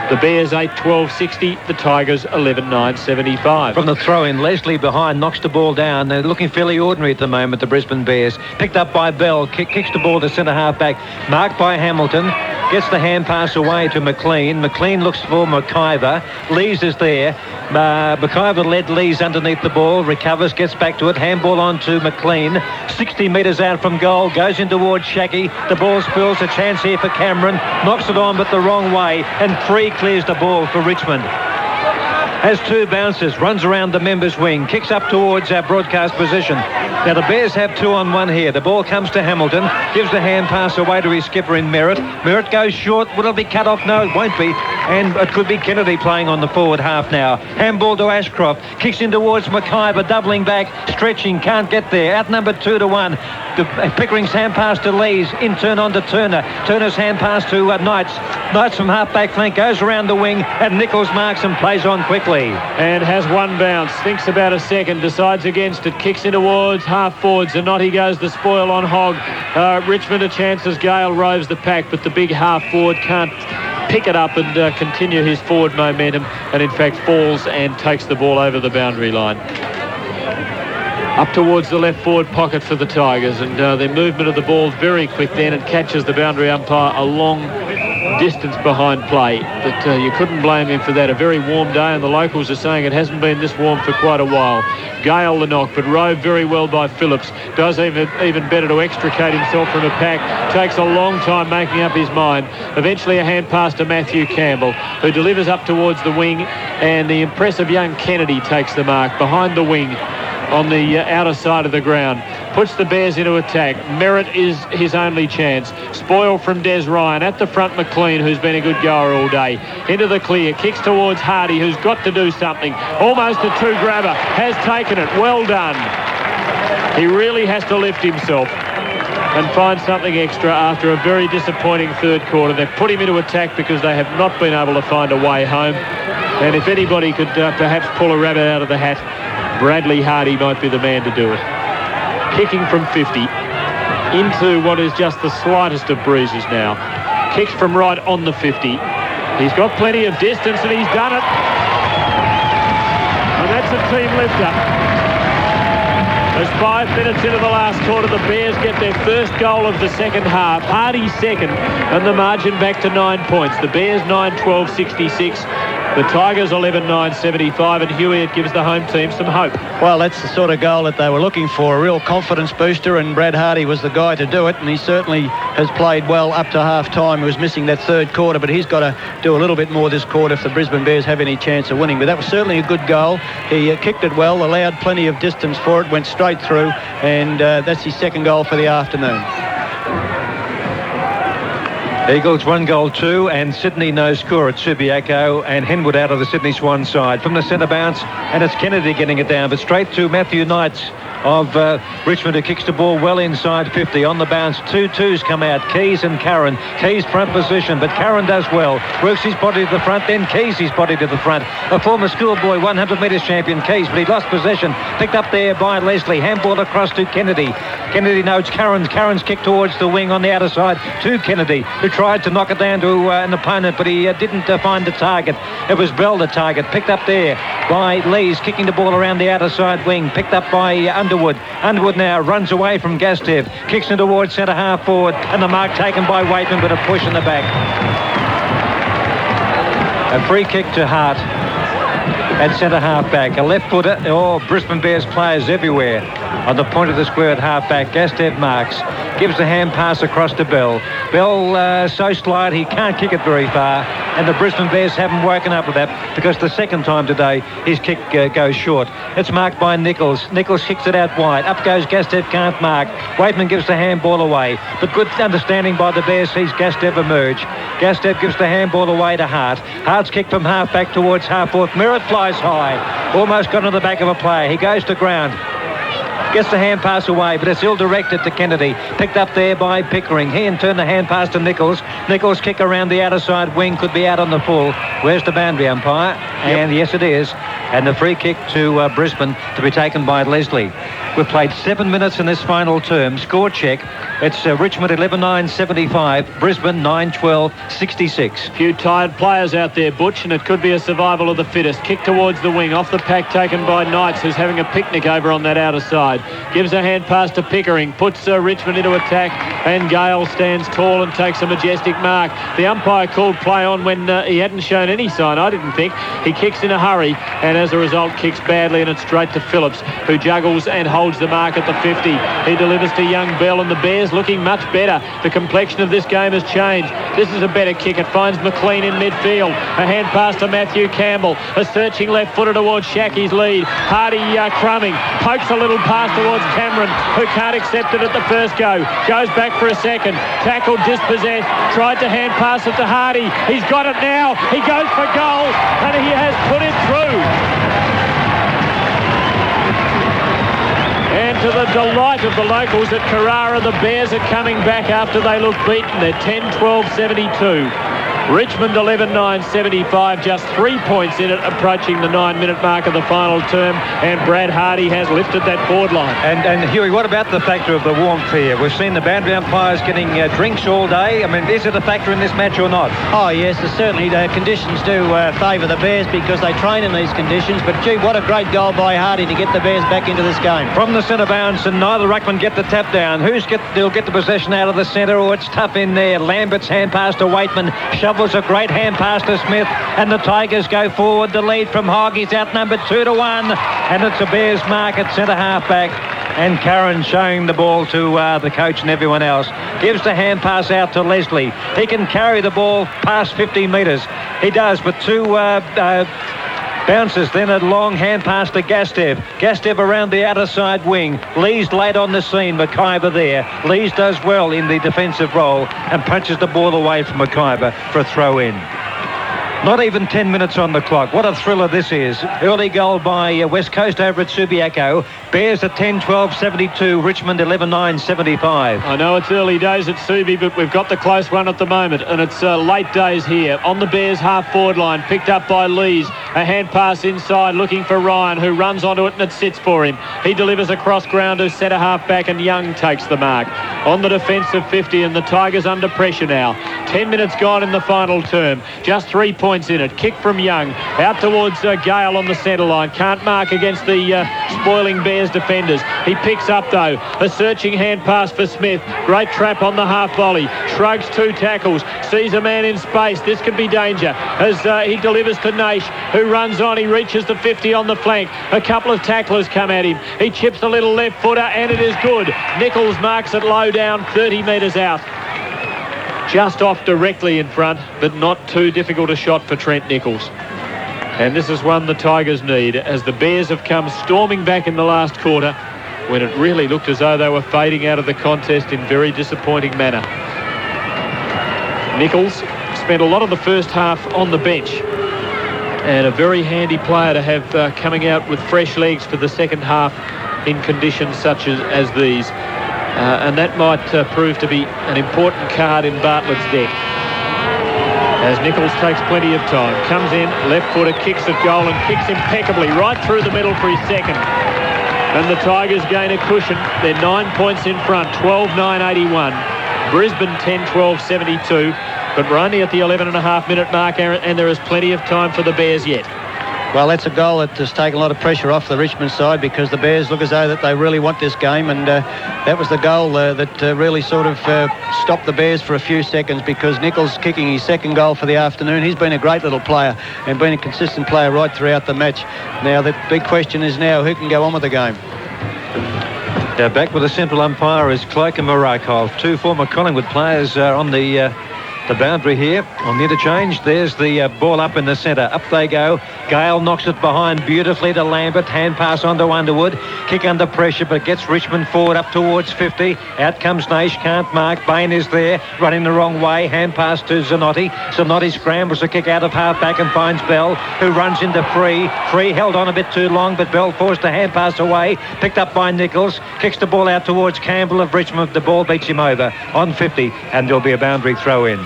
The Bears 8-12-60. The Tigers 11-9-75. From the throw-in, Leslie behind knocks the ball down. They're looking fairly ordinary at the moment, the Brisbane Bears. Picked up by Bell. Kicks the ball to centre half-back. Marked by Hamilton. Gets the hand pass away to McLean. McLean looks for McIver. Lees is there. McIver led Lees underneath the ball. Recovers, gets back to it. Handball on to McLean. 60 metres out from goal. Goes in towards Schache. The ball spills. A chance here for Cameron. Knocks it on, but the wrong way. And free clears the ball for Richmond. Has 2 bounces, runs around the members' wing, kicks up towards our broadcast position. Now the Bears have 2-on-1 here. The ball comes to Hamilton, gives the hand pass away to his skipper in Merritt. Merritt goes short. Will it be cut off? No, it won't be. and it could be Kennedy playing on the forward half now. Handball to Ashcroft, kicks in towards McKay, but doubling back, stretching, can't get there. Outnumbered 2-1. Pickering's hand pass to Lees, in turn on to Turner. Turner's hand pass to Knights. Knights from half-back flank goes around the wing, and Nichols marks and plays on quickly. And has one bounce, thinks about a second, decides against it, kicks in towards half-forward. Zanotti goes the spoil on Hogg. Richmond a chance as Gale roves the pack, but the big half-forward can't pick it up and continue his forward momentum, and in fact falls and takes the ball over the boundary line. Up towards the left forward pocket for the Tigers, and their movement of the ball is very quick then. It catches the boundary umpire a long distance behind play, but you couldn't blame him for that. A very warm day, and the locals are saying it hasn't been this warm for quite a while. Gale the knock, but rove very well by Phillips. Does even better to extricate himself from a pack. Takes a long time making up his mind. Eventually a hand pass to Matthew Campbell, who delivers up towards the wing, and the impressive young Kennedy takes the mark behind the wing on the outer side of the ground. Puts the Bears into attack. Merritt is his only chance. Spoil from Des Ryan. At the front, McLean, who's been a good goer all day. Into the clear. Kicks towards Hardie, who's got to do something. Almost a two grabber. Has taken it. Well done. He really has to lift himself and find something extra after a very disappointing third quarter. They've put him into attack because they have not been able to find a way home. And if anybody could perhaps pull a rabbit out of the hat, Bradley Hardie might be the man to do it. Kicking from 50 into what is just the slightest of breezes now. Kicks from right on the 50. He's got plenty of distance and he's done it. And that's a team lifter. As 5 minutes into the last quarter, the Bears get their first goal of the second half. Hardie second, and the margin back to 9 points. The Bears 9-12-66. The Tigers 11-9-75, and Hugh, it gives the home team some hope. Well, that's the sort of goal that they were looking for, a real confidence booster, and Brad Hardie was the guy to do it, and he certainly has played well up to half-time. He was missing that third quarter, but he's got to do a little bit more this quarter if the Brisbane Bears have any chance of winning. But that was certainly a good goal. He kicked it well, allowed plenty of distance for it, went straight through, and that's his second goal for the afternoon. Eagles 1 goal 2, and Sydney no score at Subiaco, and Henwood out of the Sydney Swan side. From the centre bounce, and it's Kennedy getting it down, but straight to Matthew Knights of Richmond, who kicks the ball well inside 50. On the bounce, 2-2s come out, Keays and Curran. Keays front position, but Curran does well. Works his body to the front, then Keays his body to the front. A former schoolboy 100 metres champion, Keays, but he lost possession. Picked up there by Leslie. Handball across to Kennedy. Kennedy notes Curran's kick towards the wing on the outer side to Kennedy, who tried to knock it down to an opponent, but he didn't find the target. It was Bell the target. Picked up there by Lees, kicking the ball around the outer side wing. Picked up by Underwood. Underwood now runs away from Gastev, kicks it towards centre half forward, and the mark taken by Waitman, but a push in the back. A free kick to Hart at centre half back. A left footer. Brisbane Bears players everywhere on the point of the square at half back. Gastev marks, gives the hand pass across to Bell. Bell so slight he can't kick it very far, and the Brisbane Bears haven't woken up with that, because the second time today his kick goes short. It's marked by Nichols. Nichols kicks it out wide. Up goes Gastev, can't mark. Waitman gives the handball away, but good understanding by the Bears sees Gastev emerge. Gastev gives the handball away to Hart. Hart's kick from half back towards half forward. Merritt flies high, almost got on the back of a player. He goes to ground. Gets the hand pass away, but it's ill-directed to Kennedy. Picked up there by Pickering. He in turn the hand pass to Nichols. Nichols kick around the outer side wing, could be out on the full. Where's the boundary umpire? And yes, it is. And the free kick to Brisbane to be taken by Leslie. We've played 7 minutes in this final term. Score check. It's Richmond 11-9-75, Brisbane 9-12-66. Few tired players out there, Butch, and it could be a survival of the fittest. Kick towards the wing, off the pack taken by Knights, who's having a picnic over on that outer side. Gives a hand pass to Pickering, puts Richmond into attack, and Gale stands tall and takes a majestic mark. The umpire called play on when he hadn't shown any sign, I didn't think. He kicks in a hurry, and as a result kicks badly, and it's straight to Phillips, who juggles and holds holds the mark at the 50. He delivers to young Bell, and the Bears looking much better. The complexion of this game has changed. This is a better kick. It finds McLean in midfield. A hand pass to Matthew Campbell. A searching left footer towards Schache's lead. Hardie crumbing. Pokes a little pass towards Cameron, who can't accept it at the first go. Goes back for a second. Tackled, dispossessed. Tried to hand pass it to Hardie. He's got it now. He goes for goal, and he has put it through. And to the delight of the locals at Carrara, the Bears are coming back after they look beaten. They're 10-12-72. Richmond 11-9-75, just 3 points in it, approaching the 9-minute mark of the final term, and Brad Hardie has lifted that board line. And Hughie, what about the factor of the warmth here? We've seen the boundary umpires getting drinks all day. I mean, is it a factor in this match or not? Oh, yes, certainly the conditions do favour the Bears because they train in these conditions, but gee, what a great goal by Hardie to get the Bears back into this game. From the centre bounce, and neither ruckman get the tap down. They'll get the possession out of the centre, or it's tough in there. Lambert's hand pass to Waitman. Was a great hand pass to Smith, and the Tigers go forward. The lead from Hoggie's outnumbered 2-1, and it's a Bears mark at centre half back, and Curran showing the ball to the coach and everyone else. Gives the hand pass out to Leslie. He can carry the ball past 50 metres. He does, but two bounces, then a long hand pass to Gastev. Gastev around the outer side wing. Lees late on the scene. McKay there. Lees does well in the defensive role and punches the ball away from McKay for a throw in. Not even 10 minutes on the clock. What a thriller this is. Early goal by West Coast over at Subiaco. Bears at 10-12-72. Richmond 11-9-75. I know it's early days at Subi, but we've got the close one at the moment, and it's late days here. On the Bears half-forward line, picked up by Lees. A hand pass inside, looking for Ryan, who runs onto it, and it sits for him. He delivers a cross-ground to centre half-back, and Young takes the mark. On the defensive 50, and the Tigers under pressure now. 10 minutes gone in the final term. Just 3 points in it. Kick from Young. Out towards Gale on the centre line. Can't mark against the spoiling Bears defenders. He picks up, though, a searching hand pass for Smith. Great trap on the half volley. Shrugs 2 tackles. Sees a man in space. This could be danger as he delivers to Naish, who runs on. He reaches the 50 on the flank. A couple of tacklers come at him. He chips a little left footer, and it is good. Nichols marks it low down, 30 metres out. Just off directly in front, but not too difficult a shot for Trent Nichols. And this is one the Tigers need, as the Bears have come storming back in the last quarter when it really looked as though they were fading out of the contest in very disappointing manner. Nichols spent a lot of the first half on the bench, and a very handy player to have coming out with fresh legs for the second half in conditions such as these. And that might prove to be an important card in Bartlett's deck. As Nichols takes plenty of time, comes in, left footer, kicks at goal and kicks impeccably right through the middle for his second. And the Tigers gain a cushion. They're 9 points in front, 12-9-81. Brisbane 10-12-72. But we're only at the 11.5-minute mark, and there is plenty of time for the Bears yet. Well, that's a goal that has taken a lot of pressure off the Richmond side because the Bears look as though that they really want this game, and that was the goal that really sort of stopped the Bears for a few seconds because Nichols kicking his second goal for the afternoon. He's been a great little player and been a consistent player right throughout the match. Now, the big question is now who can go on with the game. Now back with the central umpire is Cloak and Marakov. 2 former Collingwood players on the boundary here on the interchange. There's the ball up in the centre. Up they go. Gale knocks it behind beautifully to Lambert. Hand pass onto Underwood. Kick under pressure, but gets Richmond forward up towards 50. Out comes Naish. Can't mark. Bain is there. Running the wrong way. Hand pass to Zanotti. Zanotti scrambles a kick out of half-back and finds Bell, who runs into Free. Free held on a bit too long, but Bell forced a hand pass away. Picked up by Nichols. Kicks the ball out towards Campbell of Richmond. The ball beats him over on 50, and there'll be a boundary throw in.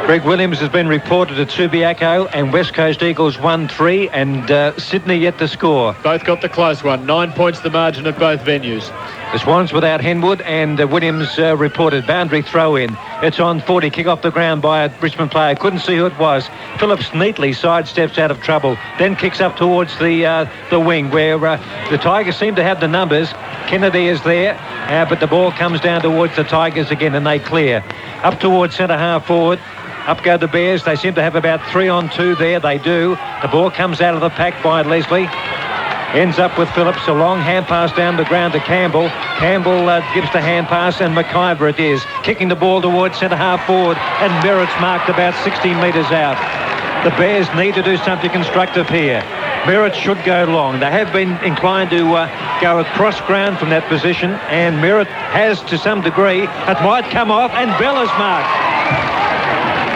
Greg Williams has been reported at Subiaco, and West Coast Eagles 1-3, and Sydney yet to score. Both got the close one. 9 points the margin at both venues. The Swans without Henwood, and Williams reported boundary throw in. It's on 40, kick off the ground by a Richmond player. Couldn't see who it was. Phillips neatly sidesteps out of trouble, then kicks up towards the wing where the Tigers seem to have the numbers. Kennedy is there, but the ball comes down towards the Tigers again, and they clear. Up towards centre half forward. Up go the Bears. They seem to have about 3-on-2 there. They do. The ball comes out of the pack by Leslie. Ends up with Phillips. A long hand pass down the ground to Campbell. Campbell gives the hand pass, and McIver it is. Kicking the ball towards centre half forward, and Merritt's marked about 16 metres out. The Bears need to do something constructive here. Merritt should go long. They have been inclined to go across ground from that position, and Merritt has to some degree. It might come off, and Bella's marked.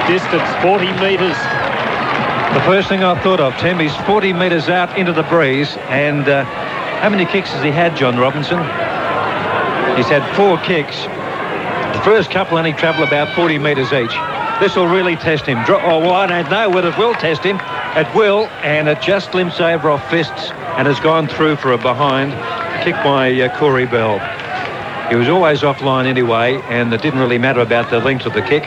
Distance 40 metres. The first thing I thought of, Tim, he's 40 metres out into the breeze, and how many kicks has he had, John Robinson? He's had 4 kicks. The first couple only travel about 40 metres each. This will really test him. Well, I don't know whether it will test him. It will, and it just limps over off fists and has gone through for a behind kick by Corey Bell. He was always offline anyway, and it didn't really matter about the length of the kick.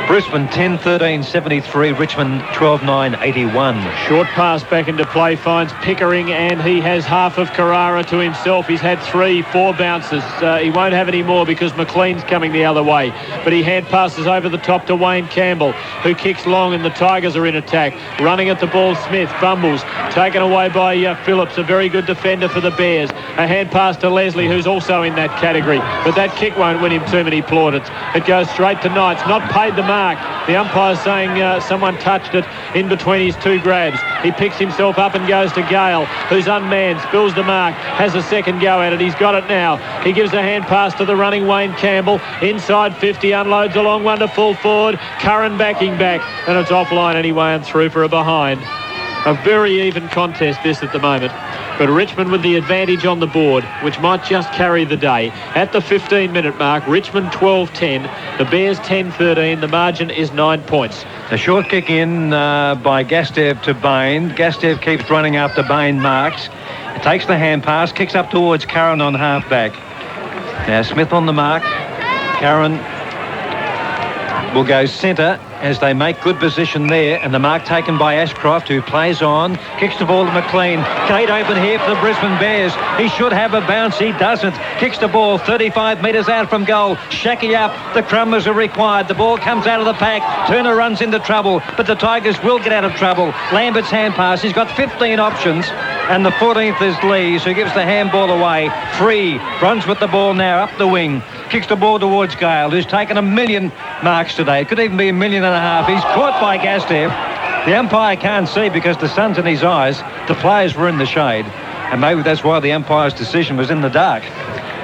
Brisbane 10-13-73, Richmond 12-9-81. Short pass back into play, finds Pickering, and he has half of Carrara to himself. He's had 3-4 bounces. He won't have any more because McLean's coming the other way. But he hand passes over the top to Wayne Campbell, who kicks long, and the Tigers are in attack. Running at the ball, Smith fumbles. Taken away by Phillips, a very good defender for the Bears. A hand pass to Leslie, who's also in that category. But that kick won't win him too many plaudits. It goes straight to Knights. Not paid the mark. The umpire's saying someone touched it in between his 2 grabs. He picks himself up and goes to Gale, who's unmanned, spills the mark, has a second go at it. He's got it now. He gives a hand pass to the running Wayne Campbell. Inside 50, unloads a long one to full forward. Curran backing back, and it's offline anyway and through for a behind. A very even contest this at the moment. But Richmond with the advantage on the board, which might just carry the day. At the 15-minute mark, Richmond 12-10, the Bears 10-13. The margin is 9 points. A short kick in by Gastev to Bain. Gastev keeps running after Bain marks. Takes the hand pass, kicks up towards Curran on half-back. Now Smith on the mark. Curran will go centre as they make good position there, and the mark taken by Ashcroft, who plays on, kicks the ball to McLean. Gate open here for the Brisbane Bears. He should have a bounce. He doesn't. Kicks the ball 35 metres out from goal. Schache up. The crumbers are required. The ball comes out of the pack. Turner runs into trouble, but the Tigers will get out of trouble. Lambert's hand pass. He's got 15 options, and the 14th is Lees, who gives the handball away. Free. Runs with the ball now up the wing. Kicks the ball towards Gale, who's taken 1 million marks today. It could even be 1.5 million. He's caught by Gastev. The umpire can't see because the sun's in his eyes. The players were in the shade, and maybe that's why the umpire's decision was in the dark.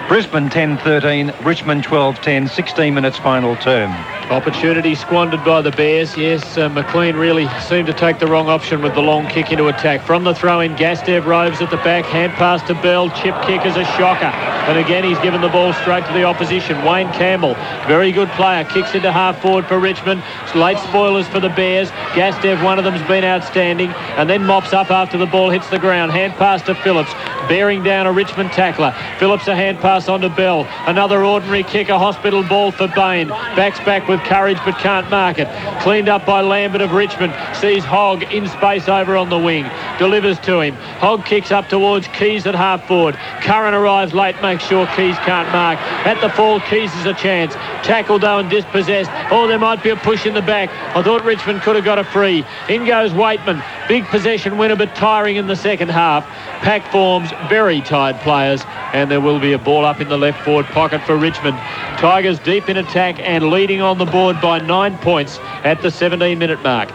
Brisbane 10-13, Richmond 12-10, 16 minutes final term. Opportunity squandered by the Bears. Yes, McLean really seemed to take the wrong option with the long kick into attack. From the throw-in, Gastev roves at the back. Hand pass to Bell. Chip kick is a shocker. And again, he's given the ball straight to the opposition. Wayne Campbell, very good player, kicks into half forward for Richmond. Late spoilers for the Bears. Gastev, one of them's been outstanding, and then mops up after the ball hits the ground. Hand pass to Phillips, bearing down a Richmond tackler. Phillips a hand pass on to Bell. Another ordinary kick, a hospital ball for Bain. Backs back with courage but can't mark it. Cleaned up by Lambert of Richmond. Sees Hogg in space over on the wing. Delivers to him. Hogg kicks up towards Keays at half forward. Curran arrives late, makes sure Keays can't mark. At the fall, Keays is a chance. Tackled though and dispossessed. Oh, there might be a push in the back. I thought Richmond could have got a free. In goes Waitman. Big possession winner but tiring in the second half. Pack forms, very tired players, and there will be a ball up in the left forward pocket for Richmond. Tigers deep in attack and leading on the board by 9 points at the 17-minute mark.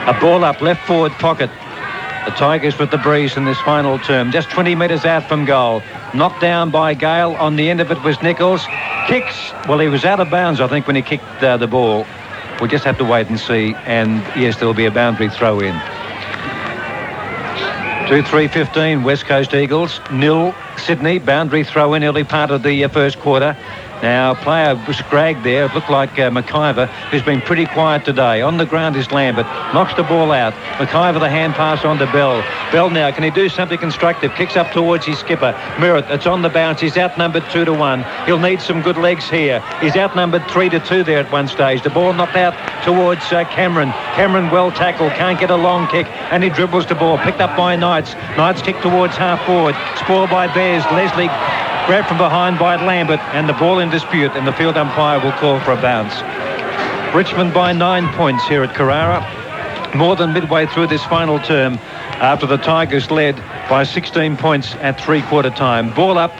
A ball up left forward pocket. The Tigers with the breeze in this final term. Just 20 metres out from goal. Knocked down by Gale. On the end of it was Nichols. Kicks. Well, he was out of bounds, I think, when he kicked the ball. We'll just have to wait and see. And, yes, there'll be a boundary throw in. 2-3-15, West Coast Eagles. 0 Sydney. Boundary throw in early part of the first quarter. Now, a player was dragged there. It looked like McIver, who's been pretty quiet today. On the ground is Lambert. Knocks the ball out. McIver, the hand pass on to Bell. Bell now, can he do something constructive? Kicks up towards his skipper. Merritt, it's on the bounce. He's outnumbered 2-1. He'll need some good legs here. He's outnumbered 3-2 there at one stage. The ball knocked out towards Cameron. Cameron well tackled. Can't get a long kick. And he dribbles the ball. Picked up by Knights. Knights kick towards half forward. Spoiled by Bears. Leslie grabbed from behind by Lambert, and the ball in dispute, and the field umpire will call for a bounce. Richmond by 9 points here at Carrara. More than midway through this final term after the Tigers led by 16 points at three-quarter time. Ball up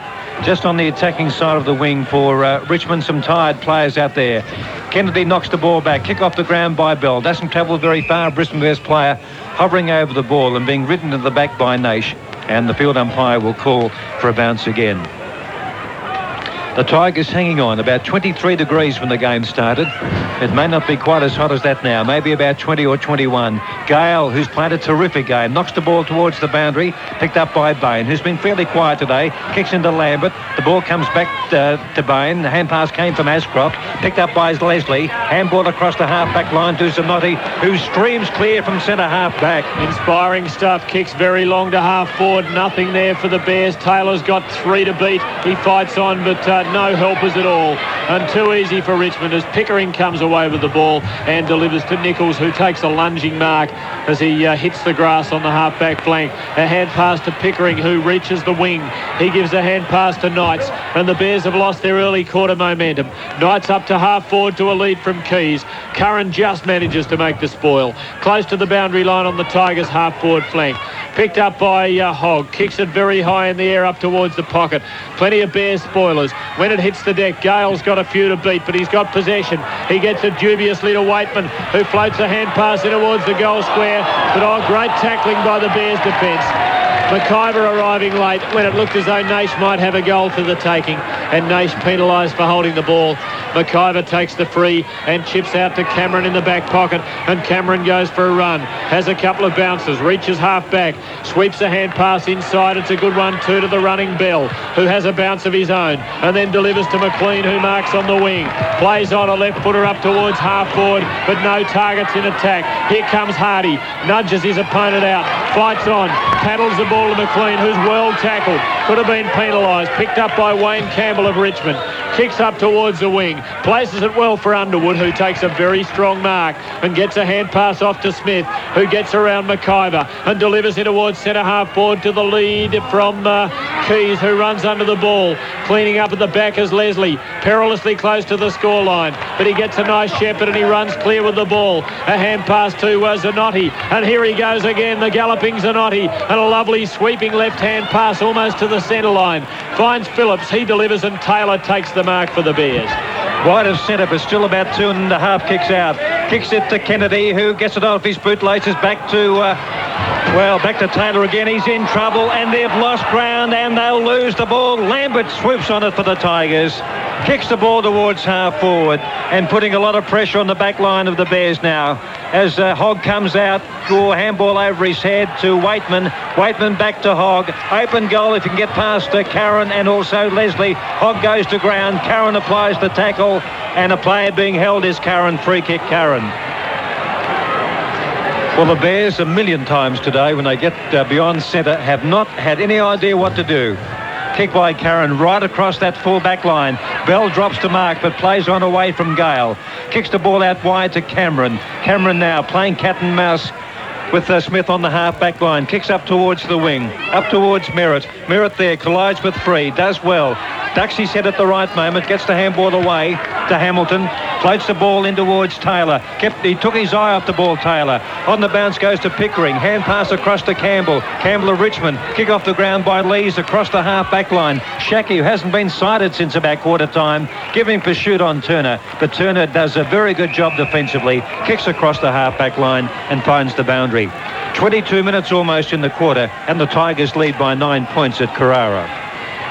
just on the attacking side of the wing for Richmond. Some tired players out there. Kennedy knocks the ball back. Kick off the ground by Bell. Doesn't travel very far. Brisbane best player hovering over the ball and being ridden to the back by Schache. And the field umpire will call for a bounce again. The Tigers hanging on about 23 degrees when the game started. It may not be quite as hot as that now, maybe about 20 or 21. Gale, who's played a terrific game, knocks the ball towards the boundary, picked up by Bain, who's been fairly quiet today, kicks into Lambert. The ball comes back to Bain. The hand pass came from Ashcroft, picked up by Leslie. Handball across the half-back line to Zanotti, who streams clear from centre half-back. Inspiring stuff. Kicks very long to half-forward. Nothing there for the Bears. Taylor's got 3 to beat. He fights on, but no helpers at all. And too easy for Richmond as Pickering comes away with the ball and delivers to Nichols, who takes a lunging mark as he hits the grass on the half-back flank. A hand pass to Pickering, who reaches the wing. He gives a hand pass to Knights, and the Bears have lost their early quarter momentum. Knights up to half-forward to a lead from Keays. Curran just manages to make the spoil. Close to the boundary line on the Tigers' half-forward flank. Picked up by Hogg. Kicks it very high in the air up towards the pocket. Plenty of Bears spoilers. When it hits the deck, Gale's got a few to beat, but he's got possession. He gets it dubiously to Waitman, who floats a hand pass in towards the goal square. But great tackling by the Bears defence. McIver arriving late when it looked as though Schache might have a goal for the taking, and Schache penalised for holding the ball. McIver takes the free and chips out to Cameron in the back pocket, and Cameron goes for a run. Has a couple of bounces, reaches half-back, sweeps a hand pass inside. It's a good one too to the running Bell, who has a bounce of his own, and then delivers to McLean, who marks on the wing. Plays on a left footer up towards half-forward, but no targets in attack. Here comes Hardie, nudges his opponent out, fights on, paddles the ball to McLean, who's well tackled. Could have been penalised. Picked up by Wayne Campbell of Richmond. Kicks up towards the wing. Places it well for Underwood, who takes a very strong mark and gets a hand pass off to Smith, who gets around McIver and delivers it towards centre half forward to the lead from Keays, who runs under the ball. Cleaning up at the back is Leslie. Perilously close to the scoreline, but he gets a nice shepherd and he runs clear with the ball. A hand pass to Zanotti, and here he goes again, the galloping Zanotti, and a lovely sweeping left-hand pass almost to the centre line. Finds Phillips, he delivers, and Taylor takes the mark for the Bears. Wide of centre, but still about 2.5 kicks out. Kicks it to Kennedy, who gets it off his bootlaces back to back to Taylor again. He's in trouble, and they've lost ground, and they'll lose the ball. Lambert swoops on it for the Tigers. Kicks the ball towards half forward and putting a lot of pressure on the back line of the Bears now. As Hogg comes out, handball over his head to Waitman. Waitman back to Hogg. Open goal if he can get past Curran and also Leslie. Hogg goes to ground. Curran applies the tackle, and a player being held is Curran. Free kick, Curran. Well, the Bears a million times today, when they get beyond centre, have not had any idea what to do. Kick by Curran right across that full back line. Bell drops to mark, but plays on away from Gale. Kicks the ball out wide to Cameron. Cameron now playing cat and mouse with Smith on the half-back line. Kicks up towards the wing, up towards Merritt. Merritt there, collides with Free, does well. Ducks his head at the right moment, gets the handball away to Hamilton. Floats the ball in towards Taylor. He took his eye off the ball, Taylor. On the bounce goes to Pickering. Hand pass across to Campbell. Campbell of Richmond. Kick off the ground by Lees across the half-back line. Schache, who hasn't been sighted since about quarter time, giving pursuit on Turner. But Turner does a very good job defensively. Kicks across the half-back line and finds the boundary. 22 minutes almost in the quarter, and the Tigers lead by 9 points at Carrara.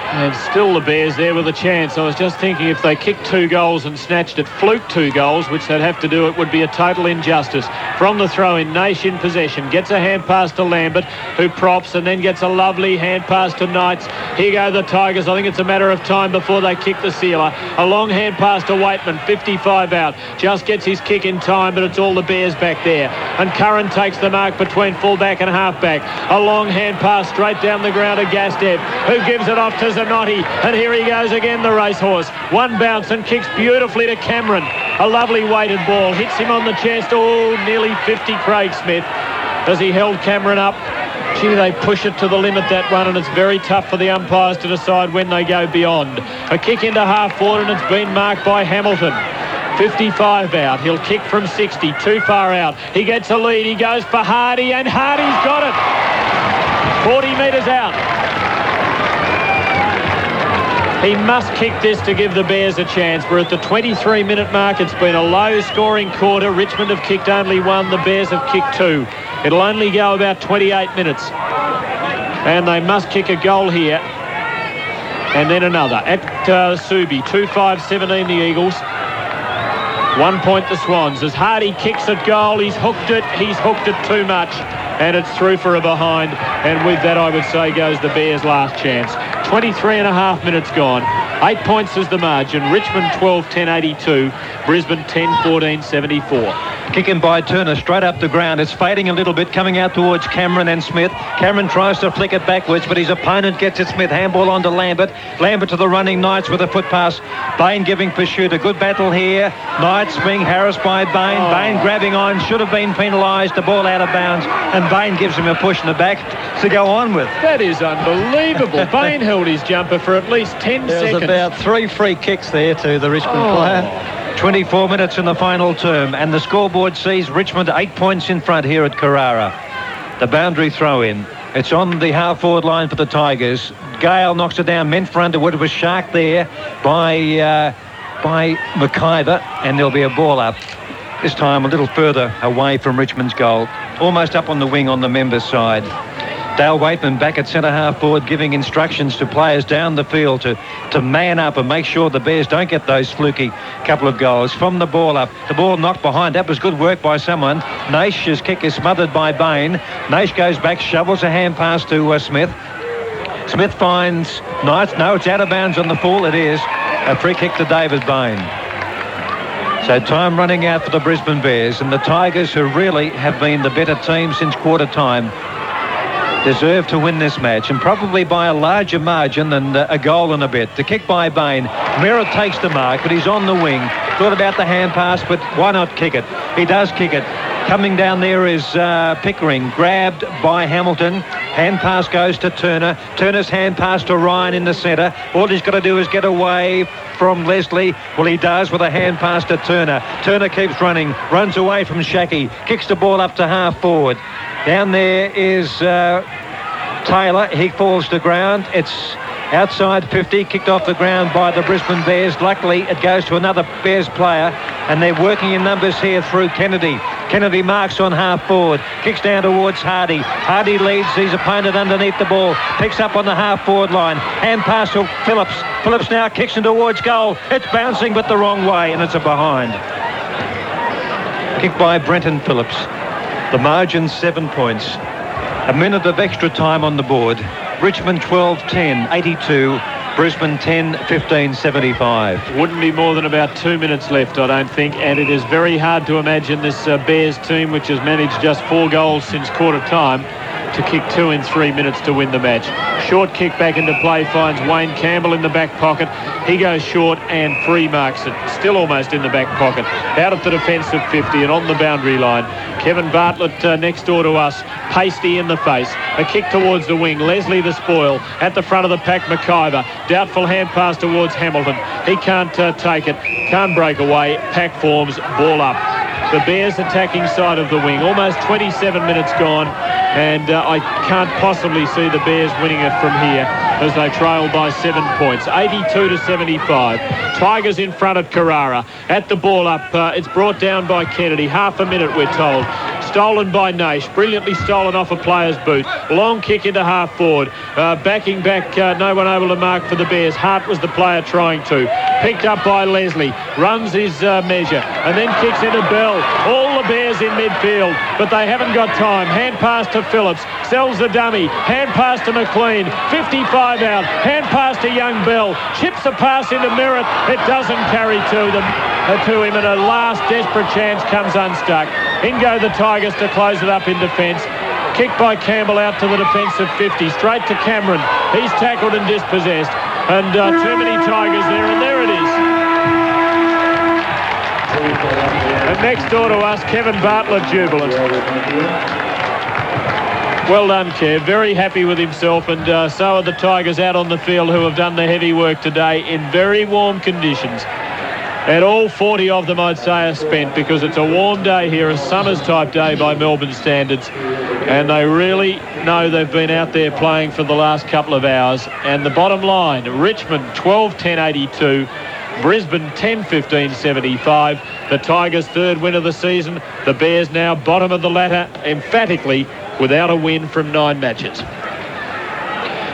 And still the Bears there with a chance. I was just thinking if they kicked 2 goals and snatched it, fluked 2 goals, which they'd have to do, it would be a total injustice. From the throw-in, Schache in possession. Gets a hand pass to Lambert, who props, and then gets a lovely hand pass to Knights. Here go the Tigers. I think it's a matter of time before they kick the sealer. A long hand pass to Waitman, 55 out. Just gets his kick in time, but it's all the Bears back there. And Curran takes the mark between fullback and halfback. A long hand pass straight down the ground to Gastev, who gives it off to Zanotti, and here he goes again, the racehorse. One bounce and kicks beautifully to Cameron. A lovely weighted ball, hits him on the chest. Oh, nearly 50, Craig Smith, as he held Cameron up. Gee, they push it to the limit, that one, and it's very tough for the umpires to decide when they go beyond. A kick into half forward, and it's been marked by Hamilton. 55 out. He'll kick from 60, too far out. He gets a lead. He goes for Hardie, and Hardie's got it. 40 metres out. He must kick this to give the Bears a chance. We're at the 23-minute mark. It's been a low-scoring quarter. Richmond have kicked only one. The Bears have kicked two. It'll only go about 28 minutes. And they must kick a goal here. And then another. At Subi, 2-5-17 the Eagles. 1 point the Swans. As Hardie kicks at goal, he's hooked it. He's hooked it too much. And it's through for a behind. And with that, I would say, goes the Bears' last chance. 23 and a half minutes gone. 8 points is the margin. Richmond 12-10-82. Brisbane 10-14-74. Kicking by Turner straight up the ground. It's fading a little bit, coming out towards Cameron and Smith. Cameron tries to flick it backwards, but his opponent gets it. Smith handball onto Lambert. Lambert to the running Knights with a foot pass. Bain giving pursuit. A good battle here. Knights being harassed by Bain. Bain grabbing on. Should have been penalised. The ball out of bounds. And Bain gives him a push in the back to go on with. That is unbelievable. Bain held his jumper for at least 10 There's seconds. about 3 free kicks there to the Richmond player. 24 minutes in the final term, and the scoreboard sees Richmond 8 points in front here at Carrara. The boundary throw-in. It's on the half-forward line for the Tigers. Gale knocks it down, meant for Underwood. It was Schache there by McKay, and there'll be a ball up. This time a little further away from Richmond's goal. Almost up on the wing on the members' side. Dale Waitman back at centre-half forward, giving instructions to players down the field to man up and make sure the Bears don't get those fluky couple of goals. From the ball up, the ball knocked behind. That was good work by someone. Naish's kick is smothered by Bain. Naish goes back, shovels a hand pass to Smith. Smith finds Knights. No, it's out of bounds on the full. It is a free kick to David Bain. So time running out for the Brisbane Bears, and the Tigers, who really have been the better team since quarter time, deserve to win this match, and probably by a larger margin than a goal and a bit. The kick by Bain. Merritt takes the mark, but he's on the wing. Thought about the hand pass, but why not kick it? He does kick it. Coming down there is Pickering, grabbed by Hamilton. Hand pass goes to Turner. Turner's hand pass to Ryan in the centre. All he's got to do is get away from Leslie. Well, he does with a hand pass to Turner. Turner keeps running, runs away from Schache, kicks the ball up to half forward. Down there is Taylor. He falls to ground. It's outside 50, kicked off the ground by the Brisbane Bears. Luckily, it goes to another Bears player, and they're working in numbers here through Kennedy. Kennedy marks on half forward, kicks down towards Hardie. Hardie leads his opponent underneath the ball, picks up on the half forward line. Hand pass to Phillips. Phillips now kicks in towards goal. It's bouncing, but the wrong way, and it's a behind. Kick by Brenton Phillips. The margin 7 points. A minute of extra time on the board. Richmond 12-10, 82. Brisbane 10-15, 75. Wouldn't be more than about 2 minutes left, I don't think, and it is very hard to imagine this Bears team, which has managed just 4 goals since quarter time, to kick 2 in 3 minutes to win the match. Short kick back into play finds Wayne Campbell in the back pocket. He goes short and free marks it. Still almost in the back pocket. Out at the defensive 50 and on the boundary line. Kevin Bartlett next door to us. Pasty in the face. A kick towards the wing. Leslie the spoil. At the front of the pack, McIver. Doubtful hand pass towards Hamilton. He can't take it. Can't break away. Pack forms. Ball up. The Bears attacking side of the wing. Almost 27 minutes gone, and I can't possibly see the Bears winning it from here as they trail by 7 points. 82-75. Tigers in front at Carrara. At the ball up, it's brought down by Kennedy. Half a minute, we're told. Stolen by Naish. Brilliantly stolen off a player's boot. Long kick into half forward. Backing back, no one able to mark for the Bears. Hart was the player trying to. Picked up by Leslie. Runs his measure and then kicks into Bell. All the Bears in midfield, but they haven't got time. Hand pass to Phillips. Sells the dummy. Hand pass to McLean. 55 out. Hand pass to young Bell. Chips a pass into Merritt. It doesn't carry to him, and a last desperate chance comes unstuck. In go the Tigers to close it up in defence. Kick by Campbell out to the defensive 50. Straight to Cameron. He's tackled and dispossessed. And too many Tigers there, and there it is. And next door to us, Kevin Bartlett jubilant. Well done, Kev. Very happy with himself, and so are the Tigers out on the field, who have done the heavy work today in very warm conditions. And all 40 of them, I'd say, are spent because it's a warm day here, a summer's type day by Melbourne standards. And they really know they've been out there playing for the last couple of hours. And the bottom line, Richmond 12-10-82, Brisbane 10-15-75. The Tigers' third win of the season. The Bears now bottom of the ladder, emphatically without a win from 9 matches.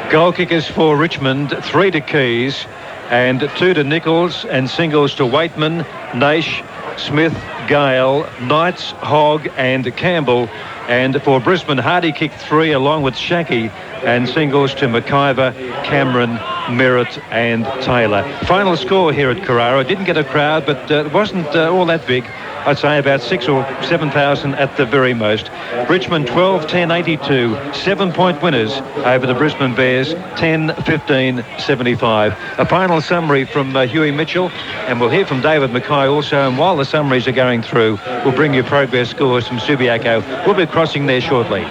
Goal kickers for Richmond, 3 to Keays and 2 to Nichols, and singles to Waitman, Naish, Smith, Gale, Knights, Hogg and Campbell. And for Brisbane, Hardie kicked 3 along with Schache, and singles to McIver, Cameron, Merritt and Taylor. Final score here at Carrara. Didn't get a crowd, but it wasn't all that big. I'd say about 6,000 or 7,000 at the very most. Richmond 12-10-82, 7-point winners over the Brisbane Bears, 10-15-75. A final summary from Hughie Mitchell, and we'll hear from David McKay also. And while the summaries are going through, we'll bring you progress scores from Subiaco. We'll be crossing there shortly.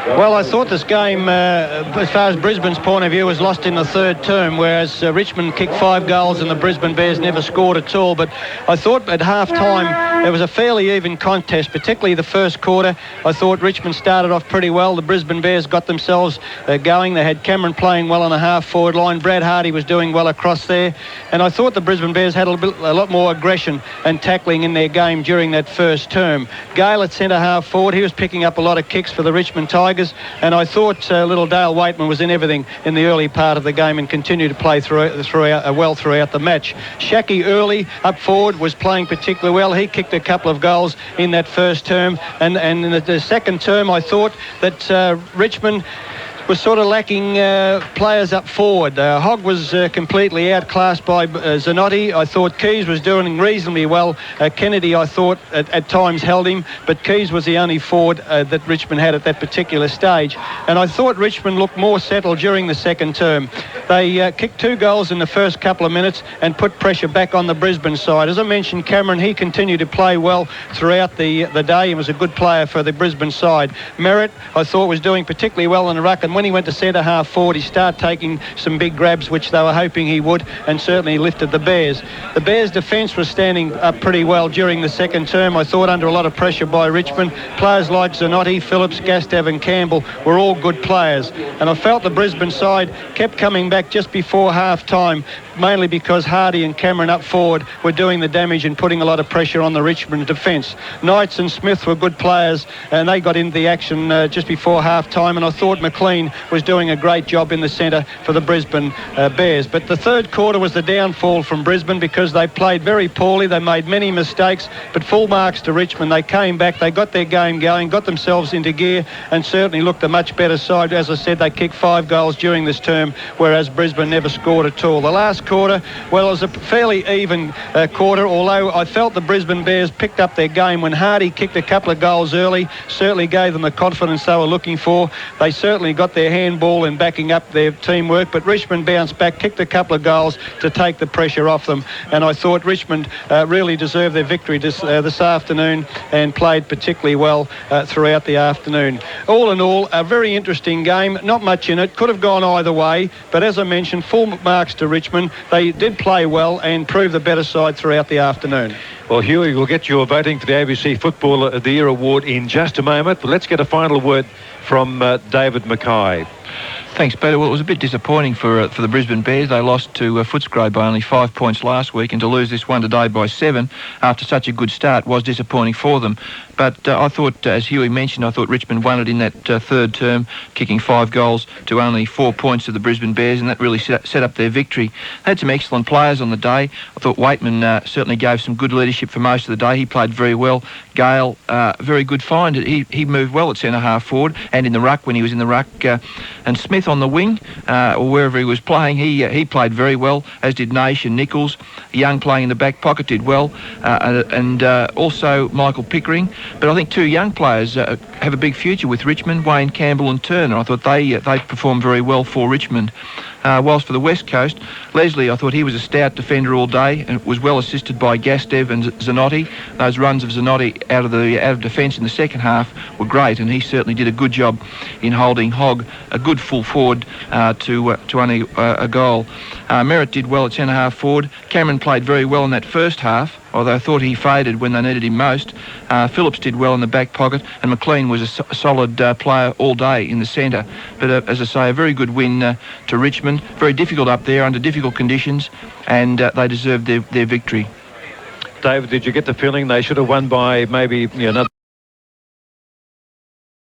Well, I thought this game, as far as Brisbane's point of view, was lost in the third term, whereas Richmond kicked 5 goals and the Brisbane Bears never scored at all. But I thought at half-time it was a fairly even contest, particularly the first quarter. I thought Richmond started off pretty well. The Brisbane Bears got themselves going. They had Cameron playing well on the half-forward line. Brad Hardie was doing well across there. And I thought the Brisbane Bears had a lot more aggression and tackling in their game during that first term. Gale at centre half-forward, he was picking up a lot of kicks for the Richmond Tigers. And I thought little Dale Waitman was in everything in the early part of the game and continued to play well throughout the match. Schache early up forward was playing particularly well. He kicked a couple of goals in that first term. And in the second term, I thought that Richmond was sort of lacking players up forward. Hogg was completely outclassed by Zanotti. I thought Keays was doing reasonably well. Kennedy, I thought, at times held him, but Keays was the only forward that Richmond had at that particular stage. And I thought Richmond looked more settled during the second term. They kicked 2 goals in the first couple of minutes and put pressure back on the Brisbane side. As I mentioned, Cameron, he continued to play well throughout the day and was a good player for the Brisbane side. Merritt, I thought, was doing particularly well in the ruck, and when he went to centre half forward, he started taking some big grabs, which they were hoping he would, and certainly lifted the Bears. The Bears' defence was standing up pretty well during the second term. I thought under a lot of pressure by Richmond. Players like Zanotti, Phillips, Gastav and Campbell were all good players. And I felt the Brisbane side kept coming back just before half-time, mainly because Hardie and Cameron up forward were doing the damage and putting a lot of pressure on the Richmond defence. Knights and Smith were good players, and they got into the action just before half-time, and I thought McLean was doing a great job in the centre for the Brisbane Bears. But the third quarter was the downfall from Brisbane because they played very poorly. They made many mistakes, but full marks to Richmond. They came back, they got their game going, got themselves into gear, and certainly looked a much better side. As I said, they kicked 5 goals during this term, whereas Brisbane never scored at all. The last quarter, well, it was a fairly even quarter, although I felt the Brisbane Bears picked up their game when Hardie kicked a couple of goals early, certainly gave them the confidence they were looking for. They certainly got their handball in backing up their teamwork, but Richmond bounced back, kicked a couple of goals to take the pressure off them, and I thought Richmond really deserved their victory this afternoon and played particularly well throughout the afternoon. All in all, a very interesting game, not much in it, could have gone either way, but as I mentioned, full marks to Richmond. They did play well and proved the better side throughout the afternoon. Well, Hughie, we'll get your voting for the ABC Footballer of the Year award in just a moment, but let's get a final word from David McKay. Thanks, Peter. Well, it was a bit disappointing for the Brisbane Bears. They lost to Footscray by only 5 points last week, and to lose this one today by 7 after such a good start was disappointing for them. But I thought, as Hughie mentioned, I thought Richmond won it in that third term, kicking 5 goals to only 4 points to the Brisbane Bears, and that really set up their victory. They had some excellent players on the day. I thought Waitman certainly gave some good leadership for most of the day. He played very well. Gale, very good find. He moved well at centre half forward and in the ruck when he was in the ruck. And Smith on the wing, or wherever he was playing, he played very well, as did Naish and Nichols. Young playing in the back pocket did well, and also Michael Pickering. But I think 2 young players, have a big future with Richmond, Wayne, Campbell and Turner. I thought they performed very well for Richmond. Whilst for the West Coast, Leslie, I thought he was a stout defender all day and was well assisted by Gastev and Zanotti. Those runs of Zanotti out of defence in the second half were great, and he certainly did a good job in holding Hogg, a good full forward, to only a goal. Merritt did well at centre-half forward. Cameron played very well in that first half, although I thought he faded when they needed him most. Phillips did well in the back pocket, and McLean was a solid player all day in the centre. But as I say, a very good win to Richmond. Very difficult up there under difficult conditions, and they deserved their victory. David, did you get the feeling they should have won by maybe another